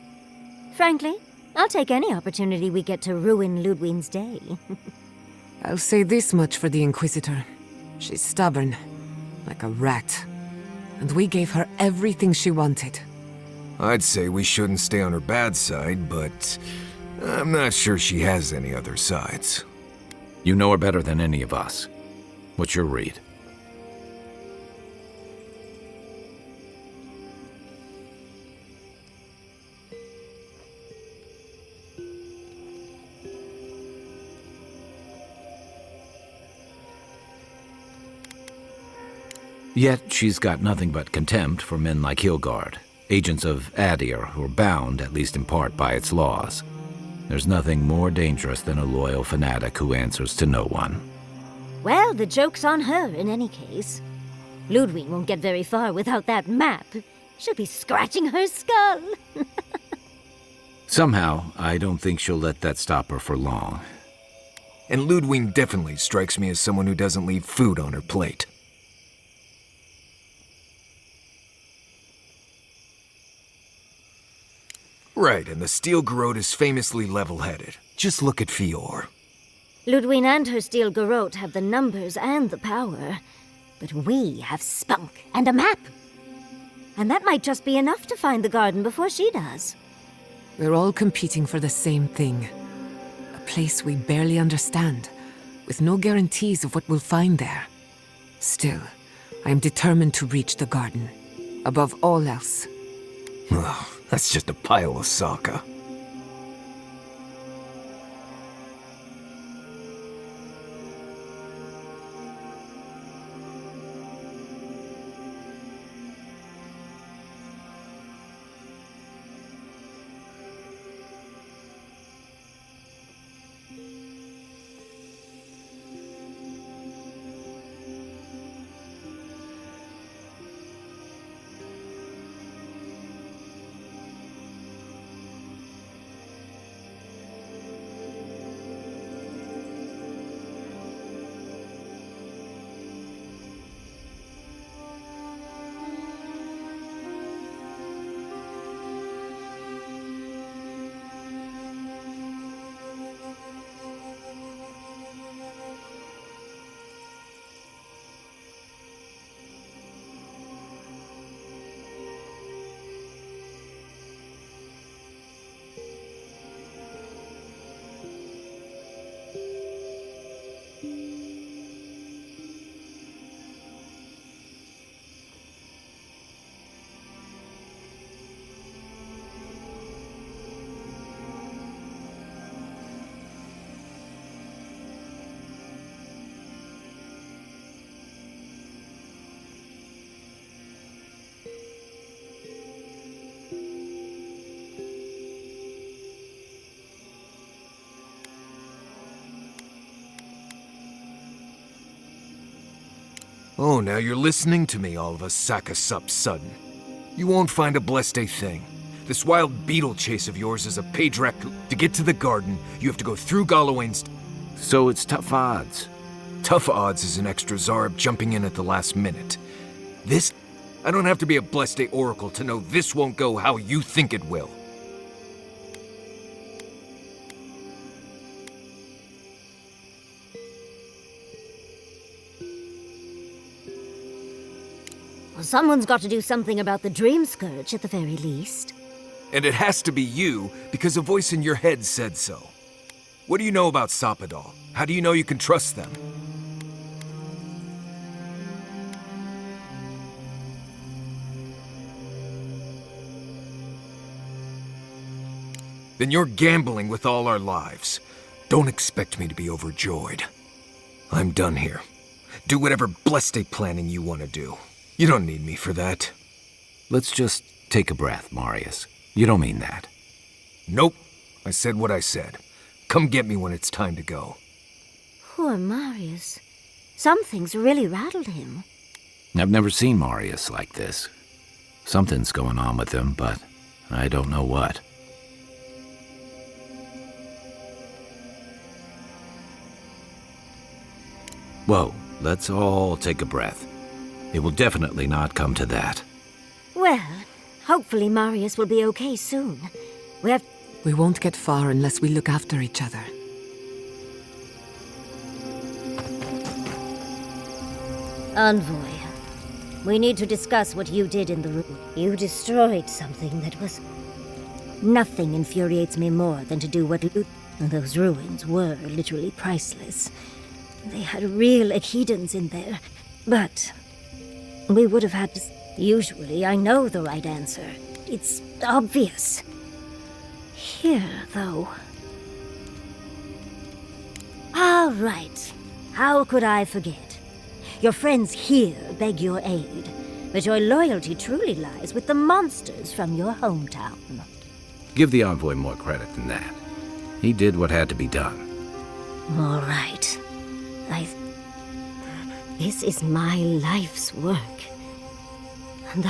D: Frankly, I'll take any opportunity we get to ruin Ludwig's day.
H: I'll say this much for the Inquisitor. She's stubborn, like a rat. And we gave her everything she wanted.
C: I'd say we shouldn't stay on her bad side, but I'm not sure she has any other sides.
A: You know her better than any of us. What's your read? Yet she's got nothing but contempt for men like Hilgard, agents of Adir who are bound, at least in part, by its laws. There's nothing more dangerous than a loyal fanatic who answers to no one.
D: Well, the joke's on her in any case. Ludwig won't get very far without that map. She'll be scratching her skull.
A: Somehow, I don't think she'll let that stop her for long.
C: And Ludwig definitely strikes me as someone who doesn't leave food on her plate. Right, and the Steel Garrote is famously level-headed. Just look at Fior.
D: Ludwig and her Steel Garrote have the numbers and the power, but we have spunk and a map. And that might just be enough to find the garden before she does.
H: We're all competing for the same thing. A place we barely understand, with no guarantees of what we'll find there. Still, I am determined to reach the garden, above all else.
C: That's just a pile of Sokka. Oh, now you're listening to me, all of a sack of sup sudden. You won't find a blessed a thing. This wild beetle chase of yours is a page rack. To get to the garden, you have to go through Galloway's.
A: So it's tough odds.
C: Tough odds is an extra Zarb jumping in at the last minute. This, I don't have to be a blessed a oracle to know this won't go how you think it will.
D: Well, someone's got to do something about the Dream Scourge at the very least.
C: And it has to be you, because a voice in your head said so. What do you know about Sopadal? How do you know you can trust them? Then you're gambling with all our lives. Don't expect me to be overjoyed. I'm done here. Do whatever blessed planning you want to do. You don't need me for that.
A: Let's just take a breath, Marius. You don't mean that.
C: Nope. I said what I said. Come get me when it's time to go.
D: Poor Marius. Something's really rattled him.
A: I've never seen Marius like this. Something's going on with him, but I don't know what. Whoa, let's all take a breath. It will definitely not come to that.
D: Well, hopefully Marius will be okay soon.
H: We won't get far unless we look after each other.
D: Envoy, we need to discuss what you did in the room. You destroyed something that was... Nothing infuriates me more than to do what those ruins were literally priceless. They had real echidans in there, but we would have had to... Usually, I know the right answer. It's obvious. Here, though... All right. How could I forget? Your friends here beg your aid, but your loyalty truly lies with the monsters from your hometown.
A: Give the envoy more credit than that. He did what had to be done.
D: All right. This is my life's work. And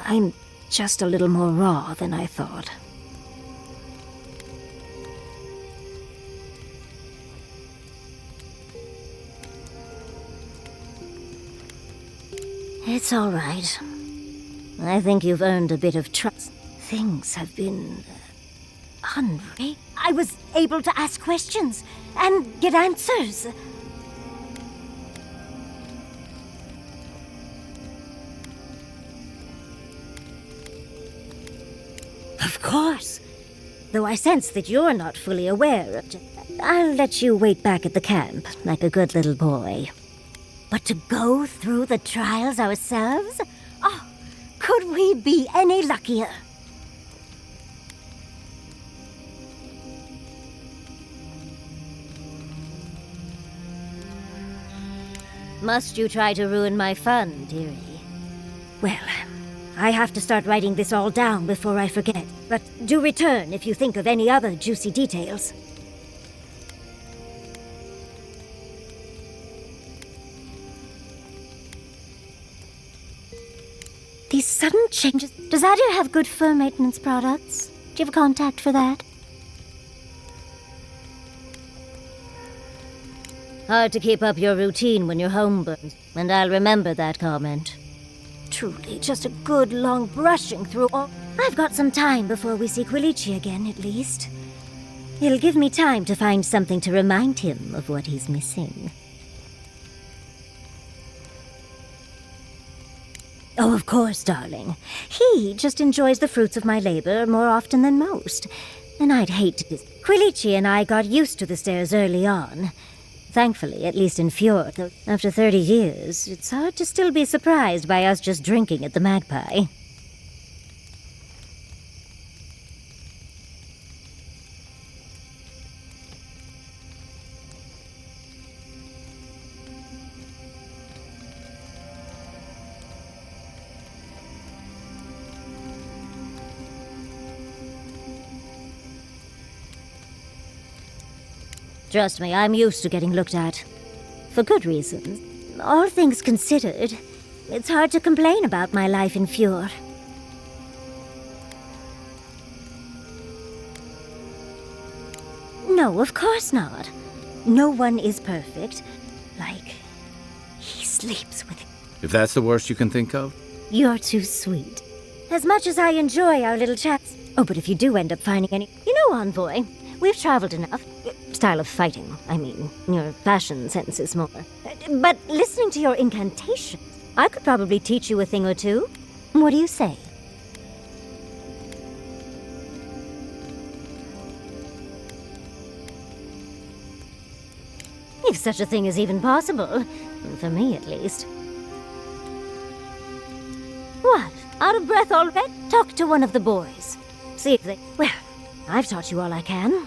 D: I'm just a little more raw than I thought. It's all right. I think you've earned a bit of trust. Things have been... unreal. I was able to ask questions and get answers. Of course. Though I sense that you're not fully aware of it. I'll let you wait back at the camp, like a good little boy. But to go through the trials ourselves? Oh, could we be any luckier? Must you try to ruin my fun, dearie? Well, I have to start writing this all down before I forget. But do return if you think of any other juicy details. These sudden changes... Does Adir have good fur maintenance products? Do you have a contact for that? Hard to keep up your routine when you're homeburns, and I'll remember that comment. Truly, just a good long brushing through all... I've got some time before we see Quilici again, at least. It'll give me time to find something to remind him of what he's missing. Oh, of course, darling. He just enjoys the fruits of my labor more often than most. And I'd hate to... Quilici and I got used to the stairs early on. Thankfully, at least in Fjord, though after 30 years, it's hard to still be surprised by us just drinking at the Magpie. Trust me, I'm used to getting looked at. For good reasons. all things considered, it's hard to complain about my life in Fjord. No, of course not. No one is perfect. Like, he sleeps with...
A: If that's the worst you can think of?
D: You're too sweet. As much as I enjoy our little chats... Oh, but if you do end up finding any... You know, Envoy, we've traveled enough. Style of fighting, I mean. Your fashion sense is more. But listening to your incantations, I could probably teach you a thing or two. What do you say? If such a thing is even possible. For me, at least. What? Out of breath already? Talk to one of the boys. See if they... Well, I've taught you all I can.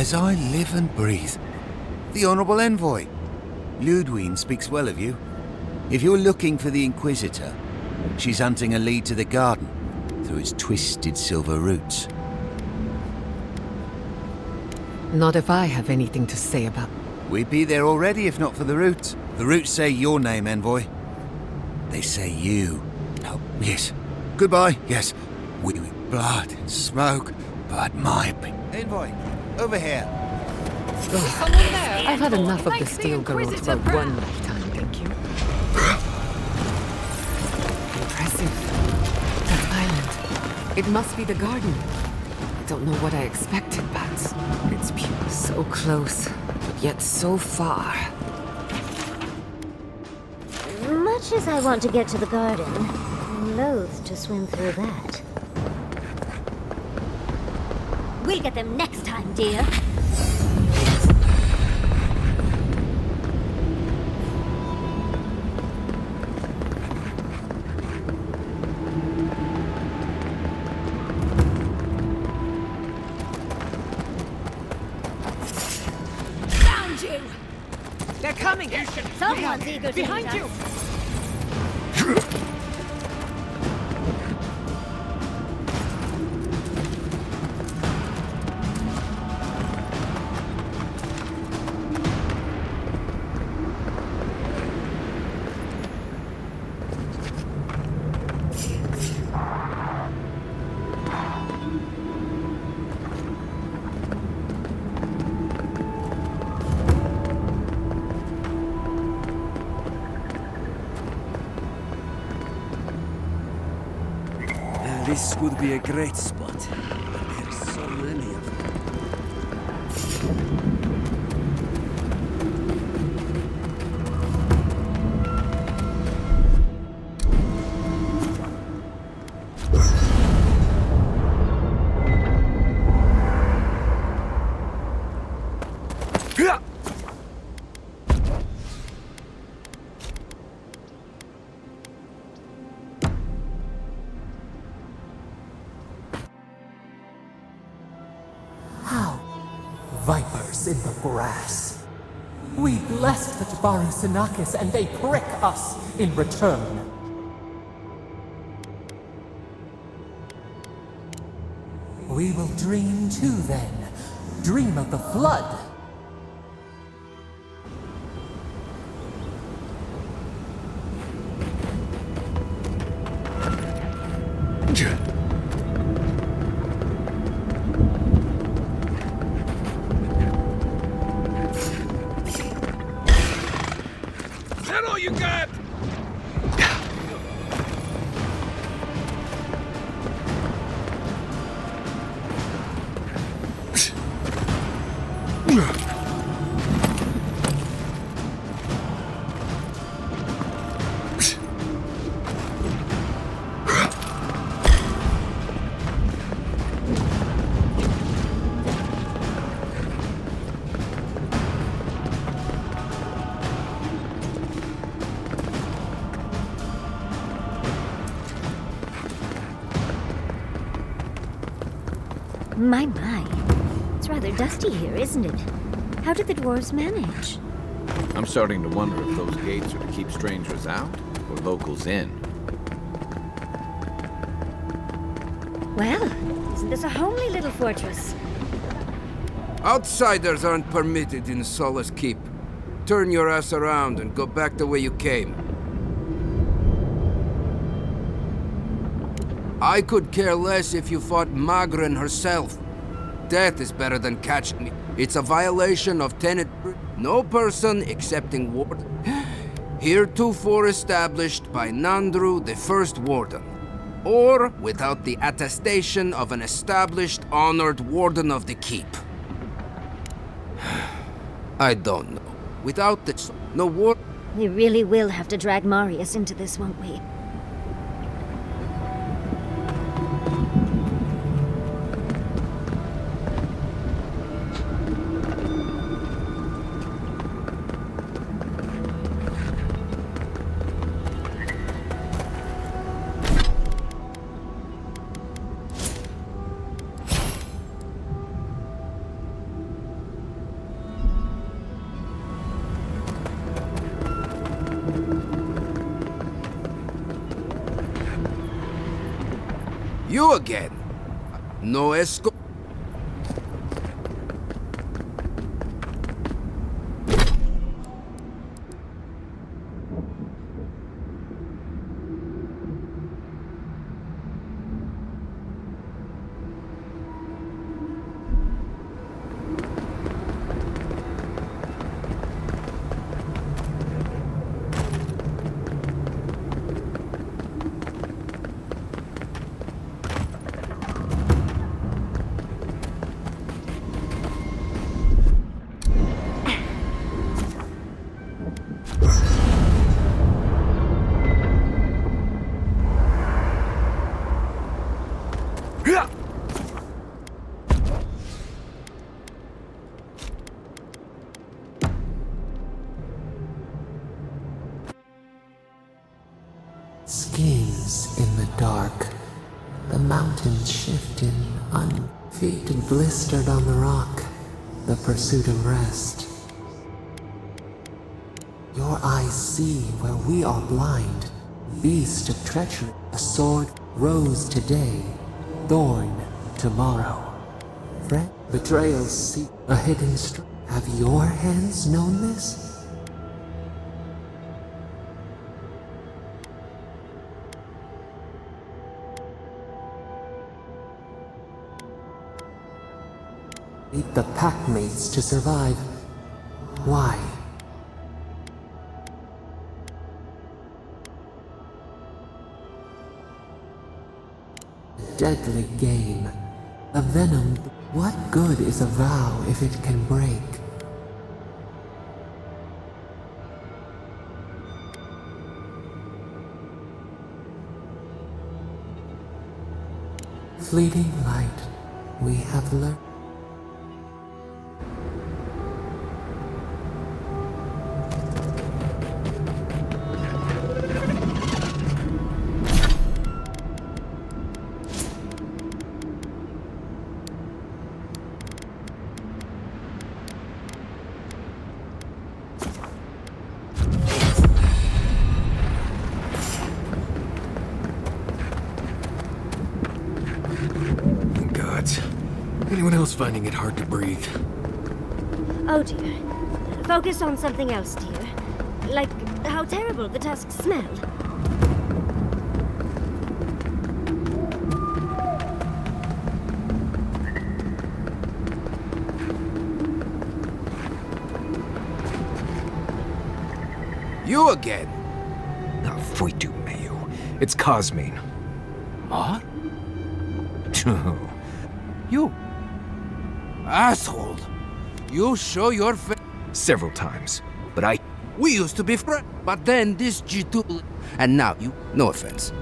F: As I live and breathe. The Honourable Envoy. Ludwine speaks well of you. If you're looking for the Inquisitor, she's hunting a lead to the garden through its twisted silver roots.
H: Not if I have anything to say about...
F: We'd be there already if not for the roots. The roots say your name, Envoy. They say you. Oh, yes. Goodbye, yes. We with blood and smoke.
U: But my...
F: Envoy, over here.
H: I've had enough of the Steel Garrote for one lifetime, thank you. Impressive. That island. It must be the garden. I don't know what I expected, but it's pure. So close, but yet so far.
D: Much as I want to get to the garden, I'm loath to swim through that. We'll get them next time, dear.
E: Found you!
N: They're coming!
D: Someone's eager to
N: Behind
D: eat
N: you!
D: us.
U: This would be a great spot. But there's so many of them.
Q: Vipers in the grass. We blessed the Tabaru Sinakis and they prick us in return. We will dream too then. Dream of the flood.
L: You got!
D: My. It's rather dusty here, isn't it? How did the dwarves manage?
A: I'm starting to wonder if those gates are to keep strangers out or locals in.
D: Well, isn't this a homely little fortress?
C: Outsiders aren't permitted in Solace Keep. Turn your ass around and go back the way you came. I could care less if you fought Magren herself. Death is better than catching me. It's a violation of tenet. No person excepting Ward. Heretofore established by Nandru, the first Warden. Or without the attestation of an established, honored Warden of the Keep. I don't know. Without this, no war.
D: We really will have to drag Marius into this, won't we?
C: You again? No escort?
Q: dark. The mountains shift in feet blistered on the rock. The pursuit of rest. Your eyes see where we are blind. Beast of treachery. A sword rose today. Thorn tomorrow. Friend, betrayal seek a hidden strength. Have your hands known this? Need the packmates to survive. Why? A deadly game. A venom. What good is a vow if it can break? Fleeting light, we have learned.
I: Anyone else finding it hard to breathe?
D: Oh dear. Focus on something else, dear. Like how terrible the tusks smell.
C: You again?
I: Ah, foi tu meio. It's Cosmine.
C: What? You... asshole! You show your face.
I: Several times, but
C: We used to be friends, but then this G2... And now you... No offense.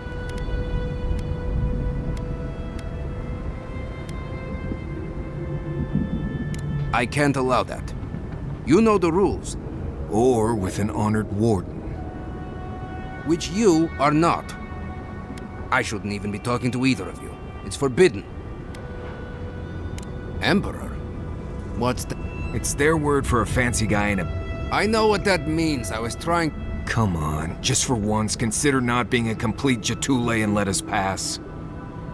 C: I can't allow that. You know the rules.
I: Or with an honored warden.
C: Which you are not. I shouldn't even be talking to either of you. It's forbidden. Emperor? What's that?
I: It's their word for a fancy guy in a...
C: I know what that means. I was trying...
I: Come on, just for once, consider not being a complete Jatule and let us pass.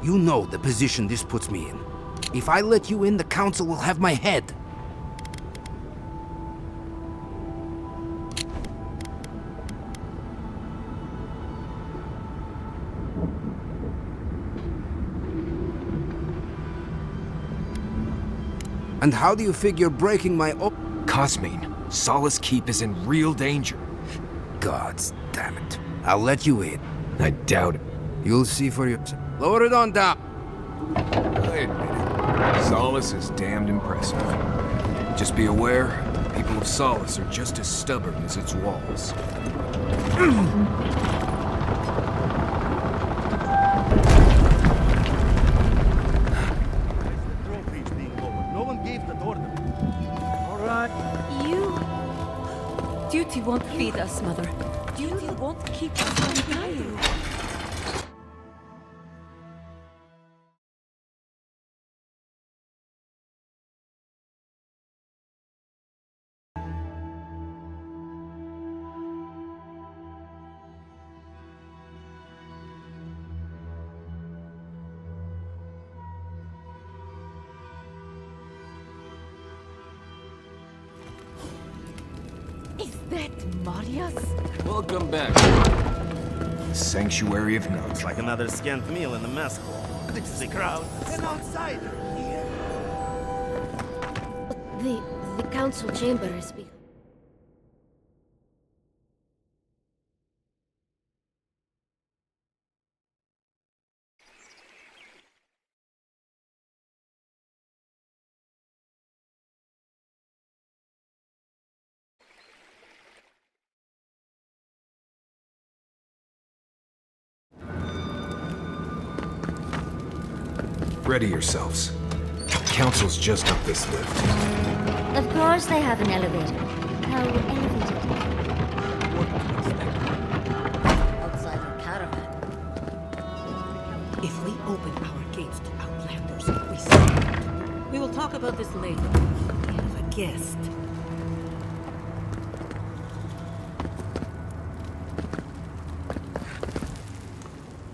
C: You know the position this puts me in. If I let you in, the council will have my head. And how do you figure breaking my
I: Cosmine, Solace Keep is in real danger.
C: Gods damn it. I'll let you in.
I: I doubt it.
C: You'll see for yourself. Lower it on down.
I: Wait a minute. Solace is damned impressive. Just be aware, people of Solace are just as stubborn as its walls.
N: Duty won't feed us, Mother. Duty won't keep us from dying. Is that Marius?
O: Welcome back.
I: Sanctuary of Nuns.
S: Like another scant meal in the mess hall. The crowd.
X: An outsider here.
D: The council chamber is behind.
I: Ready yourselves. Council's just up this lift.
D: Of course they have an elevator. How elevated?
X: Outsider caravan.
J: talk about this later. We have a guest.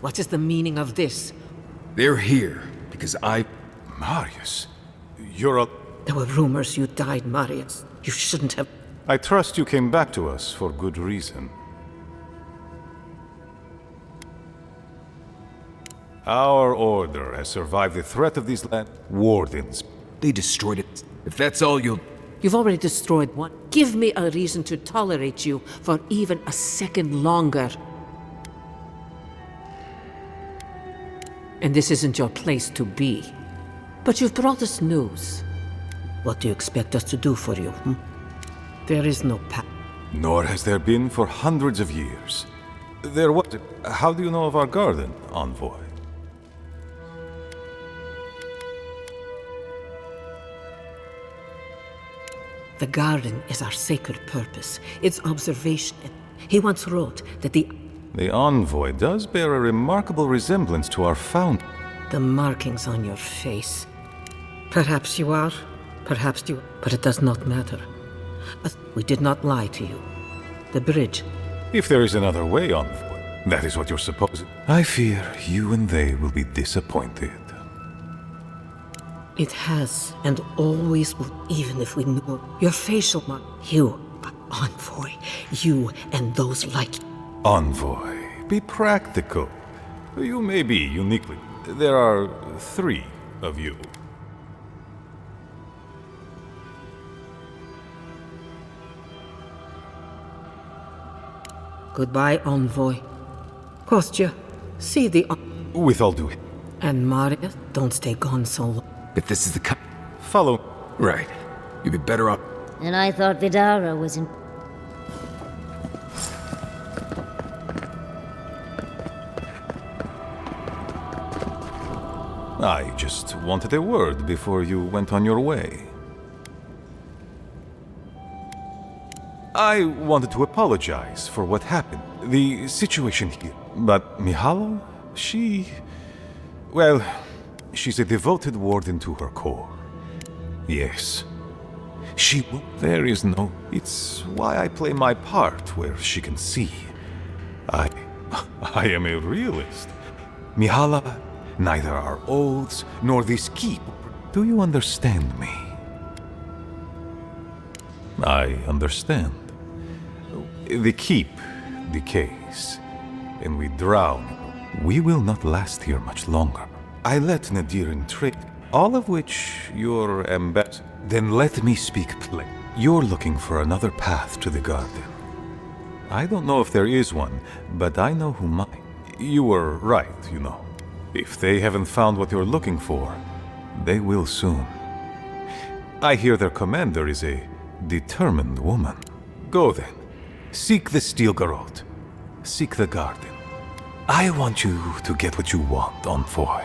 J: What is the meaning of this?
I: They're here because Marius, you're a...
J: There were rumors you died, Marius. You shouldn't have...
B: I trust you came back to us for good reason. Our order has survived the threat of these wardens.
I: They destroyed it. If that's all you'll...
J: You've already destroyed one. Give me a reason to tolerate you for even a second longer. And this isn't your place to be. But you've brought us news. What do you expect us to do for you, There is no path.
B: Nor has there been for hundreds of years. There was... How do you know of our garden, Envoy?
J: The garden is our sacred purpose. It's observation. He once wrote that the
B: Envoy does bear a remarkable resemblance to our founder.
J: The markings on your face. Perhaps you are, perhaps you... But it does not matter. We did not lie to you. The bridge.
B: If there is another way, Envoy, that is what you're supposing. I fear you and they will be disappointed.
J: It has, and always will, even if we knew. Your facial mark. You, Envoy. You and those like you.
B: Envoy, be practical. You may be uniquely... There are 3 of you.
J: Goodbye, Envoy. Kostya, see the...
B: With all due...
J: And Marius, don't stay gone so long.
I: If this is the
B: Follow.
I: Right. You'd be better off...
D: And I thought Vidara was in...
B: I just wanted a word before you went on your way. I wanted to apologize for what happened, the situation here. But Mihailo, she... Well, she's a devoted warden to her core. Yes. She will... There is no... It's why I play my part where she can see. I am a realist. Mihailo, neither our oaths nor this keep. Do you understand me? I understand. The keep decays, and we drown. We will not last here much longer. I let Nadir trade, all of which your ambassador... Then let me speak plain. You're looking for another path to the garden. I don't know if there is one, but I know who might. You were right, you know. If they haven't found what you're looking for, they will soon. I hear their commander is a determined woman. Go then. Seek the Steel Garrote. Seek the garden. I want you to get what you want, Envoy.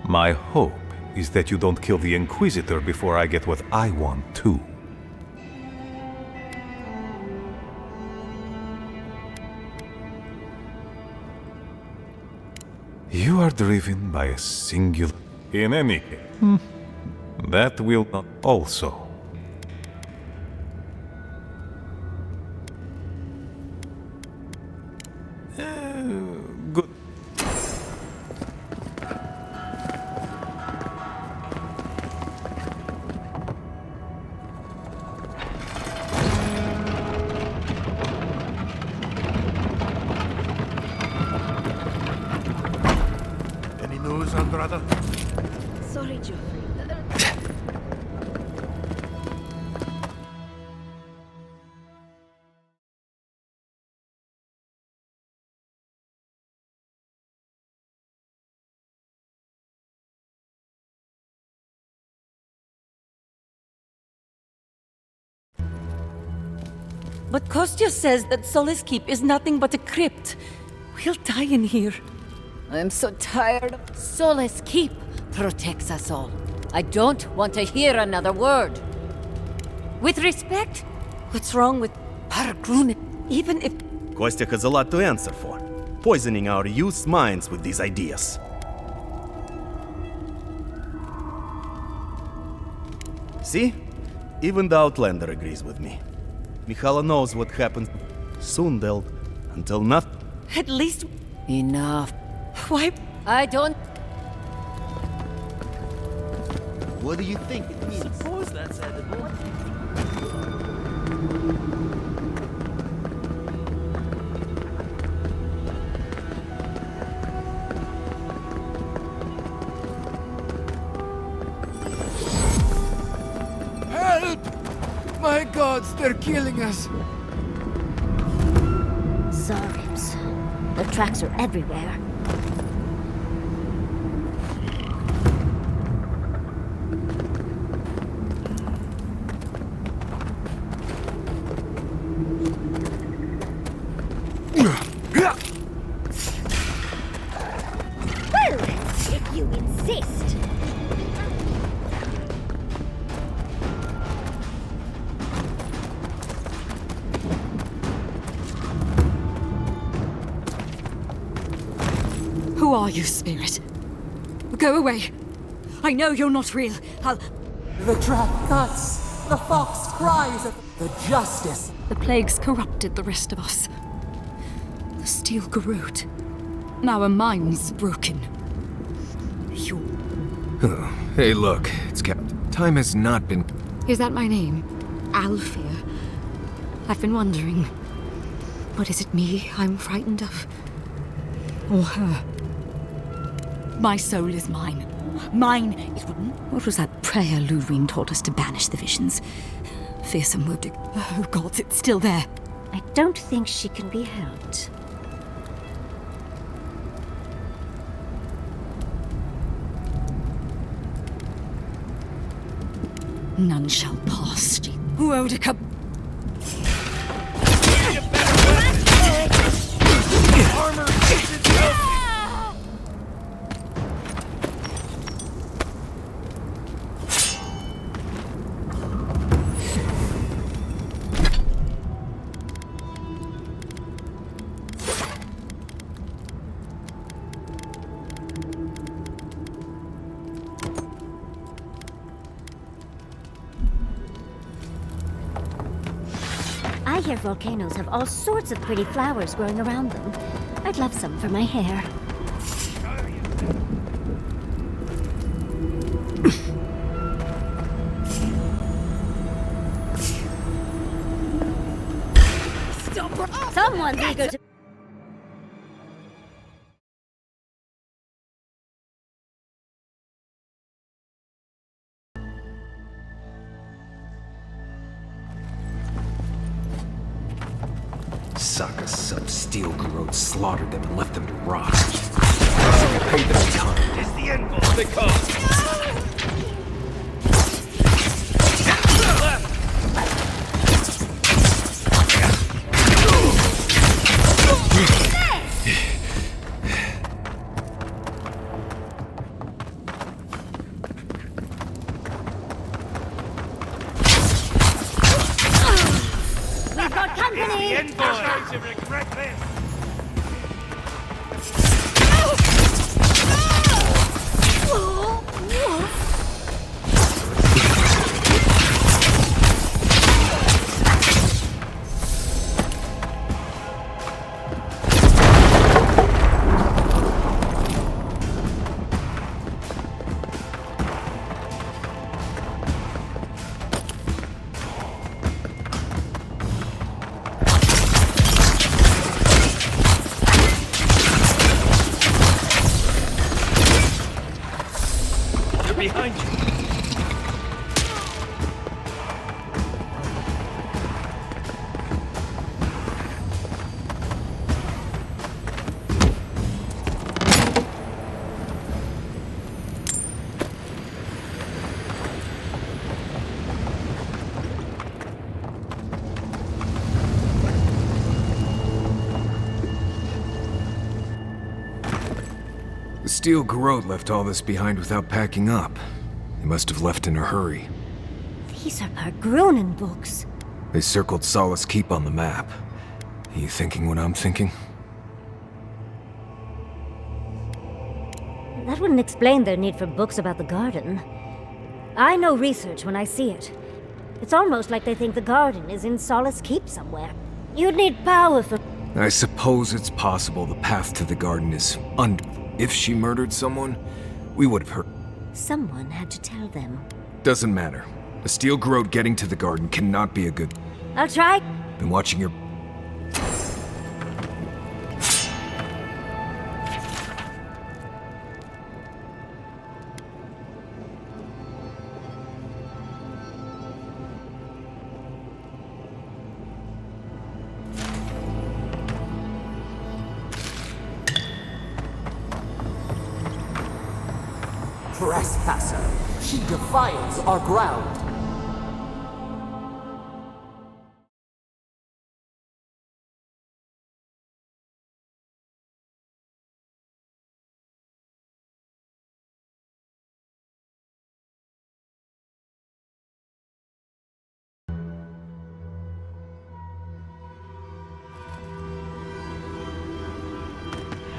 B: My hope is that you don't kill the Inquisitor before I get what I want too. You are driven by a singular... In any case, that will not also... Good.
R: Any news, Andrada?
D: Sorry, Joffrey.
N: But Kostya says that Solace Keep is nothing but a crypt. We'll die in here.
O: I'm so tired of... Solace Keep protects us all. I don't want to hear another word. With respect, what's wrong with Pargrun? Even if...
S: Kostya has a lot to answer for, poisoning our youth's minds with these ideas. See? Even the Outlander agrees with me. Mihala knows what happens. Soon they'll... until nothing.
N: At least...
O: Enough.
N: Why...
O: I don't...
S: What do you think it means?
K: Suppose that's edible.
C: Help! My gods, they're killing us!
D: Zarims. The tracks are everywhere. Well, if you insist.
G: Who are you, spirit? Go away. I know you're not real.
Q: The trap cuts. The fox cries at the justice.
G: The plague's corrupted the rest of us. The steel garrote. Our minds broken.
I: Oh, hey, look. It's Captain. Time has not been...
G: Is that my name? Alfia? I've been wondering. But is it me I'm frightened of? Or her? My soul is mine. Mine! It wouldn't. What was that prayer Ludwig taught us to banish the visions? Fearsome wounded. Oh, gods, it's still there.
D: I don't think she can be helped.
G: None shall pass. Wodika.
L: Armor isn't healthy.
D: I hear volcanoes have all sorts of pretty flowers growing around them. I'd love some for my hair. Someone's eager to...
I: Saka sub-steel garrote slaughtered them and left them to rot. I paid them a ton.
L: It's the end goal. They come.
D: We've got company!
L: The end goal. To regret this. Behind you.
I: The steel garrote left all this behind without packing up. They must have left in a hurry.
D: These are Pargrunen books.
I: They circled Solace Keep on the map. Are you thinking what I'm thinking?
D: That wouldn't explain their need for books about the garden. I know research when I see it. It's almost like they think the garden is in Solace Keep somewhere. You'd need power for...
I: I suppose it's possible the path to the garden is If she murdered someone, we would have heard.
D: Someone had to tell them.
I: Doesn't matter. A steel garrote getting to the garden cannot be a good...
D: I'll try.
I: Been watching your...
Q: Trespasser! She defiles our ground!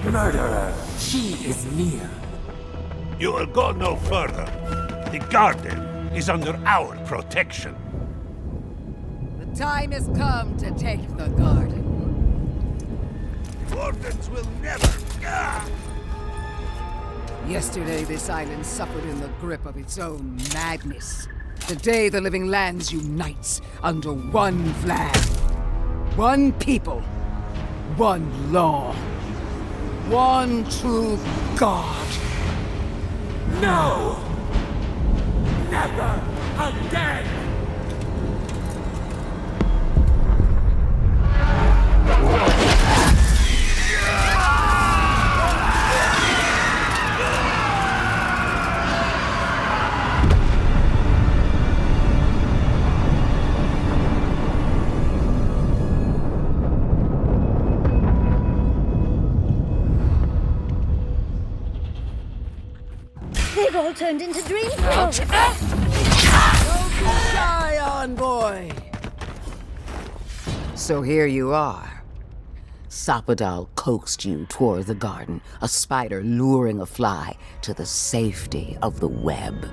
Q: Murderer! She is near!
M: You will go no further. The garden is under our protection.
P: The time has come to take the garden.
M: Wardens will never...
P: Yesterday, this island suffered in the grip of its own madness. Today, the living lands unites under one flag. One people. One law. One true God.
Q: No! Never again!
D: They've all turned into dreams.
P: Don't be shy, envoy.
J: So here you are. Sapadal coaxed you toward the garden, a spider luring a fly to the safety of the web.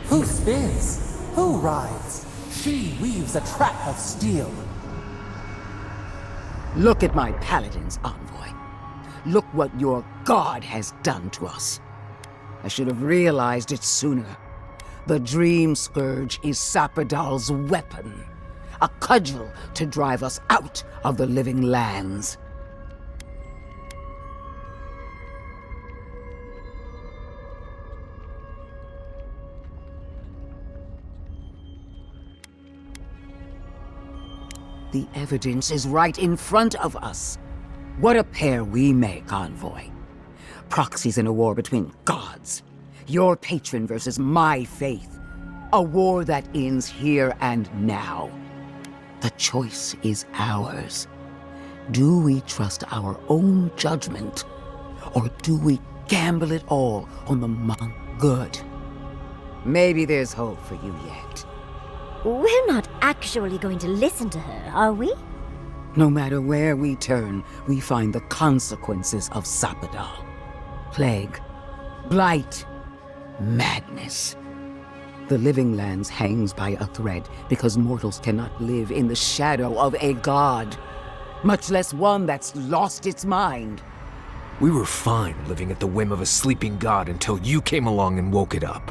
Q: Who spins? Who rides? She weaves a trap of steel.
J: Look at my paladins, envoy. Look what your god has done to us. I should have realized it sooner. The Dream Scourge is Sapadal's weapon. A cudgel to drive us out of the living lands. The evidence is right in front of us. What a pair we make, envoy. Proxies in a war between gods. Your patron versus my faith. A war that ends here and now. The choice is ours. Do we trust our own judgment, or do we gamble it all on the monk good? Maybe there's hope for you yet.
D: We're not actually going to listen to her, are we?
J: No matter where we turn, we find the consequences of Sapadal. Plague, blight, madness. The living lands hangs by a thread because mortals cannot live in the shadow of a god, much less one that's lost its mind.
I: We were fine living at the whim of a sleeping god until you came along and woke it up.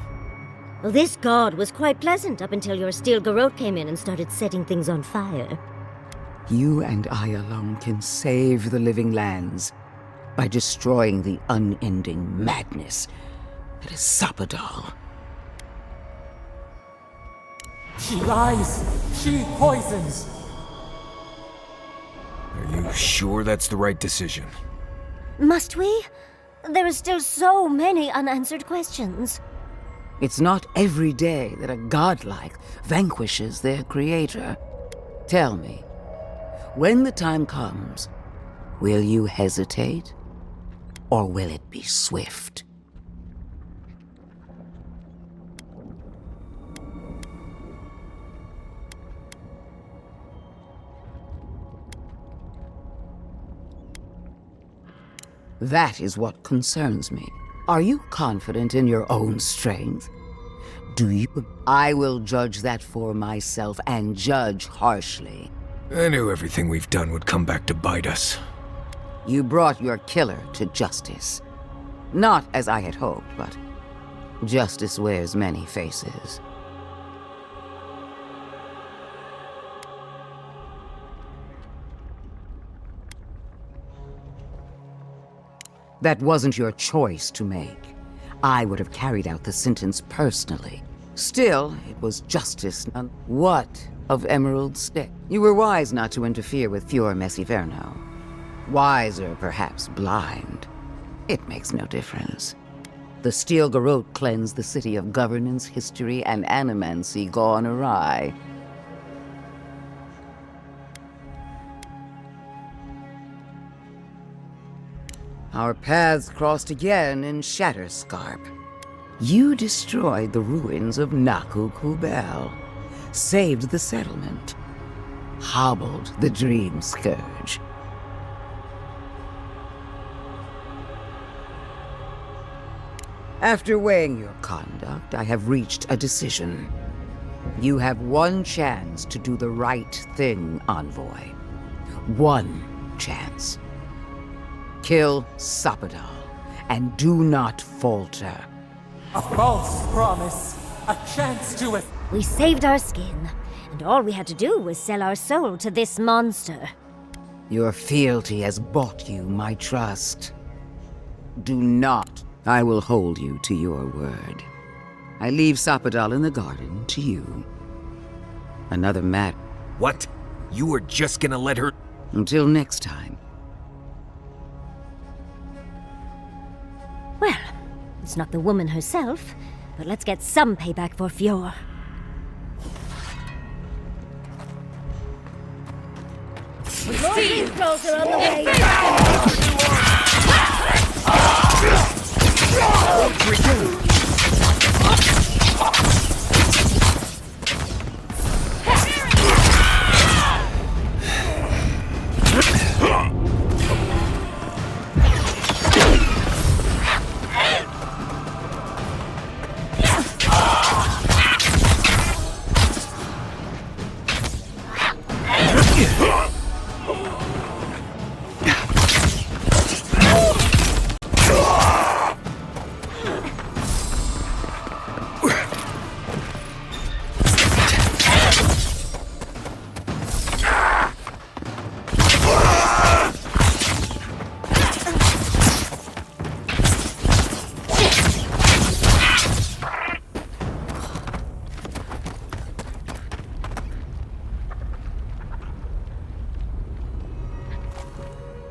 D: Well, this god was quite pleasant up until your steel garrote came in and started setting things on fire.
J: You and I alone can save the living lands by destroying the unending madness that is Sapadal.
Q: She lies! She poisons!
I: Are you sure that's the right decision?
D: Must we? There are still so many unanswered questions.
J: It's not every day that a godlike vanquishes their creator. Tell me, when the time comes, will you hesitate? Or will it be swift? That is what concerns me. Are you confident in your own strength? Do you? I will judge that for myself, and judge harshly.
I: I knew everything we've done would come back to bite us.
J: You brought your killer to justice. Not as I had hoped, but justice wears many faces. That wasn't your choice to make. I would have carried out the sentence personally. Still, it was justice. What of Emerald Stick? You were wise not to interfere with Fior Messiverno. Wiser, perhaps blind. It makes no difference. The Steel Garrote cleansed the city of governance, history, and animancy gone awry. Our paths crossed again in Shatterscarp. You destroyed the ruins of Naku Kubel, saved the settlement, hobbled the Dream Scourge. After weighing your conduct, I have reached a decision. You have one chance to do the right thing, Envoy. One chance. Kill Sapadal, and do not falter.
Q: A false promise. A chance to it.
D: We saved our skin, and all we had to do was sell our soul to this monster.
J: Your fealty has bought you my trust. Do not. I will hold you to your word. I leave Sapadal in the garden to you. Another matter.
I: What? You were just gonna let her...
J: Until next time.
D: Well, it's not the woman herself, but let's get some payback for Fior.
E: More deep trolls are on the way!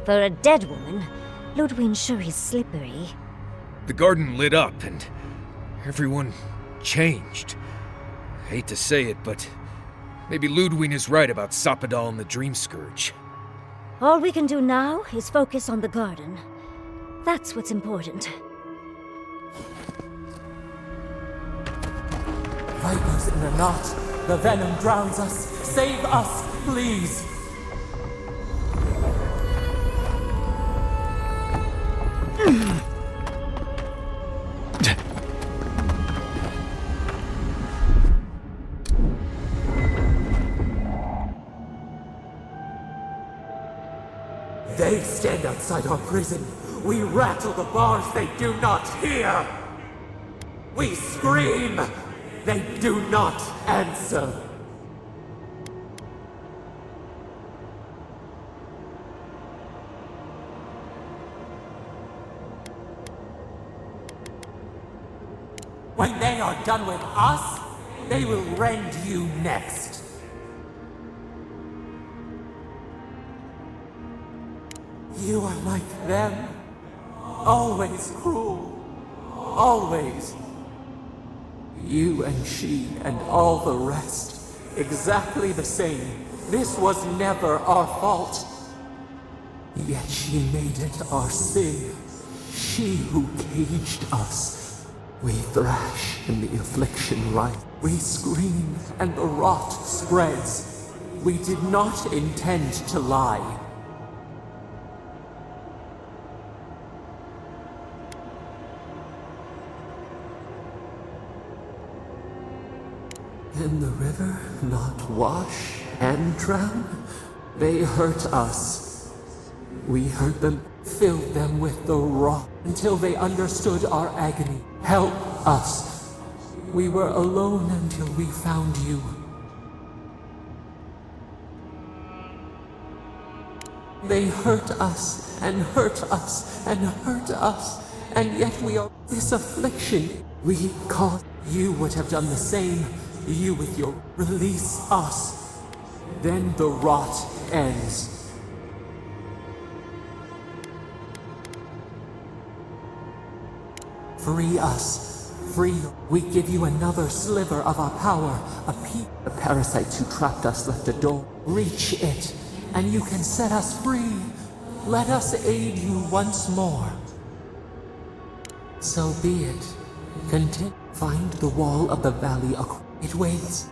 D: For a dead woman, Ludwig's sure is slippery.
I: The garden lit up, and everyone changed. I hate to say it, but maybe Ludwig is right about Sapadal and the Dream Scourge.
D: All we can do now is focus on the garden. That's what's important.
Q: Vipers in a knot. The venom drowns us. Save us, please. They stand outside our prison. We rattle the bars, they do not hear. We scream, they do not answer. When they are done with us, they will rend you next. You are like them. Always cruel. Always. You and she and all the rest. Exactly the same. This was never our fault. Yet she made it our sin. She who caged us. We thrash and the affliction rises. We scream and the rot spreads. We did not intend to lie. in the river, not wash and drown. They hurt us. We hurt them, filled them with the wrath until they understood our agony. Help us. We were alone until we found you. They hurt us and hurt us and hurt us, and yet we are this affliction. We caused. You would have done the same. You with your release us. Then the rot ends. Free us. Free. We give you another sliver of our power. A peep. The parasites who trapped us left the door. Reach it, and you can set us free. Let us aid you once more. So be it. Continue. Find the wall of the valley. It waits.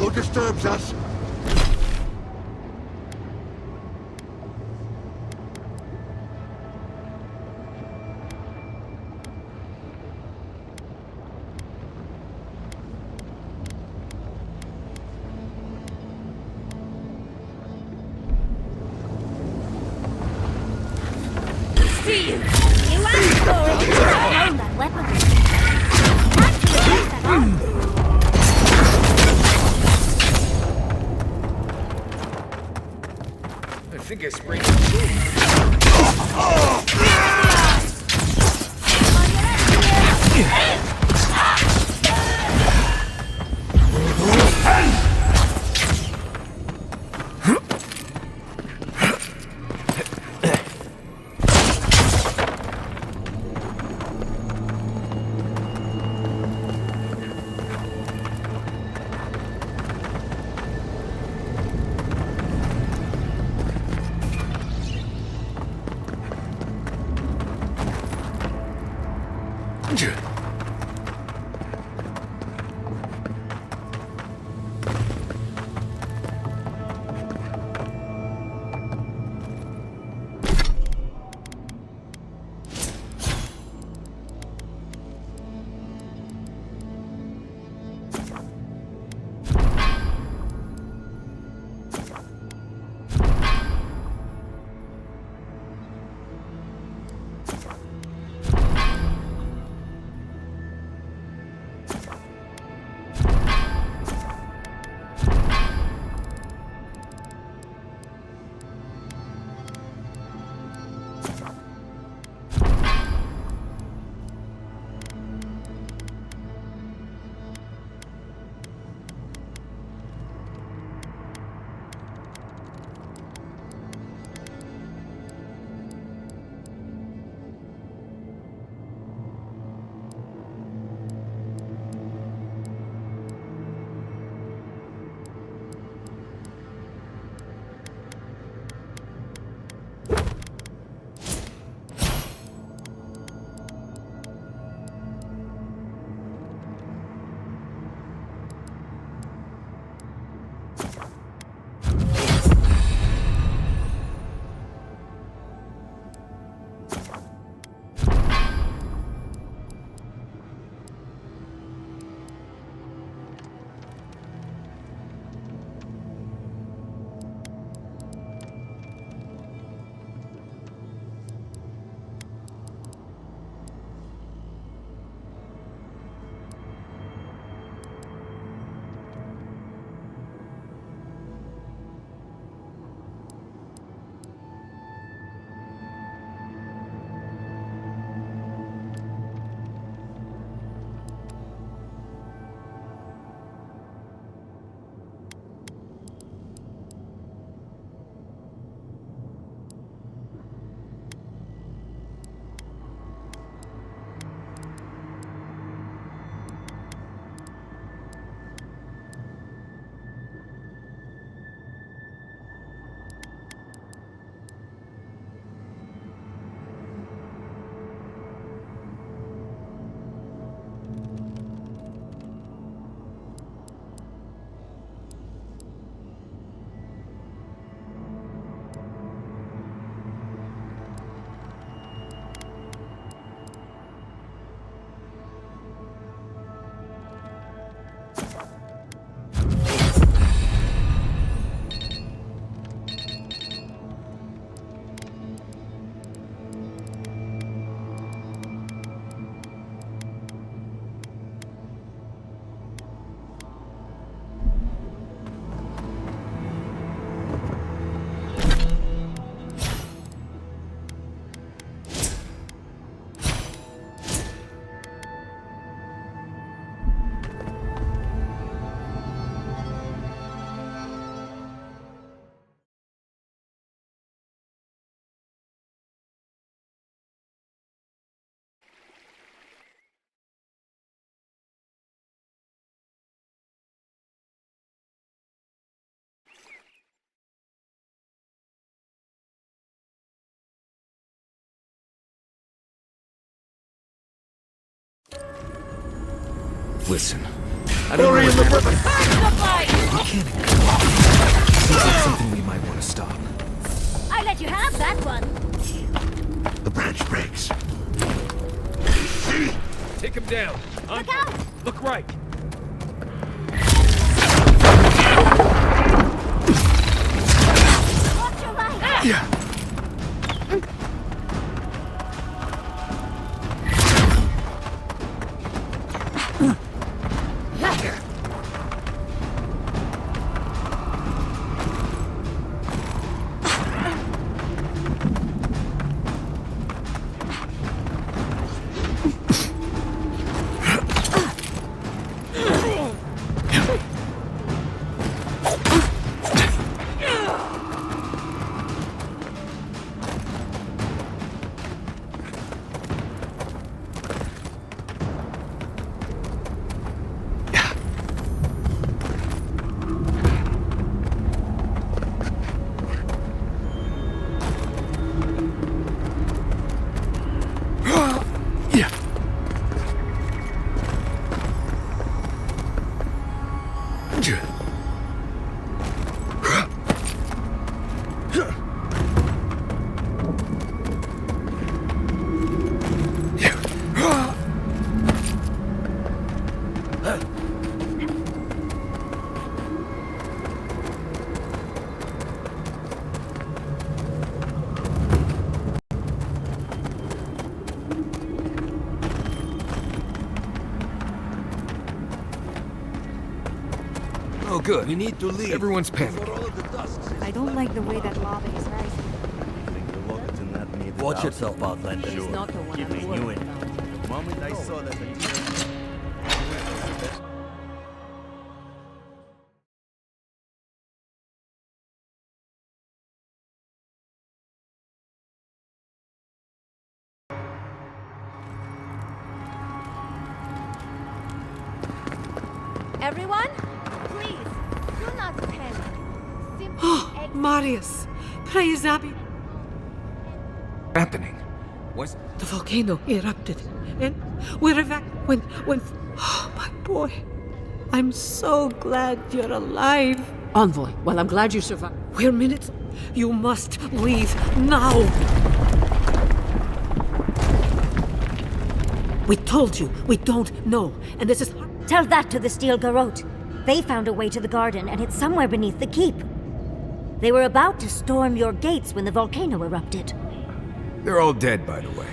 F: Who disturbs us?
D: See you! You asked for it! Own that weapon! Back to the place that arm!
I: I think I sprayed the food. Listen, I don't know. We can't. Seems like something we might want to stop.
D: I let you have that one.
F: The branch breaks.
I: Take him down.
D: Look out!
I: Look right.
D: Watch your right!
I: Yeah. Oh, good.
F: We need to leave.
I: Everyone's panicking.
E: I don't like the way that lava is rising.
U: Watch yourself, Outlander.
E: She's not the one
U: Keep me
E: I'm
U: new
E: worried
U: in.
E: about.
S: The moment I saw that...
E: Everyone, please, do not panic. Simply
N: Oh, Marius! Praise Abby!
I: Happening? Was
N: The volcano erupted, and we're when... Oh, my boy. I'm so glad you're alive. Envoy, well, I'm glad you survived. We're minutes. You must leave now. We told you, we don't know, and this is...
D: Tell that to the Steel Garrote. They found a way to the garden, and it's somewhere beneath the keep. They were about to storm your gates when the volcano erupted.
I: They're all dead, by the way.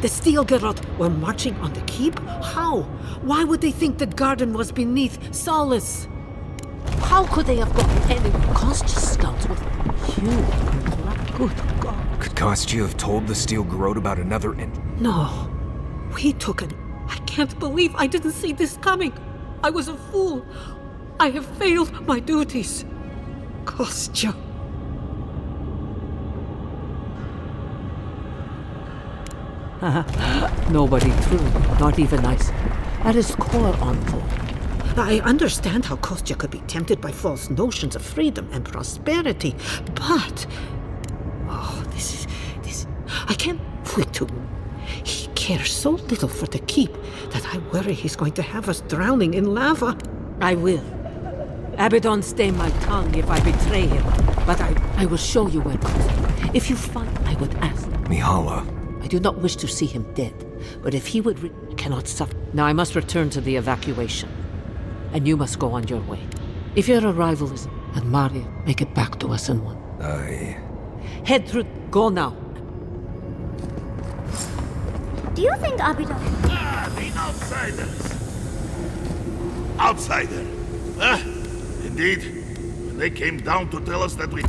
N: The Steel Garrote were marching on the keep? How? Why would they think the garden was beneath Solace? How could they have gotten any conscious scouts with you? Good God.
I: Could Kostya have told the Steel Garrote about another
N: No. We took an... I can't believe I didn't see this coming. I was a fool. I have failed my duties. Kostya. Nobody true, not even nice. At his core, Envoy. I understand how Kostya could be tempted by false notions of freedom and prosperity, but... Oh, this... I can't wait to... He cares so little for the keep that I worry he's going to have us drowning in lava. I will. Abaddon stay my tongue if I betray him, but I will show you where Kostya. If you fight, I would ask.
I: Mihala.
N: I do not wish to see him dead, but if he would cannot suffer. Now I must return to the evacuation, and you must go on your way. If your arrival is... And Maria, make it back to us in one.
I: Aye.
N: Head through... Go now.
D: Do you think Abaddon...
M: The outsiders! Outsider! Huh? Indeed. When they came down to tell us that we...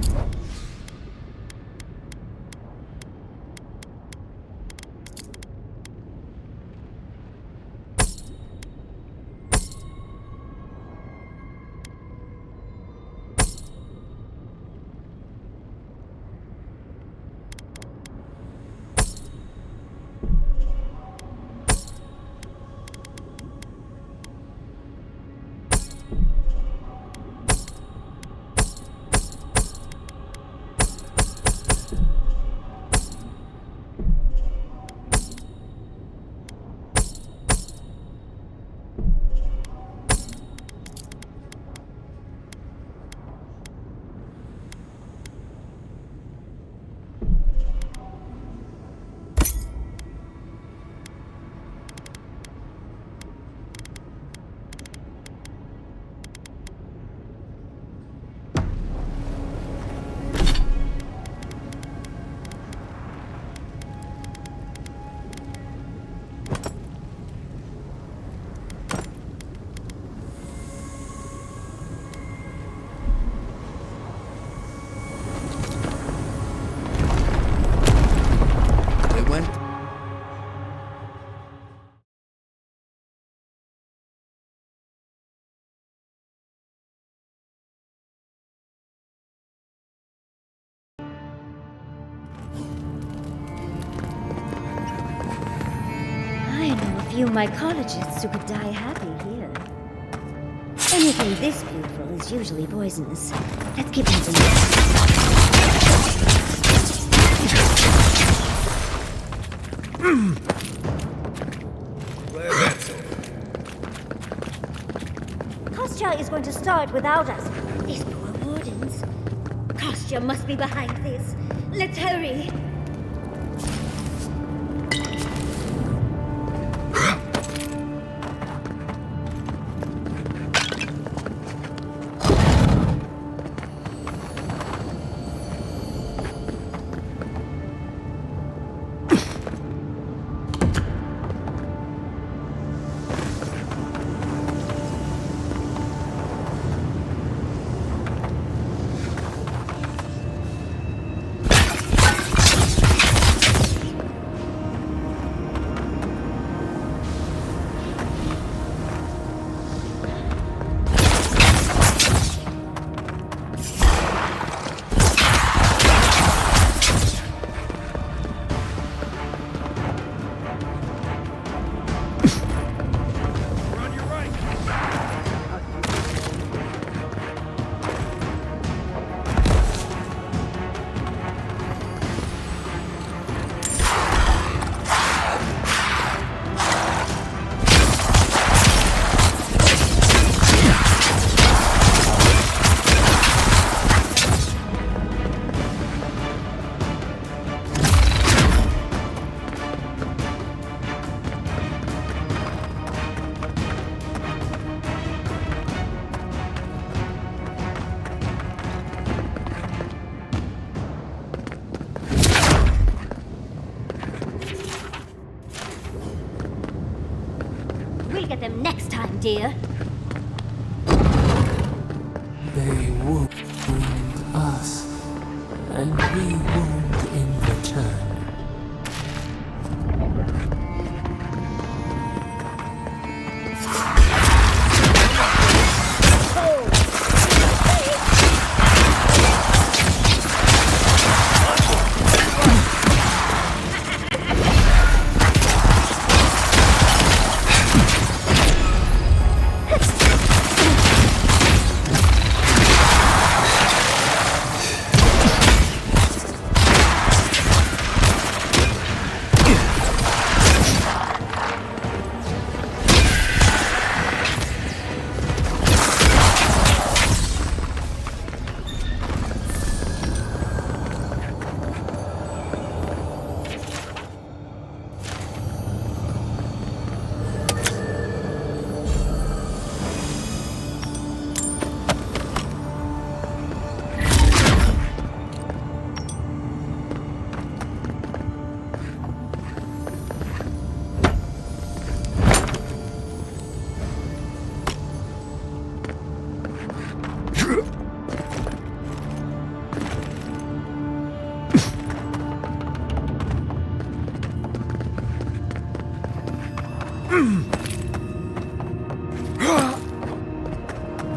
D: few mycologists who could die happy here. Anything this beautiful is usually poisonous. Let's keep moving. Kostya is going to start without us. These poor wardens. Kostya must be behind this. Let's hurry. We'll get them next time, dear.
Q: They wound us, and we wound in return.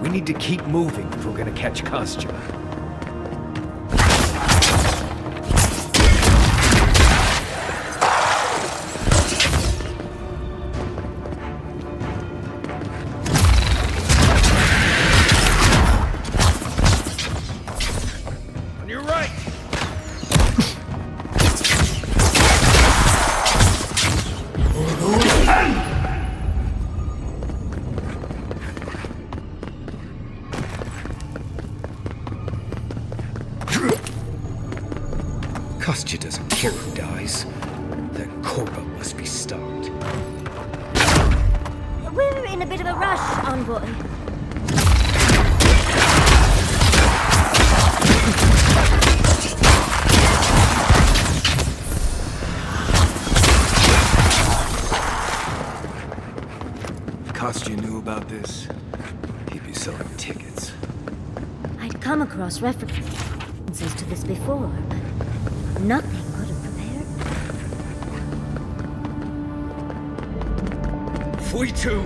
I: We need to keep moving if we're gonna catch Kostya.
L: On your right!
I: Kostya doesn't care who dies. That Korba must be stopped.
D: We're in a bit of a rush, Envoy.
I: If Kostya knew about this, he'd be selling tickets.
D: I'd come across references to this before, but nothing could have prepared.
I: Fui too!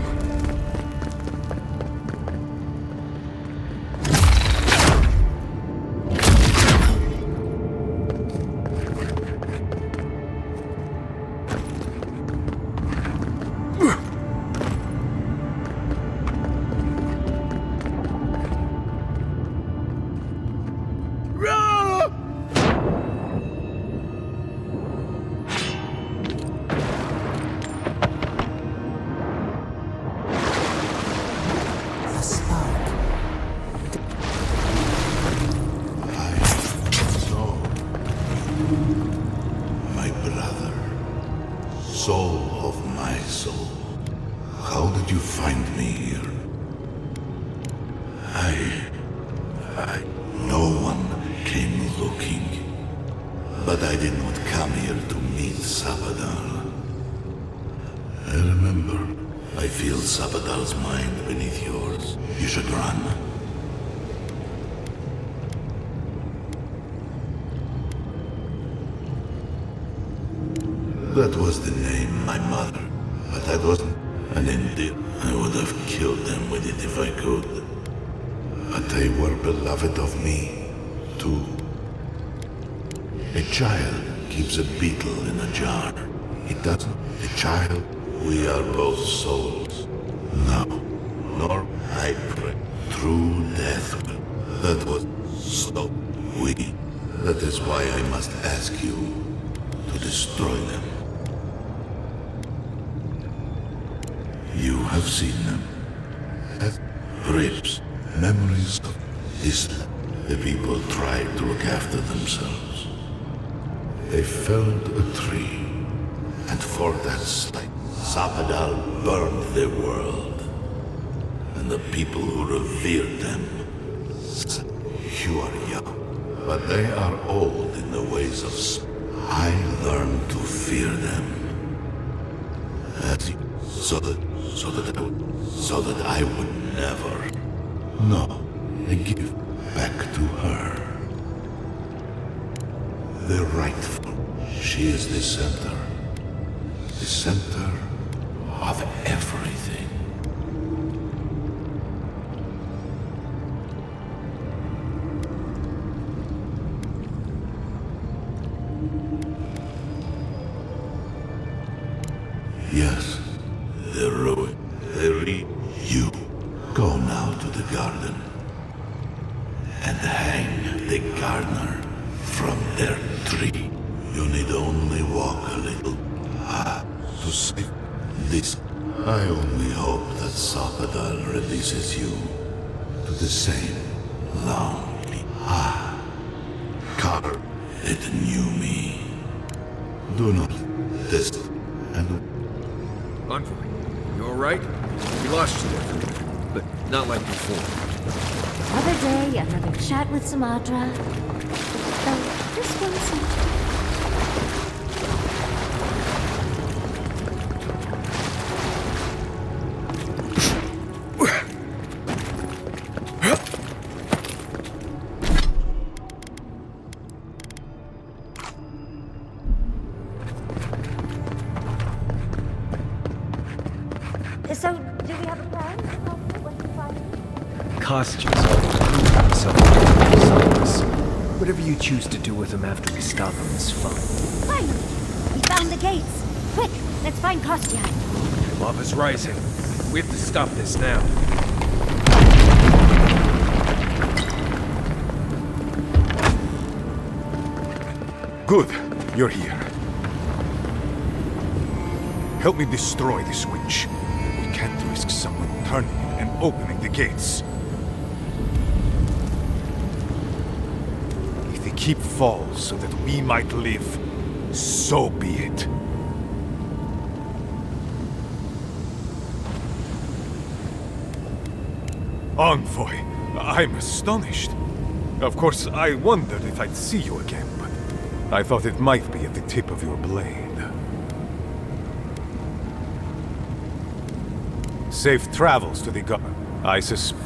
F: soul of my soul. How did you find me here? No one came looking. But I did not come here to meet Sabadal. I remember. I feel Sabadal's mind beneath yours. You should run. That was the name, my mother. But that wasn't an Indian. I would have killed them with it if I could. But they were beloved of me, too. A child keeps a beetle in a jar. It doesn't. A child, we are both souls. No, nor I pray. Through death. That was so we. That is why I must ask you to destroy them. You have seen them. As grips, memories of this. The people tried to look after themselves. They felled a tree, and for that slight, Sabadal burned their world. And the people who revered them. You are young, but they are old in the ways of. I learned to fear them. So that I would never. No, I give back to her. The rightful. She is the center. The center of everything. Yes, the ruin. You go now to the garden and hang the gardener from their tree. You need only walk a little to save this. I only hope that Sabadal releases you to the same lonely car that knew me. Do not test and.
I: Envoy, you alright? We lost you there, but not like before.
D: Another day, another chat with Sumatra. Though this one seems. So, do we have a plan? What do you find?
I: Costumes. Whatever you choose to do with them after we stop them is fine.
D: Fine! We found the gates! Quick, let's find Kostya.
I: Lava's rising. We have to stop this now.
B: Good, you're here. Help me destroy this witch. We can't risk someone turning it and opening the gates. If the keep falls so that we might live, so be it. Envoy, I'm astonished. Of course, I wondered if I'd see you again, but I thought it might be at the tip of your blade. Safe travels to the governor. I suspect.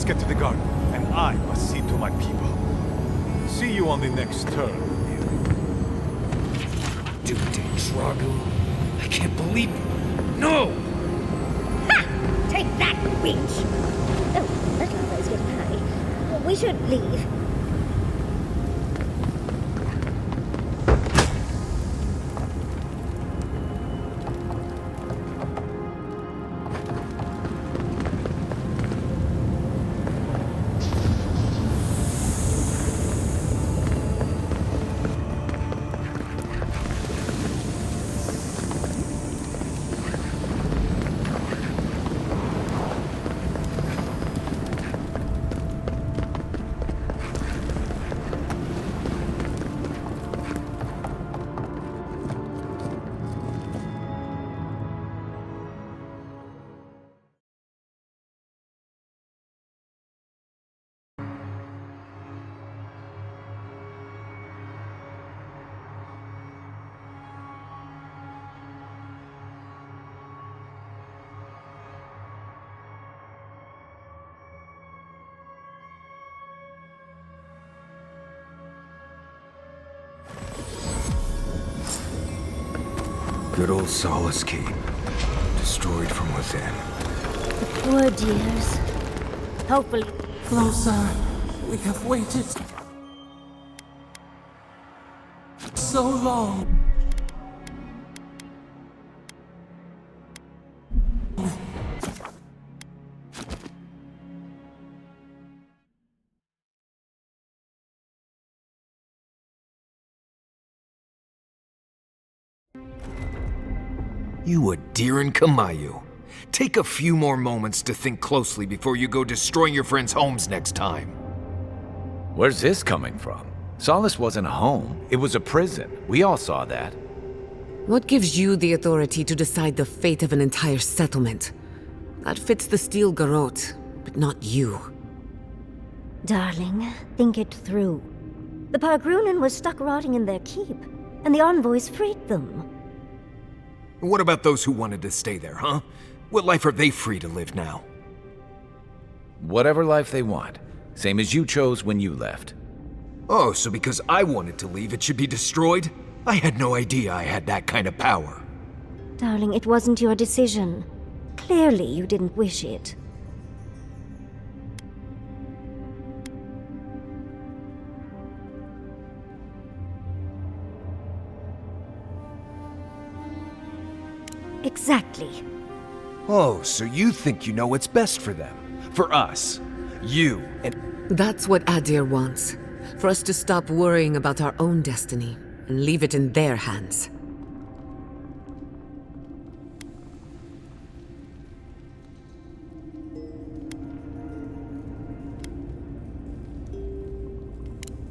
B: Get to the garden, and I must see to my people. See you on the next turn.
I: Dude, Drago. I can't believe it. No!
D: Ha! Take that, bitch! Oh, that lava is getting high. We should leave.
I: Good old Solace Keep. Destroyed from within.
D: Poor dears. Hopefully...
Q: Closer. We have waited so long.
I: You Adiran Kamayu. Take a few more moments to think closely before you go destroying your friends' homes next time.
A: Where's this coming from? Solace wasn't a home. It was a prison. We all saw that.
H: What gives you the authority to decide the fate of an entire settlement? That fits the Steel Garrote, but not you.
D: Darling, think it through. The Pargrunen was stuck rotting in their keep, and the envoys freed them.
I: What about those who wanted to stay there, huh? What life are they free to live now?
A: Whatever life they want. Same as you chose when you left.
I: Oh, so because I wanted to leave, it should be destroyed? I had no idea I had that kind of power.
D: Darling, it wasn't your decision. Clearly, you didn't wish it. Exactly.
I: Oh, so you think you know what's best for them? For us? You and...
H: That's what Adir wants. For us to stop worrying about our own destiny and leave it in their hands.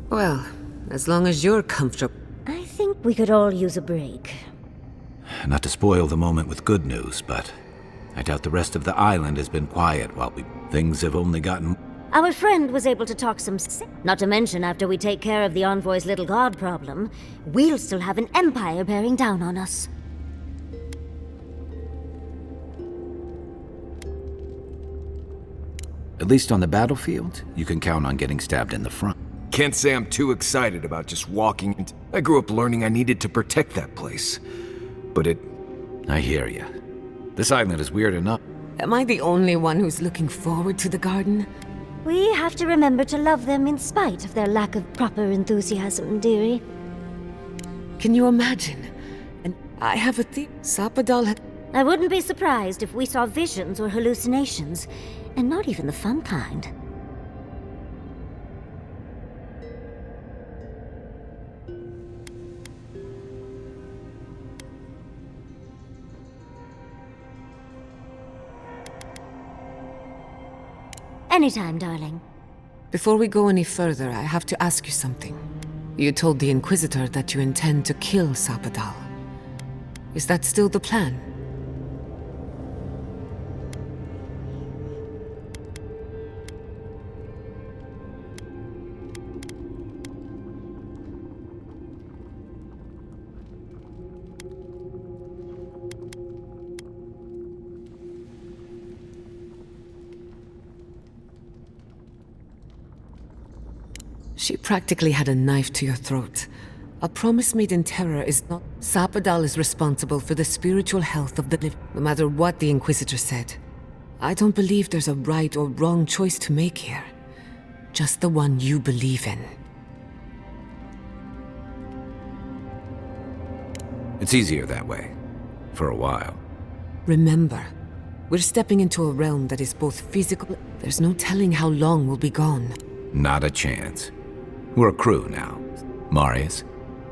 H: Well, as long as you're comfortable.
D: I think we could all use a break.
A: Not to spoil the moment with good news, but I doubt the rest of the island has been quiet while things have only gotten...
D: Our friend was able to talk some sense. Not to mention, after we take care of the envoy's little god problem, we'll still have an empire bearing down on us.
A: At least on the battlefield, you can count on getting stabbed in the front.
I: Can't say I'm too excited about just walking into... I grew up learning I needed to protect that place. But it...
A: I hear ya. This island is weird enough.
H: Am I the only one who's looking forward to the garden?
D: We have to remember to love them in spite of their lack of proper enthusiasm, dearie.
H: Can you imagine? And I have a theory. Sapadal had...
D: I wouldn't be surprised if we saw visions or hallucinations, and not even the fun kind. Anytime, darling.
H: Before we go any further, I have to ask you something. You told the Inquisitor that you intend to kill Sapadal. Is that still the plan? She practically had a knife to your throat. A promise made in terror is not... Sapadal is responsible for the spiritual health of the living, no matter what the Inquisitor said. I don't believe there's a right or wrong choice to make here. Just the one you believe in.
A: It's easier that way. For a while.
H: Remember, we're stepping into a realm that is both physical... There's no telling how long we'll be gone.
A: Not a chance. We're a crew now. Marius?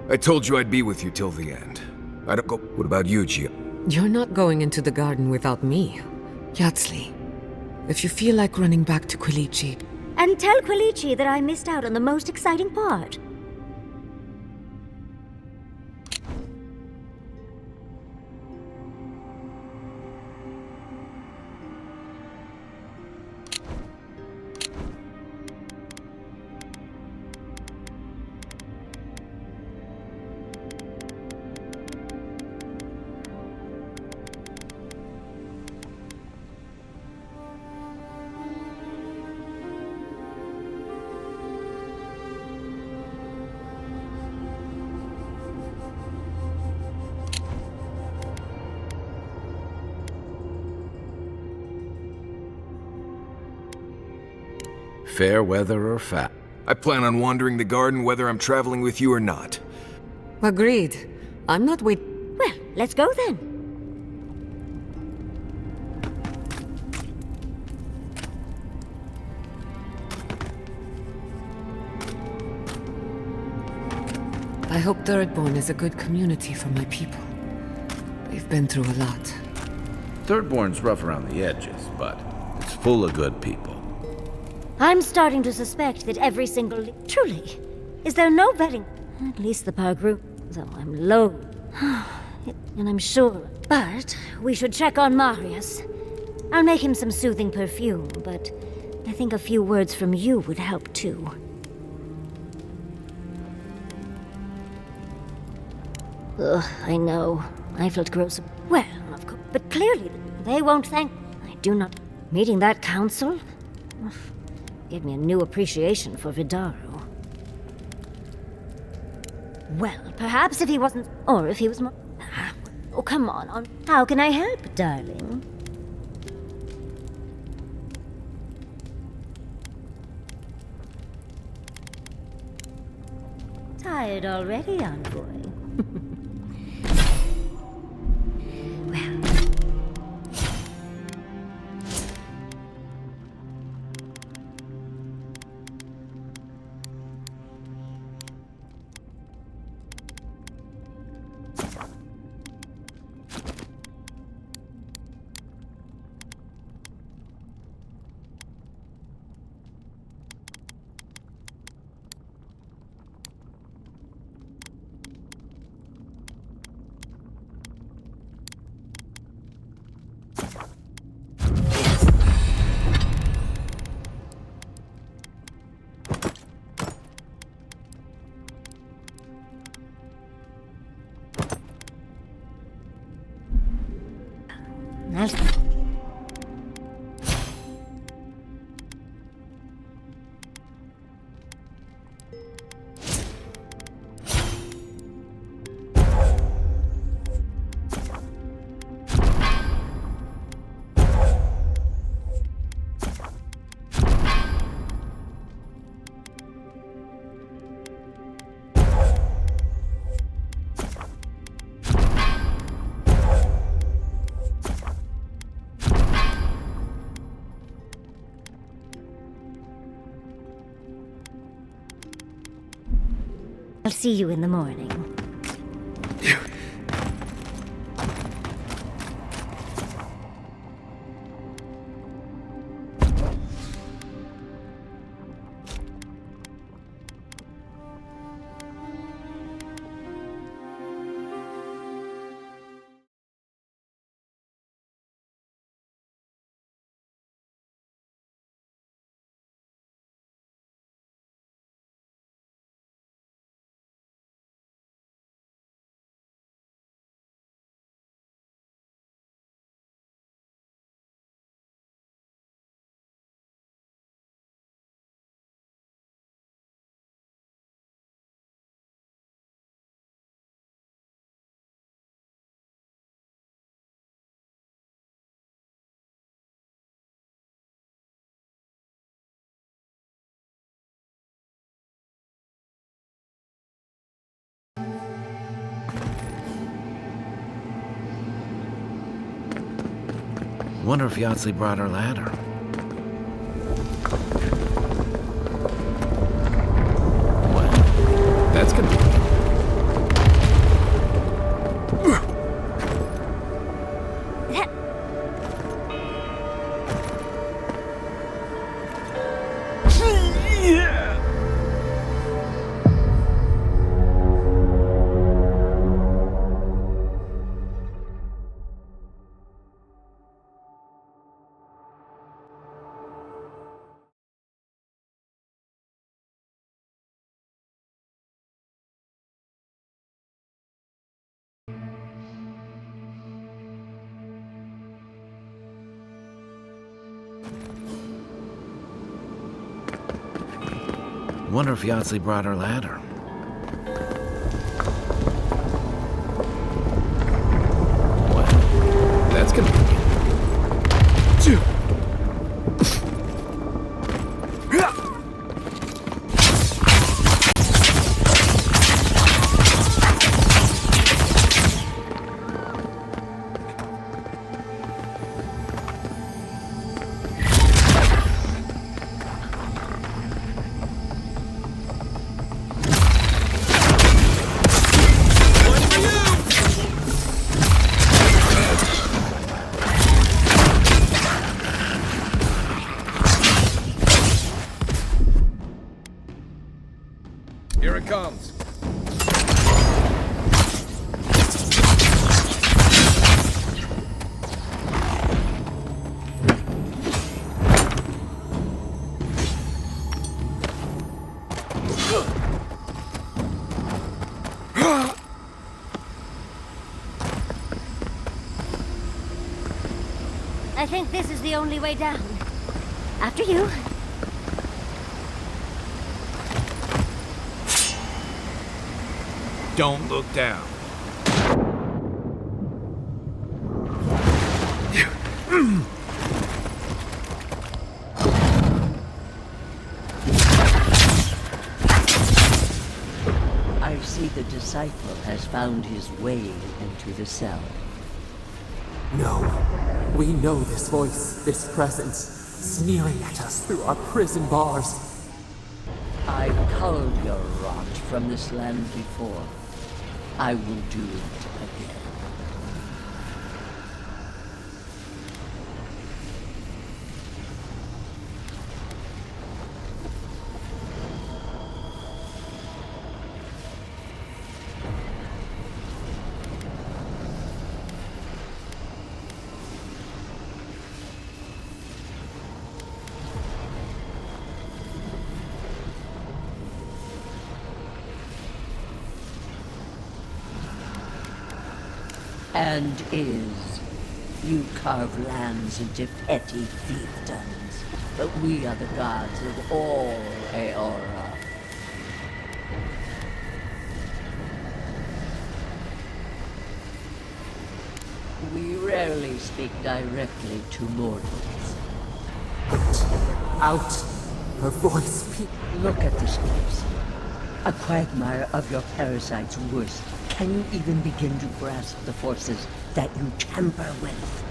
I: I told you I'd be with you till the end. I don't go... What about you, Gio?
H: You're not going into the garden without me. Yatsli, if you feel like running back to Quilici...
D: And tell Quilici that I missed out on the most exciting part.
A: fair weather or foul.
I: I plan on wandering the garden whether I'm traveling with you or not.
H: Agreed. I'm not wait.
D: Well, let's go then.
H: I hope Thirdborn is a good community for my people. They've been through a lot.
A: Thirdborn's rough around the edges, but it's full of good people.
D: I'm starting to suspect that every single... Truly, is there no betting? At least the power group, though I'm low. And I'm sure. But we should check on Marius. I'll make him some soothing perfume, but I think a few words from you would help too. Ugh, I know. I felt gross. Well, of course. But clearly, they won't thank... I do not... Meeting that council? Gave me a new appreciation for Vidaro. Well, perhaps if he wasn't... Or if he was more... Oh, come on. How can I help, darling? Tired already, envoy? I'll see you in the morning.
A: Wonder if Yahtzee brought her ladder. Well, that's convenient. Wonder if Yahtzee brought her ladder. Well, that's convenient.
I: Here it comes.
D: I think this is the only way down. After you.
I: Don't look down.
T: I see the disciple has found his way into the cell.
Q: No. We know this voice, this presence, sneering at us through our prison bars.
T: I culled your rot from this land before. I will do it again. And is. You carve lands into petty fiefdoms, but we are the gods of all Eora. We rarely speak directly to mortals.
Q: Out! Her voice
T: Look at this place. A quagmire of your parasite's worst. Can you even begin to grasp the forces that you tamper with?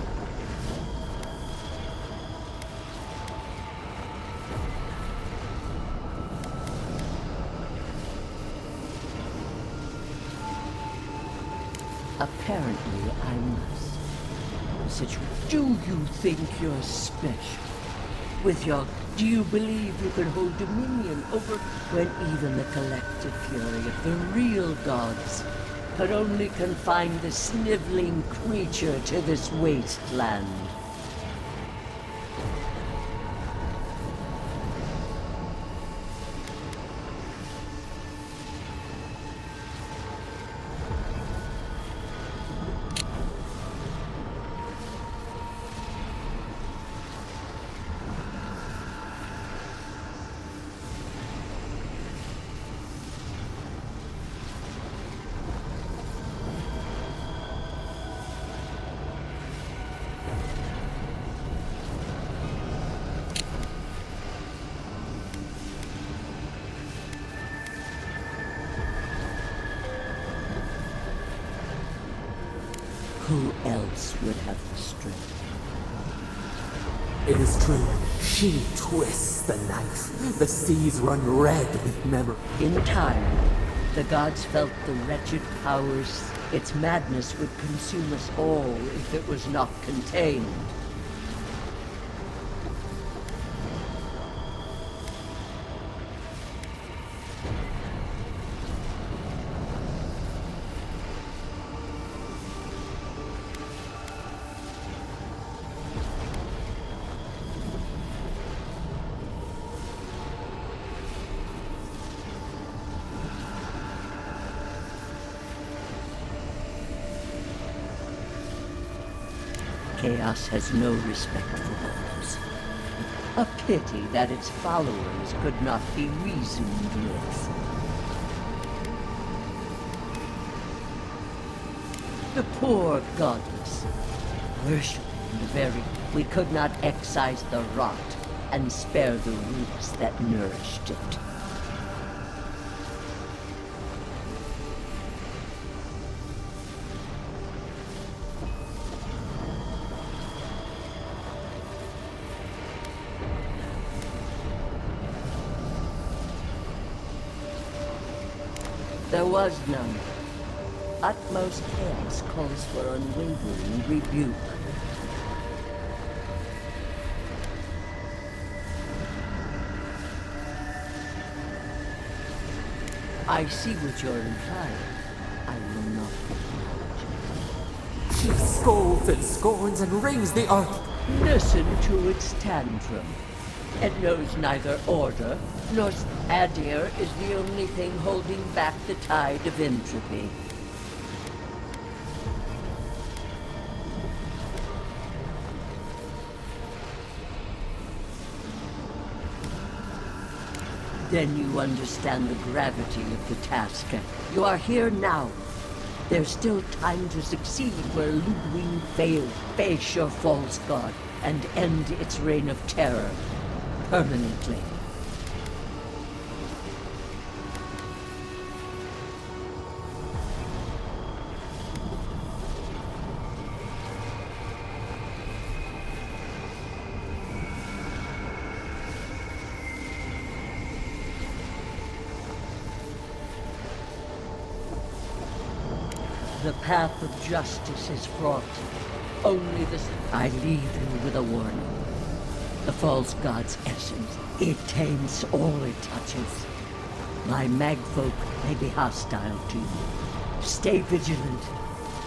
T: Apparently, I must. Do you think you're special? With your... Do you believe you can hold dominion over when even the collective fury of the real gods could only confine the sniveling creature to this wasteland? Who else would have the strength?
Q: It is true. She twists the knife. The seas run red with memory.
T: In time, the gods felt the wretched powers. Its madness would consume us all if it was not contained. Chaos has no respect for borders. A pity that its followers could not be reasoned with. The poor godless, worshipping the very... We could not excise the rot and spare the roots that nourished it. There was none. Utmost chaos calls for unwavering rebuke. I see what you're implying. I will not.
Q: She scolds and scorns and wrings the earth.
T: Listen to its tantrum. It knows neither order nor Adir is the only thing holding back the tide of entropy. Then you understand the gravity of the task. You are here now. There's still time to succeed where Ludwig failed. Face your false god and end its reign of terror. Permanently. The path of justice is fraught. Only this... I leave you with a warning. The false god's essence, it taints all it touches. My magfolk may be hostile to you. Stay vigilant,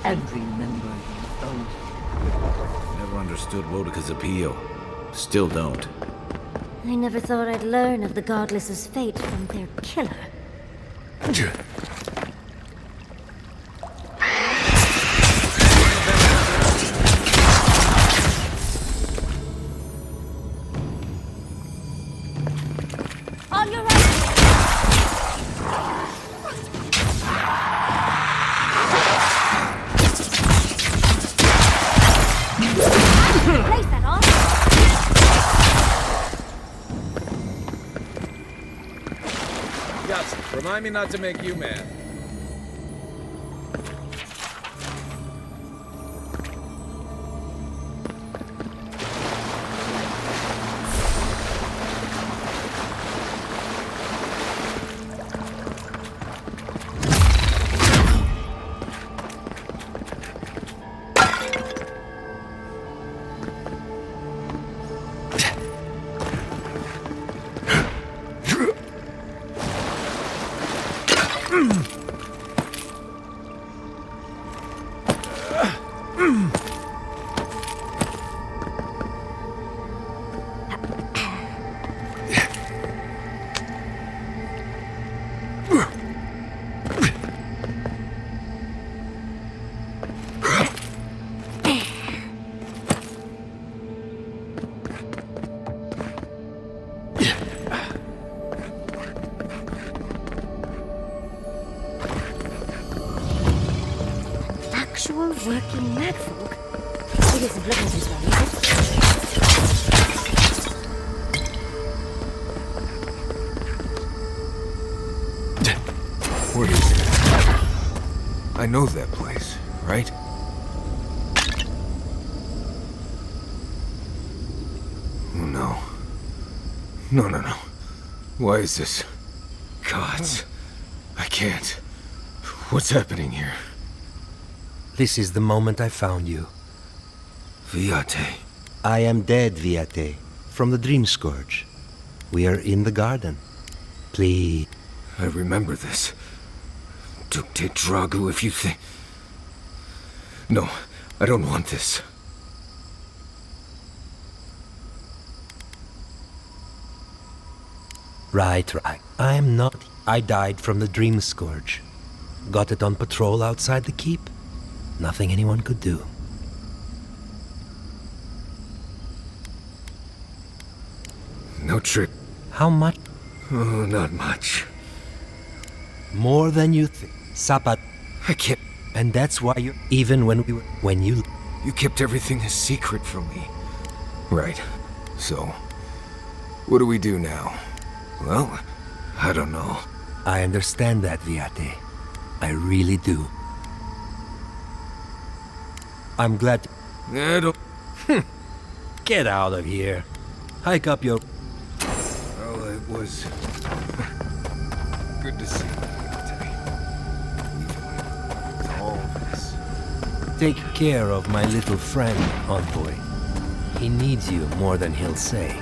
T: and remember your oath.
A: Never understood Wodika's appeal. Still don't.
D: I never thought I'd learn of the Godless's fate from their killer.
E: On your right! Place that on!
I: Yahtzee, remind me not to make you mad.
D: Actual working magfolk? It isn't looking this way, is it?
I: What is it? I know that place, right? Oh no. No. Why is this? Gods. I can't. What's happening here?
R: This is the moment I found you.
I: Viate.
R: I am dead, Viate, from the Dream Scourge. We are in the garden. Please.
I: I remember this. Dukte Dragu, if you think... No, I don't want this.
R: Right. I am not. I died from the Dream Scourge. Got it on patrol outside the keep. Nothing anyone could do.
I: No trick.
R: How much?
I: Oh, not much.
R: More than you think. Sapat.
I: I can't.
R: And that's why you... Even when we were... When you...
I: You kept everything a secret from me. Right. So, what do we do now? Well, I don't know.
R: I understand that, Viate. I really do. I'm glad to...
I: I don't...
R: Get out of here. Hike up your...
I: Well, it was... good to see you, Viate. All this.
R: Take care of my little friend, Envoy. He needs you more than he'll say.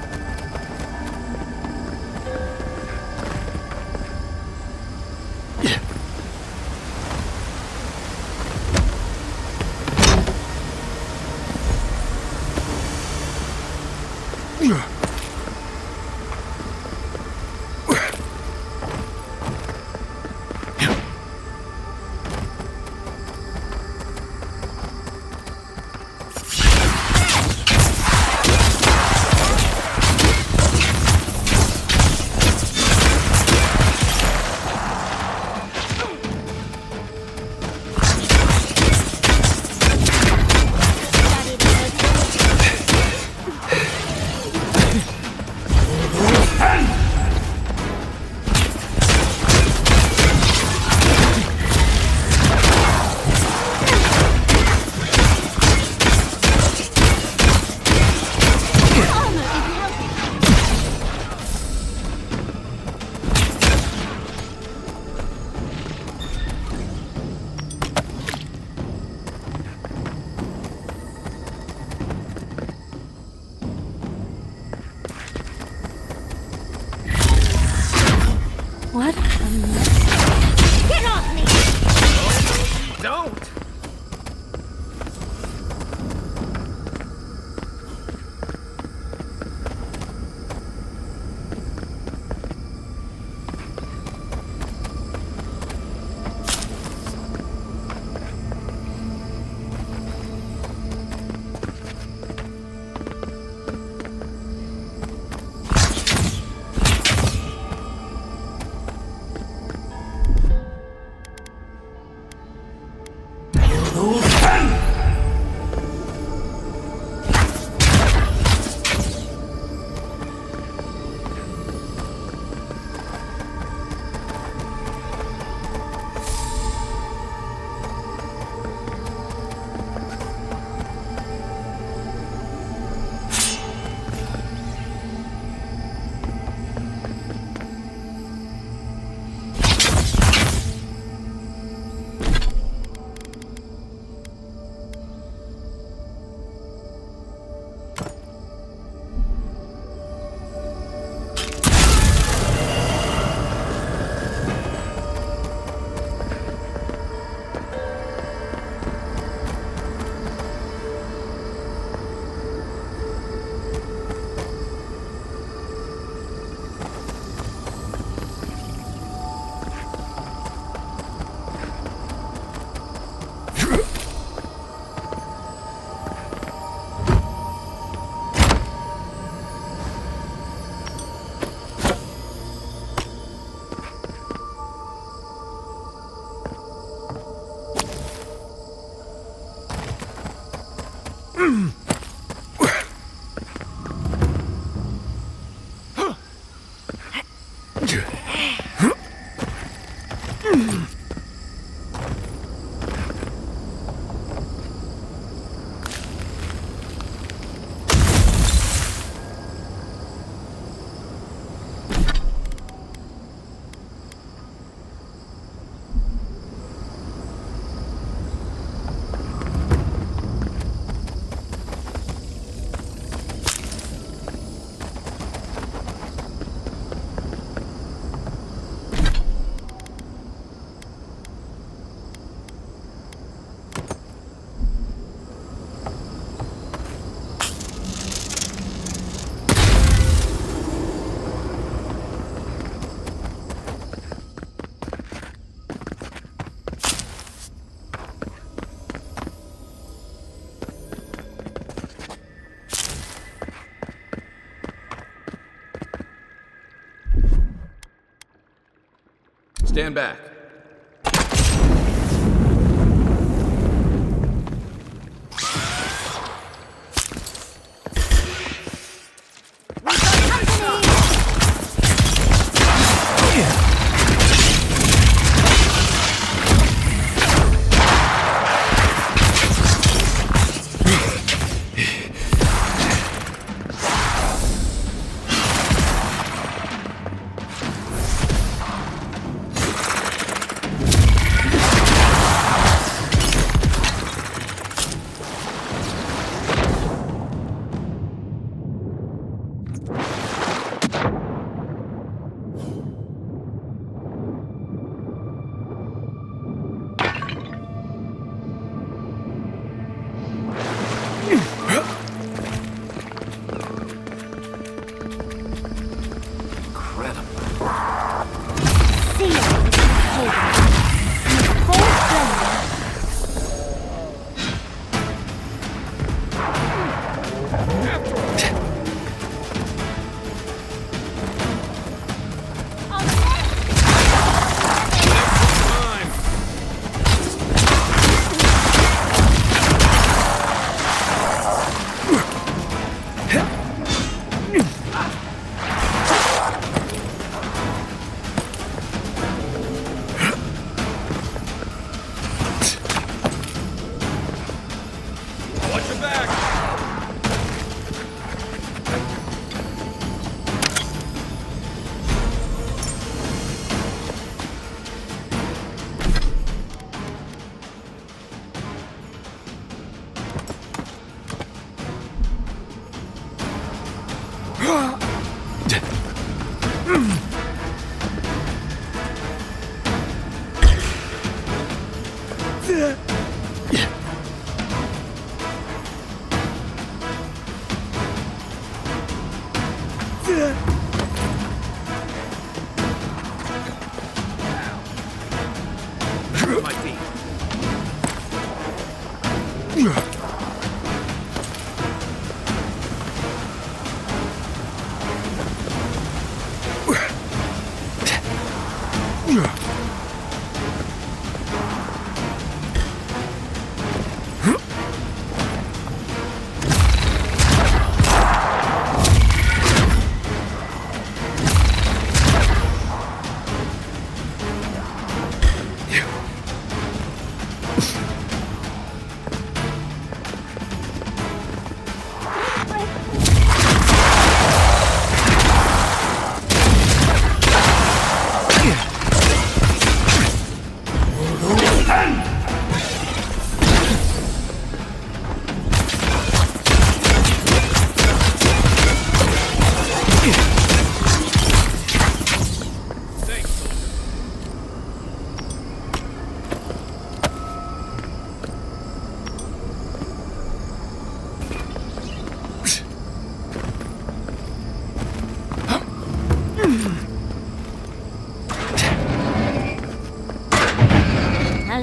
A: Stand back.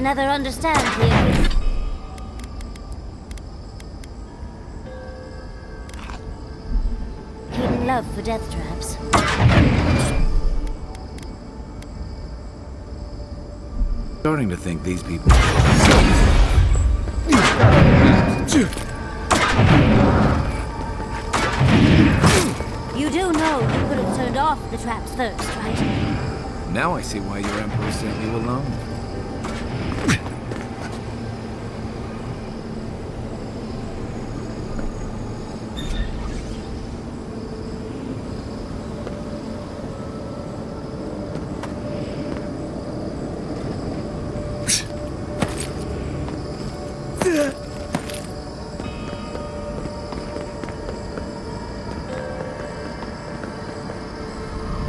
D: I'll never understand you. Hidden love for death traps.
A: Starting to think these people.
D: You do know you could have turned off the traps first, right?
A: Now I see why your Emperor sent you alone.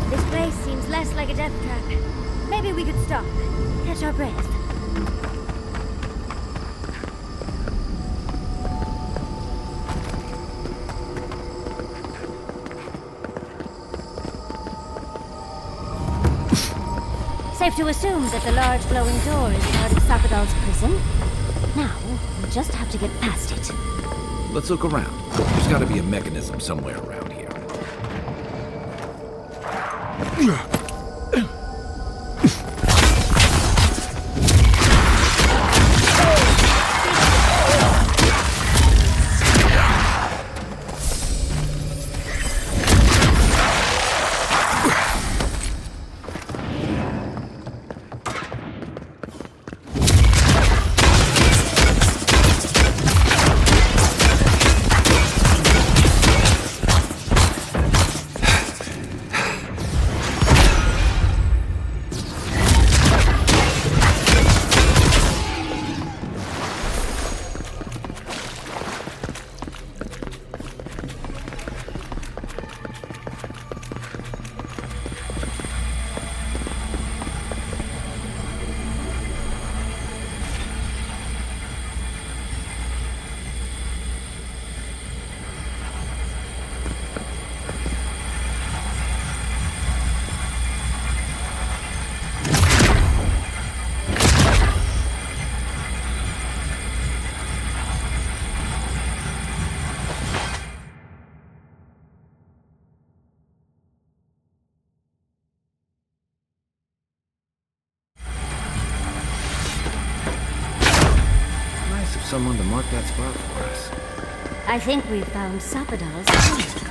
D: This place seems less like a death trap. Maybe we could stop, catch our breath. Safe to assume that the large glowing door is part of Sapadal's prison. Now, we just have to get past it.
A: Let's look around. There's gotta be a mechanism somewhere around here. Someone to mark that spot for us.
D: I think we've found Sapadal's home.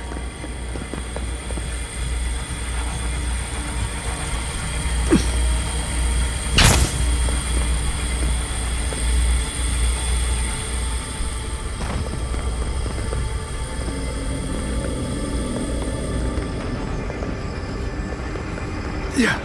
A: Yeah.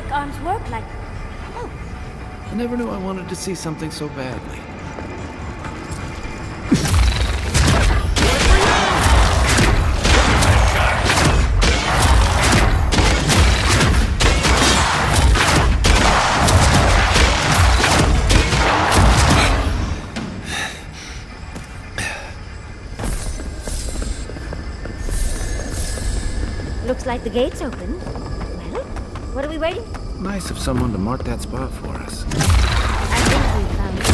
D: folk arms work like... Oh,
A: I never knew I wanted to see something so badly.
D: looks like the gate's open. Well, what are we waiting?
A: Nice of someone to mark that spot for us.
D: I think we found it.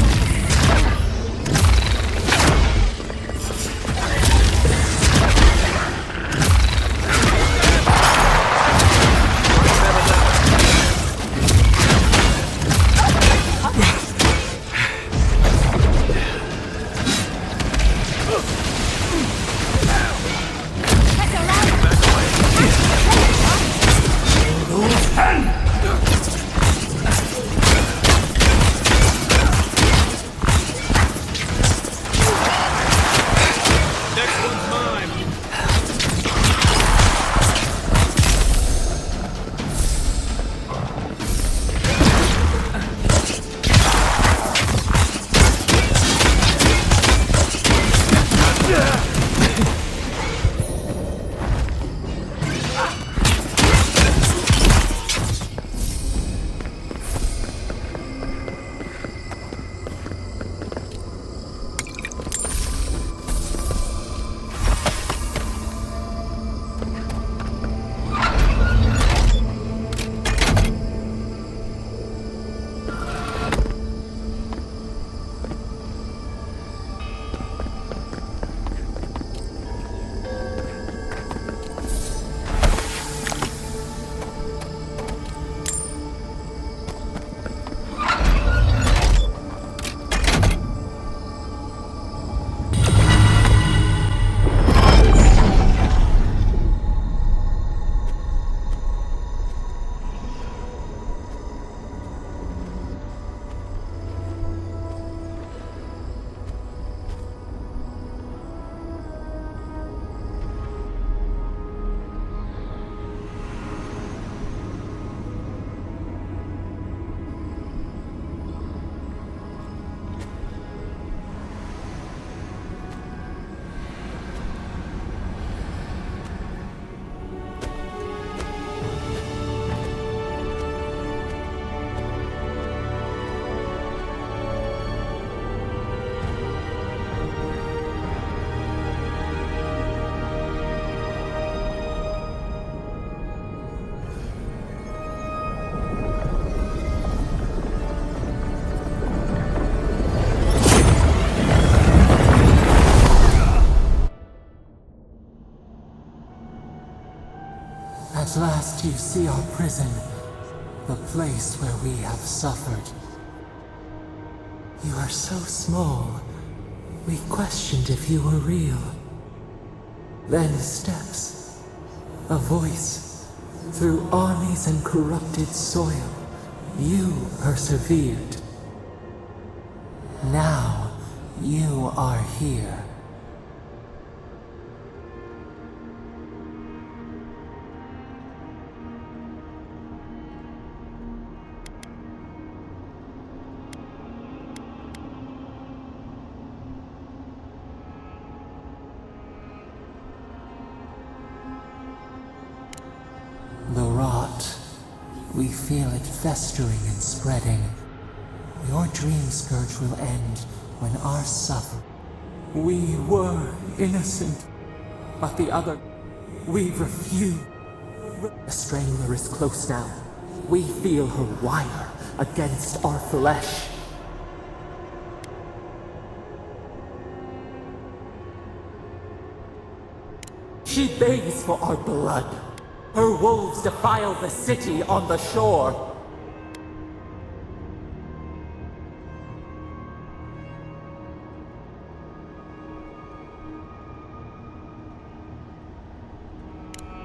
Q: At last you see our prison, the place where we have suffered. You are so small, we questioned if you were real. Then steps, a voice, through armies and corrupted soil, you persevered. Now, you are here. The rot. We feel it festering and spreading. Your dream scourge will end when our suffering. We were innocent, but the other, we refuse. The strangler is close now. We feel her wire against our flesh. She begs for our blood. Her wolves defile the city on the shore.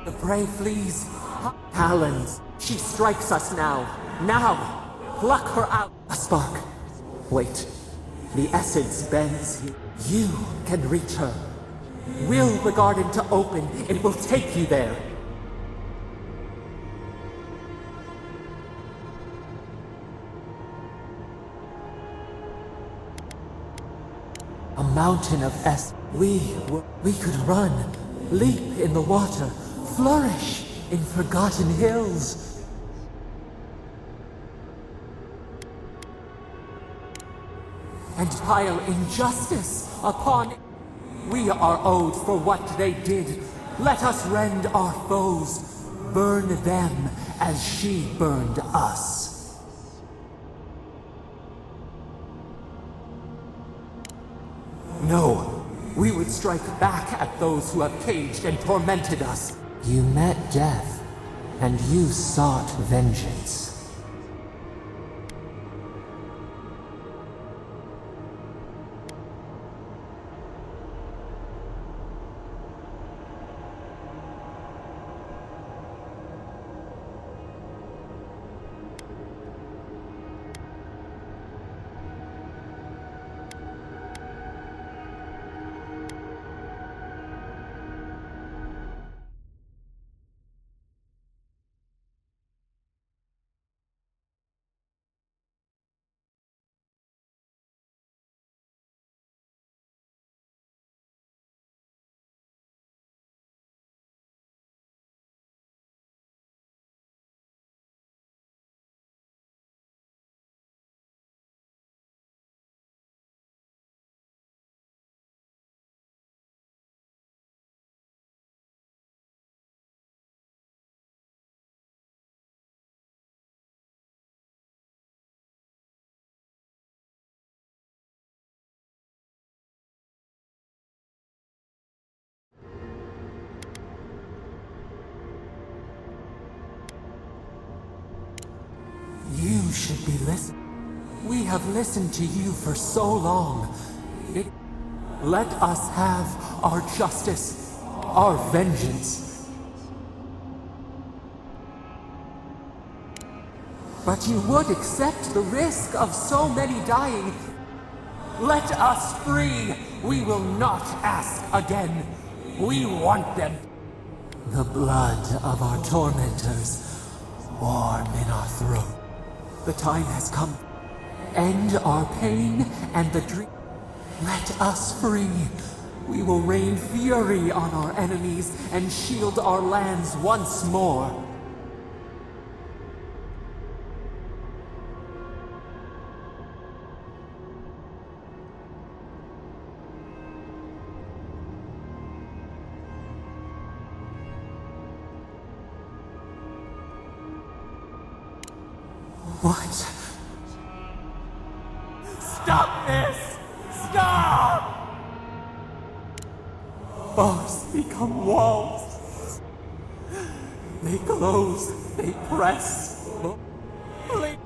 Q: The prey flees. Talons. She strikes us now. Now! Pluck her out. A spark. Wait. The essence bends. You can reach her. Will the garden to open. It will take you there. A mountain of we could run, leap in the water, flourish in forgotten hills. And pile injustice upon. We are owed for what they did. Let us rend our foes, burn them as she burned us. No, we would strike back at those who have caged and tormented us. You met death, and you sought vengeance. You should be listening. We have listened to you for so long. Let us have our justice, our vengeance. But you would accept the risk of so many dying. Let us free. We will not ask again. We want them. The blood of our tormentors, warm in our throat. The time has come. End our pain and the dream. Let us free. We will rain fury on our enemies and shield our lands once more. What? Stop this! Stop! Bars become walls. They close, they press. Please.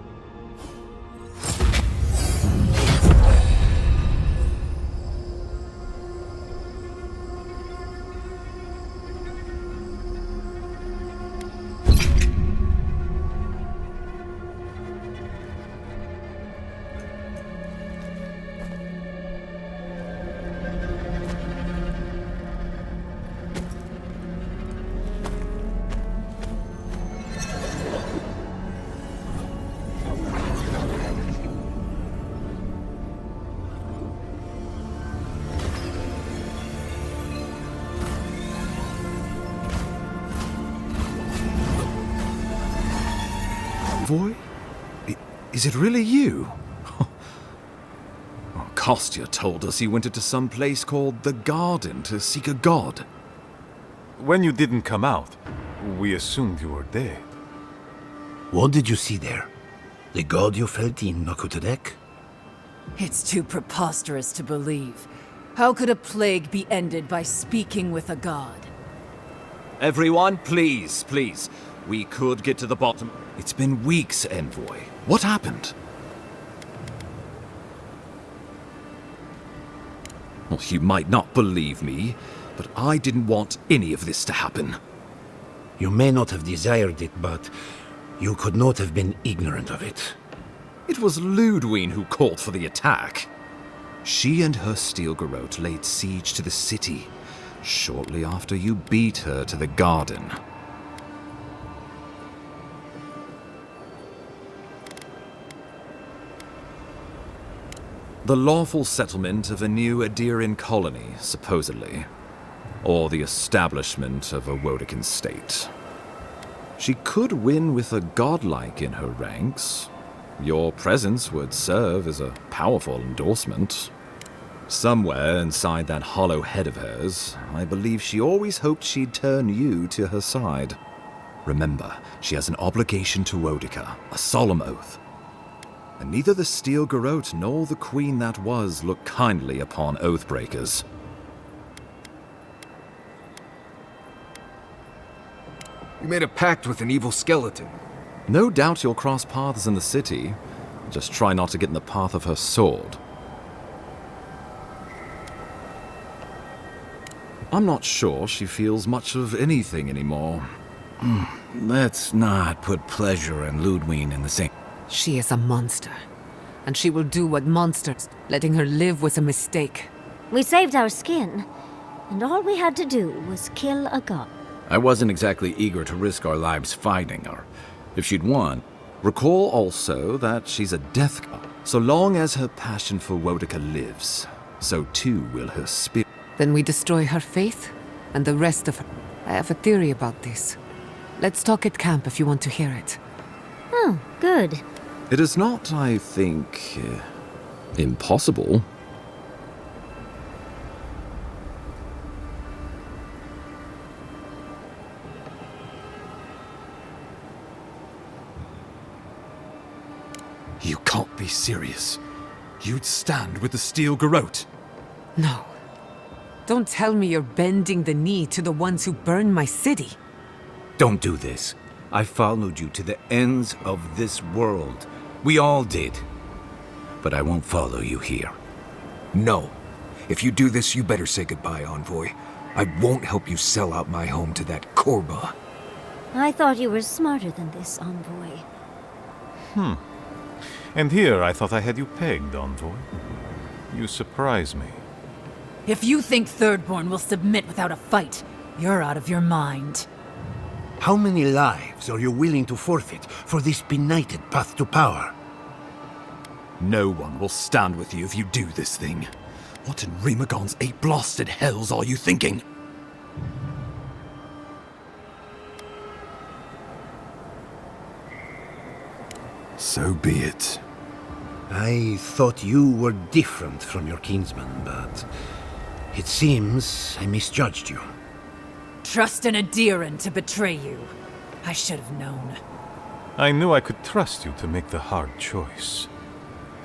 A: Boy? Is it really you? Kostya told us you went into some place called the Garden to seek a god.
B: When you didn't come out, we assumed you were dead.
O: What did you see there? The god you felt in Nokotorek?
V: It's too preposterous to believe. How could a plague be ended by speaking with a god?
A: Everyone, please, please. We could get to the bottom. It's been weeks, Envoy. What happened? Well, you might not believe me, but I didn't want any of this to happen.
O: You may not have desired it, but you could not have been ignorant of it.
A: It was Ludwine who called for the attack. She and her steel garrote laid siege to the city, shortly after you beat her to the garden.
C: The lawful settlement of a new Adiran colony, supposedly. Or the establishment of a Wodekin state. She could win with a godlike in her ranks. Your presence would serve as a powerful endorsement. Somewhere inside that hollow head of hers, I believe she always hoped she'd turn you to her side. Remember, she has an obligation to Wodica, a solemn oath. And neither the Steel Garrote nor the queen that was look kindly upon oathbreakers.
I: You made a pact with an evil skeleton.
C: No doubt you'll cross paths in the city. Just try not to get in the path of her sword. I'm not sure she feels much of anything anymore.
A: Let's not put pleasure and Ludwig in the same...
H: She is a monster, and she will do what monsters. Letting her live was a mistake.
D: We saved our skin, and all we had to do was kill a god.
A: I wasn't exactly eager to risk our lives fighting her. If she'd won...
C: Recall also that she's a death god. So long as her passion for Wodica lives, so too will her spirit.
H: Then we destroy her faith, and the rest of her. I have a theory about this. Let's talk at camp if you want to hear it.
D: Oh, good.
C: It is not, I think, impossible.
I: You can't be serious. You'd stand with the Steel Garrote.
H: No. Don't tell me you're bending the knee to the ones who burned my city.
A: Don't do this. I followed you to the ends of this world. We all did. But I won't follow you here.
I: No. If you do this, you better say goodbye, Envoy. I won't help you sell out my home to that Korba.
D: I thought you were smarter than this, Envoy.
B: And here I thought I had you pegged, Envoy. You surprise me.
V: If you think Thirdborn will submit without a fight, you're out of your mind.
O: How many lives are you willing to forfeit for this benighted path to power?
I: No one will stand with you if you do this thing. What in Remagon's eight blasted hells are you thinking? So be it.
O: I thought you were different from your kinsman, but it seems I misjudged you.
V: Trust an Adiran to betray you. I should have known.
B: I knew I could trust you to make the hard choice.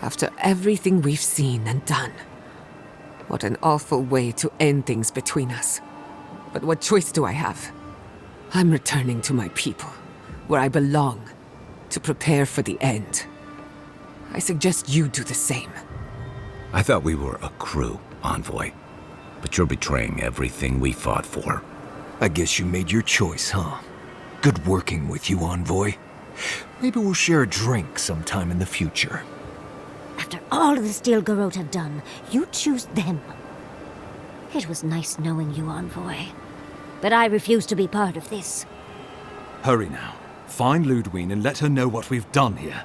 H: After everything we've seen and done. What an awful way to end things between us. But what choice do I have? I'm returning to my people, where I belong, to prepare for the end. I suggest you do the same.
A: I thought we were a crew, Envoy. But you're betraying everything we fought for.
I: I guess you made your choice, huh? Good working with you, Envoy. Maybe we'll share a drink sometime in the future.
D: After all the Steel Garrote have done, you choose them. It was nice knowing you, Envoy. But I refuse to be part of this.
C: Hurry now. Find Ludwig and let her know what we've done here.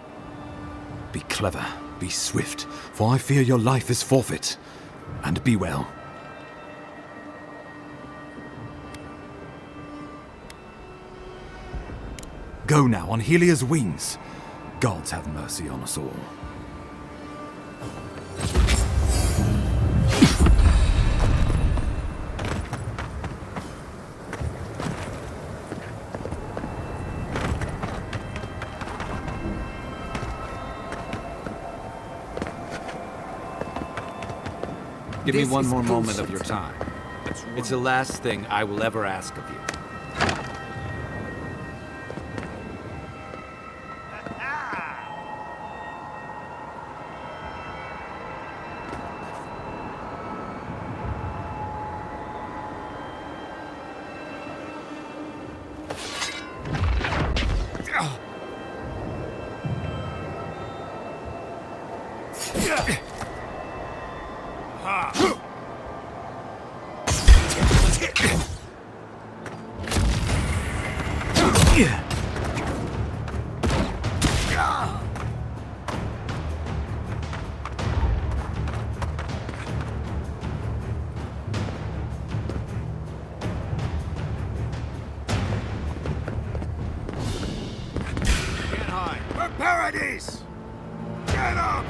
C: Be clever, be swift, for I fear your life is forfeit. And be well. Go now on Helia's wings. Gods have mercy on us all.
A: Give me one more moment of your time. It's the last thing I will ever ask of you.
L: Paradise! Get up!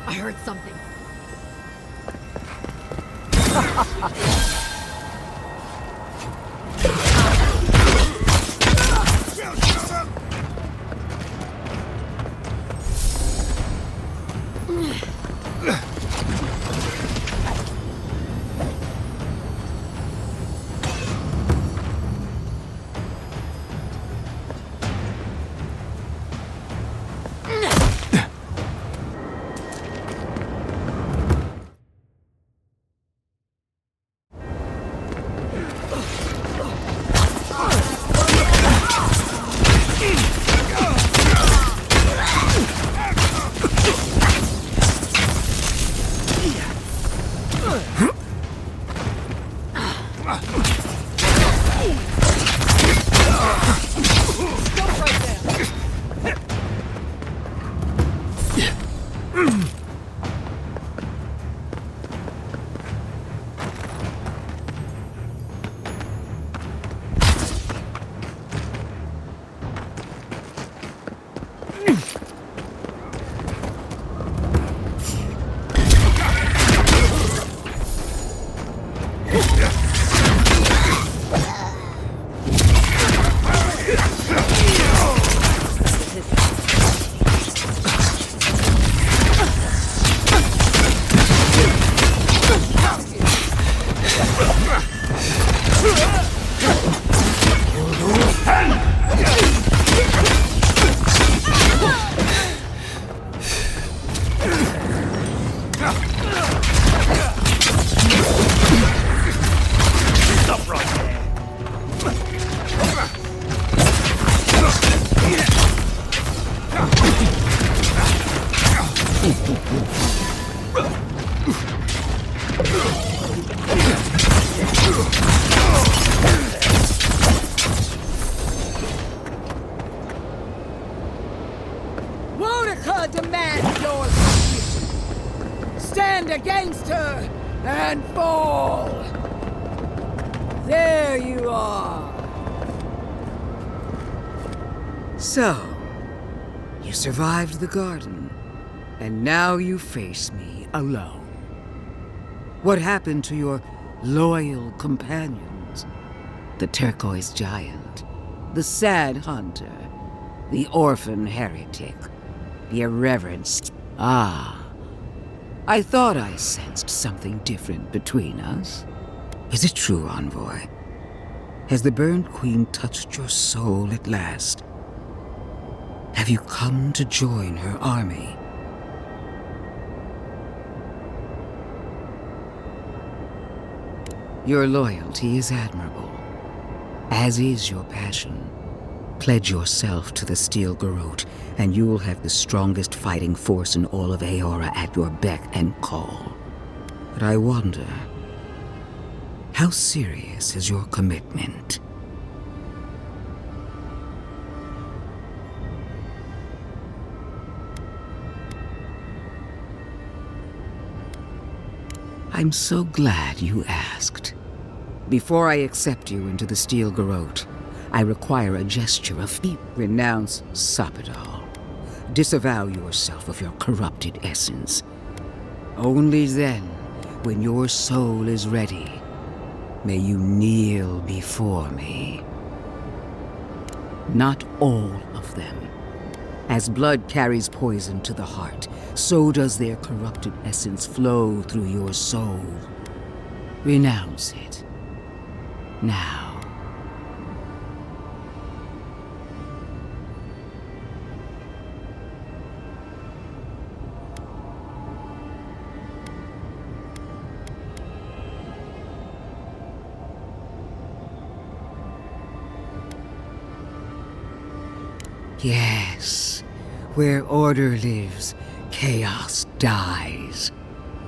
V: I heard something.
P: Wodeca demands your submission. Stand against her and fall. There you are. So, you survived the garden, and now you face me alone. What happened to your loyal companions? The turquoise giant, the sad hunter, the orphan heretic, the irreverent... Ah, I thought I sensed something different between us. Is it true, Envoy? Has the Burned Queen touched your soul at last? Have you come to join her army? Your loyalty is admirable, as is your passion. Pledge yourself to the Steel Garrote, and you'll have the strongest fighting force in all of Aora at your beck and call. But I wonder, how serious is your commitment? I'm so glad you asked. Before I accept you into the Steel Garrote, I require a gesture of feet. Renounce Sappadal. Disavow yourself of your corrupted essence. Only then, when your soul is ready, may you kneel before me. Not all of them. As blood carries poison to the heart, so does their corrupted essence flow through your soul. Renounce it. Now.
J: Yes. Where order lives, chaos dies.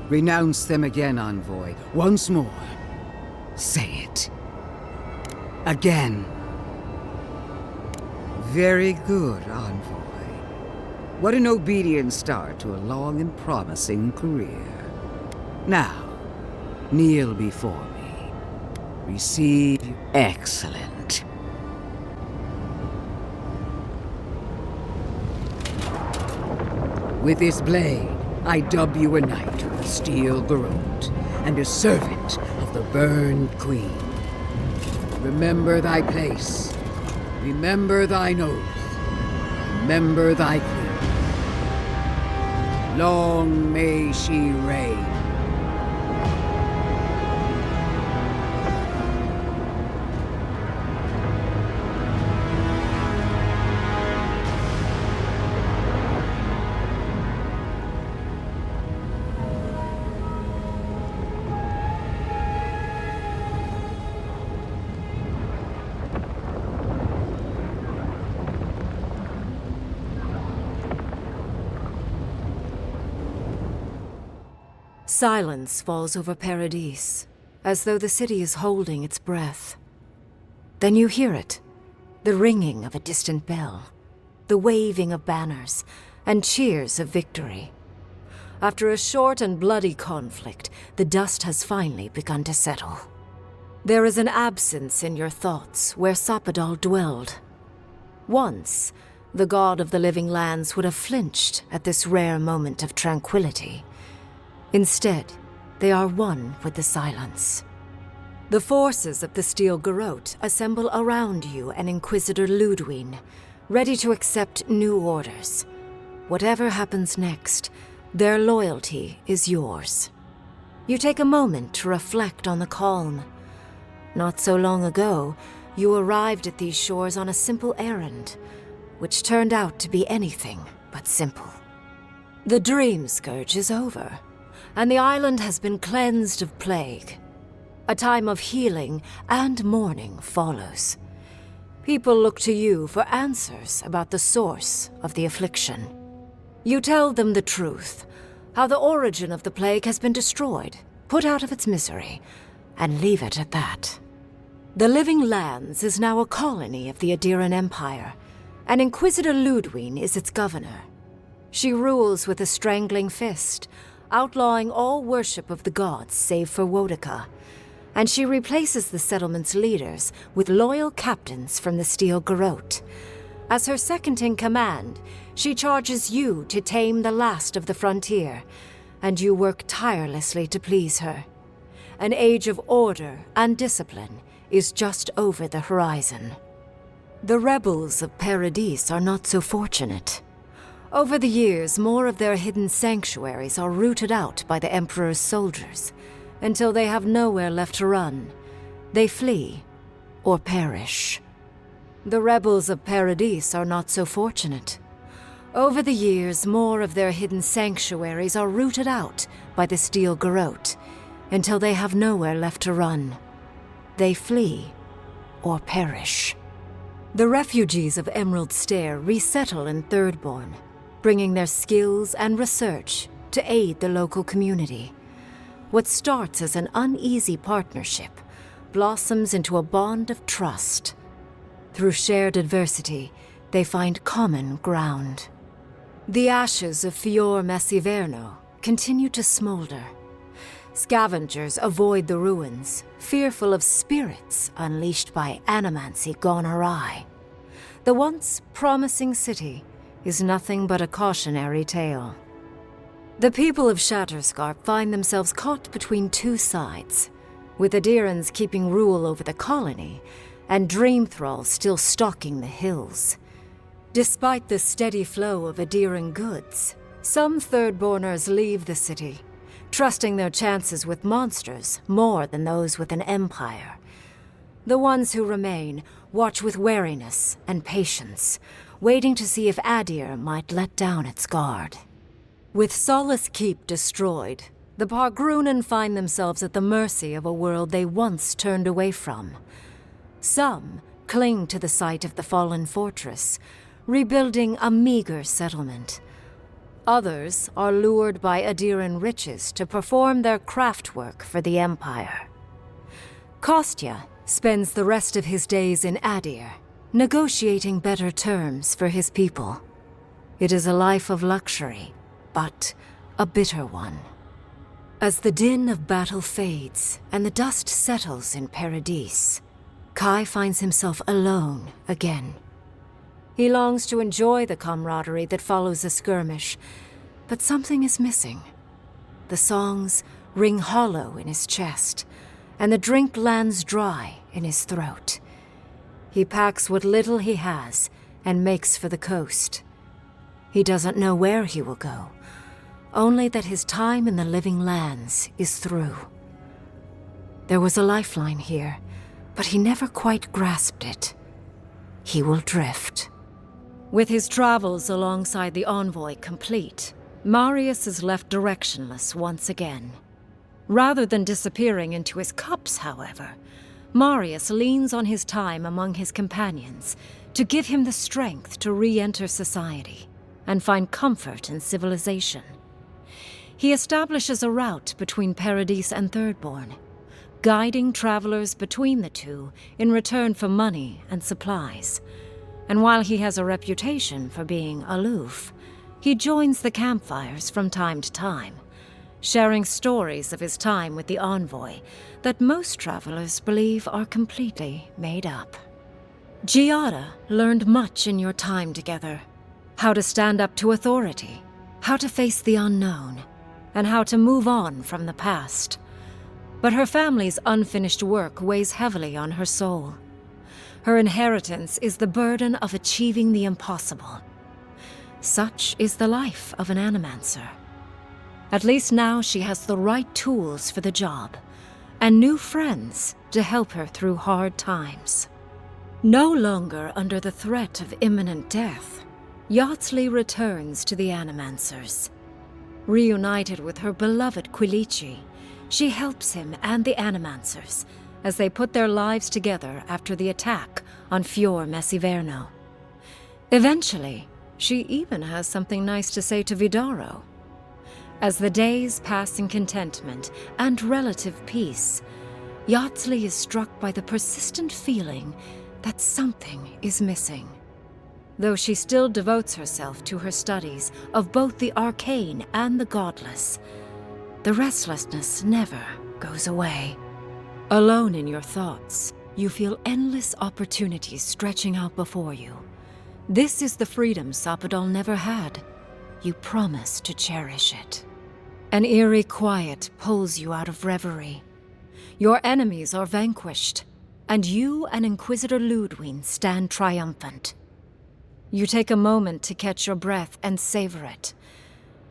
P: Renounce them again, Envoy. Once more.
J: Say it. Again. Very good, Envoy. What an obedient start to a long and promising career. Now, kneel before me. Receive. Excellent. With this blade, I dub you a knight of the Steel Garrote, and a servant of the Burned Queen. Remember thy place. Remember thine oath. Remember thy queen. Long may she reign.
G: Silence falls over Paradis, as though the city is holding its breath. Then you hear it, the ringing of a distant bell, the waving of banners, and cheers of victory. After a short and bloody conflict, the dust has finally begun to settle. There is an absence in your thoughts where Sapadal dwelled. Once, the god of the living lands would have flinched at this rare moment of tranquility. Instead, they are one with the silence. The forces of the Steel Garrote assemble around you and Inquisitor Ludwig, ready to accept new orders. Whatever happens next, their loyalty is yours. You take a moment to reflect on the calm. Not so long ago, you arrived at these shores on a simple errand, which turned out to be anything but simple. The Dream Scourge is over, and the island has been cleansed of plague. A time of healing and mourning follows. People look to you for answers about the source of the affliction. You tell them the truth, how the origin of the plague has been destroyed, put out of its misery, and leave it at that. The Living Lands is now a colony of the Adiran Empire, and Inquisitor Ludwig is its governor. She rules with a strangling fist, outlawing all worship of the gods save for Wodica, and she replaces the settlement's leaders with loyal captains from the Steel Garrote. As her second-in-command, she charges you to tame the last of the frontier, and you work tirelessly to please her. An age of order and discipline is just over the horizon. The rebels of Paradis are not so fortunate. Over the years, more of their hidden sanctuaries are rooted out by the Emperor's soldiers, until they have nowhere left to run. They flee, or perish. The rebels of Paradis are not so fortunate. Over the years, more of their hidden sanctuaries are rooted out by the Steel Garrote, until they have nowhere left to run. They flee, or perish. The refugees of Emerald Stair resettle in Thirdborn, bringing their skills and research to aid the local community. What starts as an uneasy partnership blossoms into a bond of trust. Through shared adversity, they find common ground. The ashes of Fior Messiverno continue to smolder. Scavengers avoid the ruins, fearful of spirits unleashed by animancy gone awry. The once promising city is nothing but a cautionary tale. The people of Shatterscarp find themselves caught between two sides, with Adirans keeping rule over the colony, and Dream Thralls still stalking the hills. Despite the steady flow of Adiran goods, some Thirdborners leave the city, trusting their chances with monsters more than those with an empire. The ones who remain watch with wariness and patience, waiting to see if Adir might let down its guard. With Solace Keep destroyed, the Pargrunen find themselves at the mercy of a world they once turned away from. Some cling to the site of the fallen fortress, rebuilding a meager settlement. Others are lured by Adiran riches to perform their craft work for the Empire. Kostya spends the rest of his days in Adir, negotiating better terms for his people. It is a life of luxury, but a bitter one. As the din of battle fades and the dust settles in Paradis, Kai finds himself alone again. He longs to enjoy the camaraderie that follows a skirmish, but something is missing. The songs ring hollow in his chest, and the drink lands dry in his throat. He packs what little he has and makes for the coast. He doesn't know where he will go, only that his time in the living lands is through. There was a lifeline here, but he never quite grasped it. He will drift. With his travels alongside the envoy complete, Marius is left directionless once again. Rather than disappearing into his cups, however, Marius leans on his time among his companions to give him the strength to re-enter society and find comfort in civilization. He establishes a route between Paradis and Thirdborn, guiding travelers between the two in return for money and supplies. And while he has a reputation for being aloof, he joins the campfires from time to time, sharing stories of his time with the envoy that most travelers believe are completely made up. Giada learned much in your time together. How to stand up to authority, how to face the unknown, and how to move on from the past. But her family's unfinished work weighs heavily on her soul. Her inheritance is the burden of achieving the impossible. Such is the life of an animancer. At least now she has the right tools for the job, and new friends to help her through hard times. No longer under the threat of imminent death, Yatsley returns to the Animancers. Reunited with her beloved Quilici, she helps him and the Animancers as they put their lives together after the attack on Fior Messiverno. Eventually, she even has something nice to say to Vidaro. As the days pass in contentment and relative peace, Yatsley is struck by the persistent feeling that something is missing. Though she still devotes herself to her studies of both the arcane and the godless, the restlessness never goes away. Alone in your thoughts, you feel endless opportunities stretching out before you. This is the freedom Sapadal never had. You promise to cherish it. An eerie quiet pulls you out of reverie. Your enemies are vanquished, and you and Inquisitor Ludwig stand triumphant. You take a moment to catch your breath and savor it,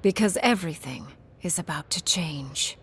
G: because everything is about to change.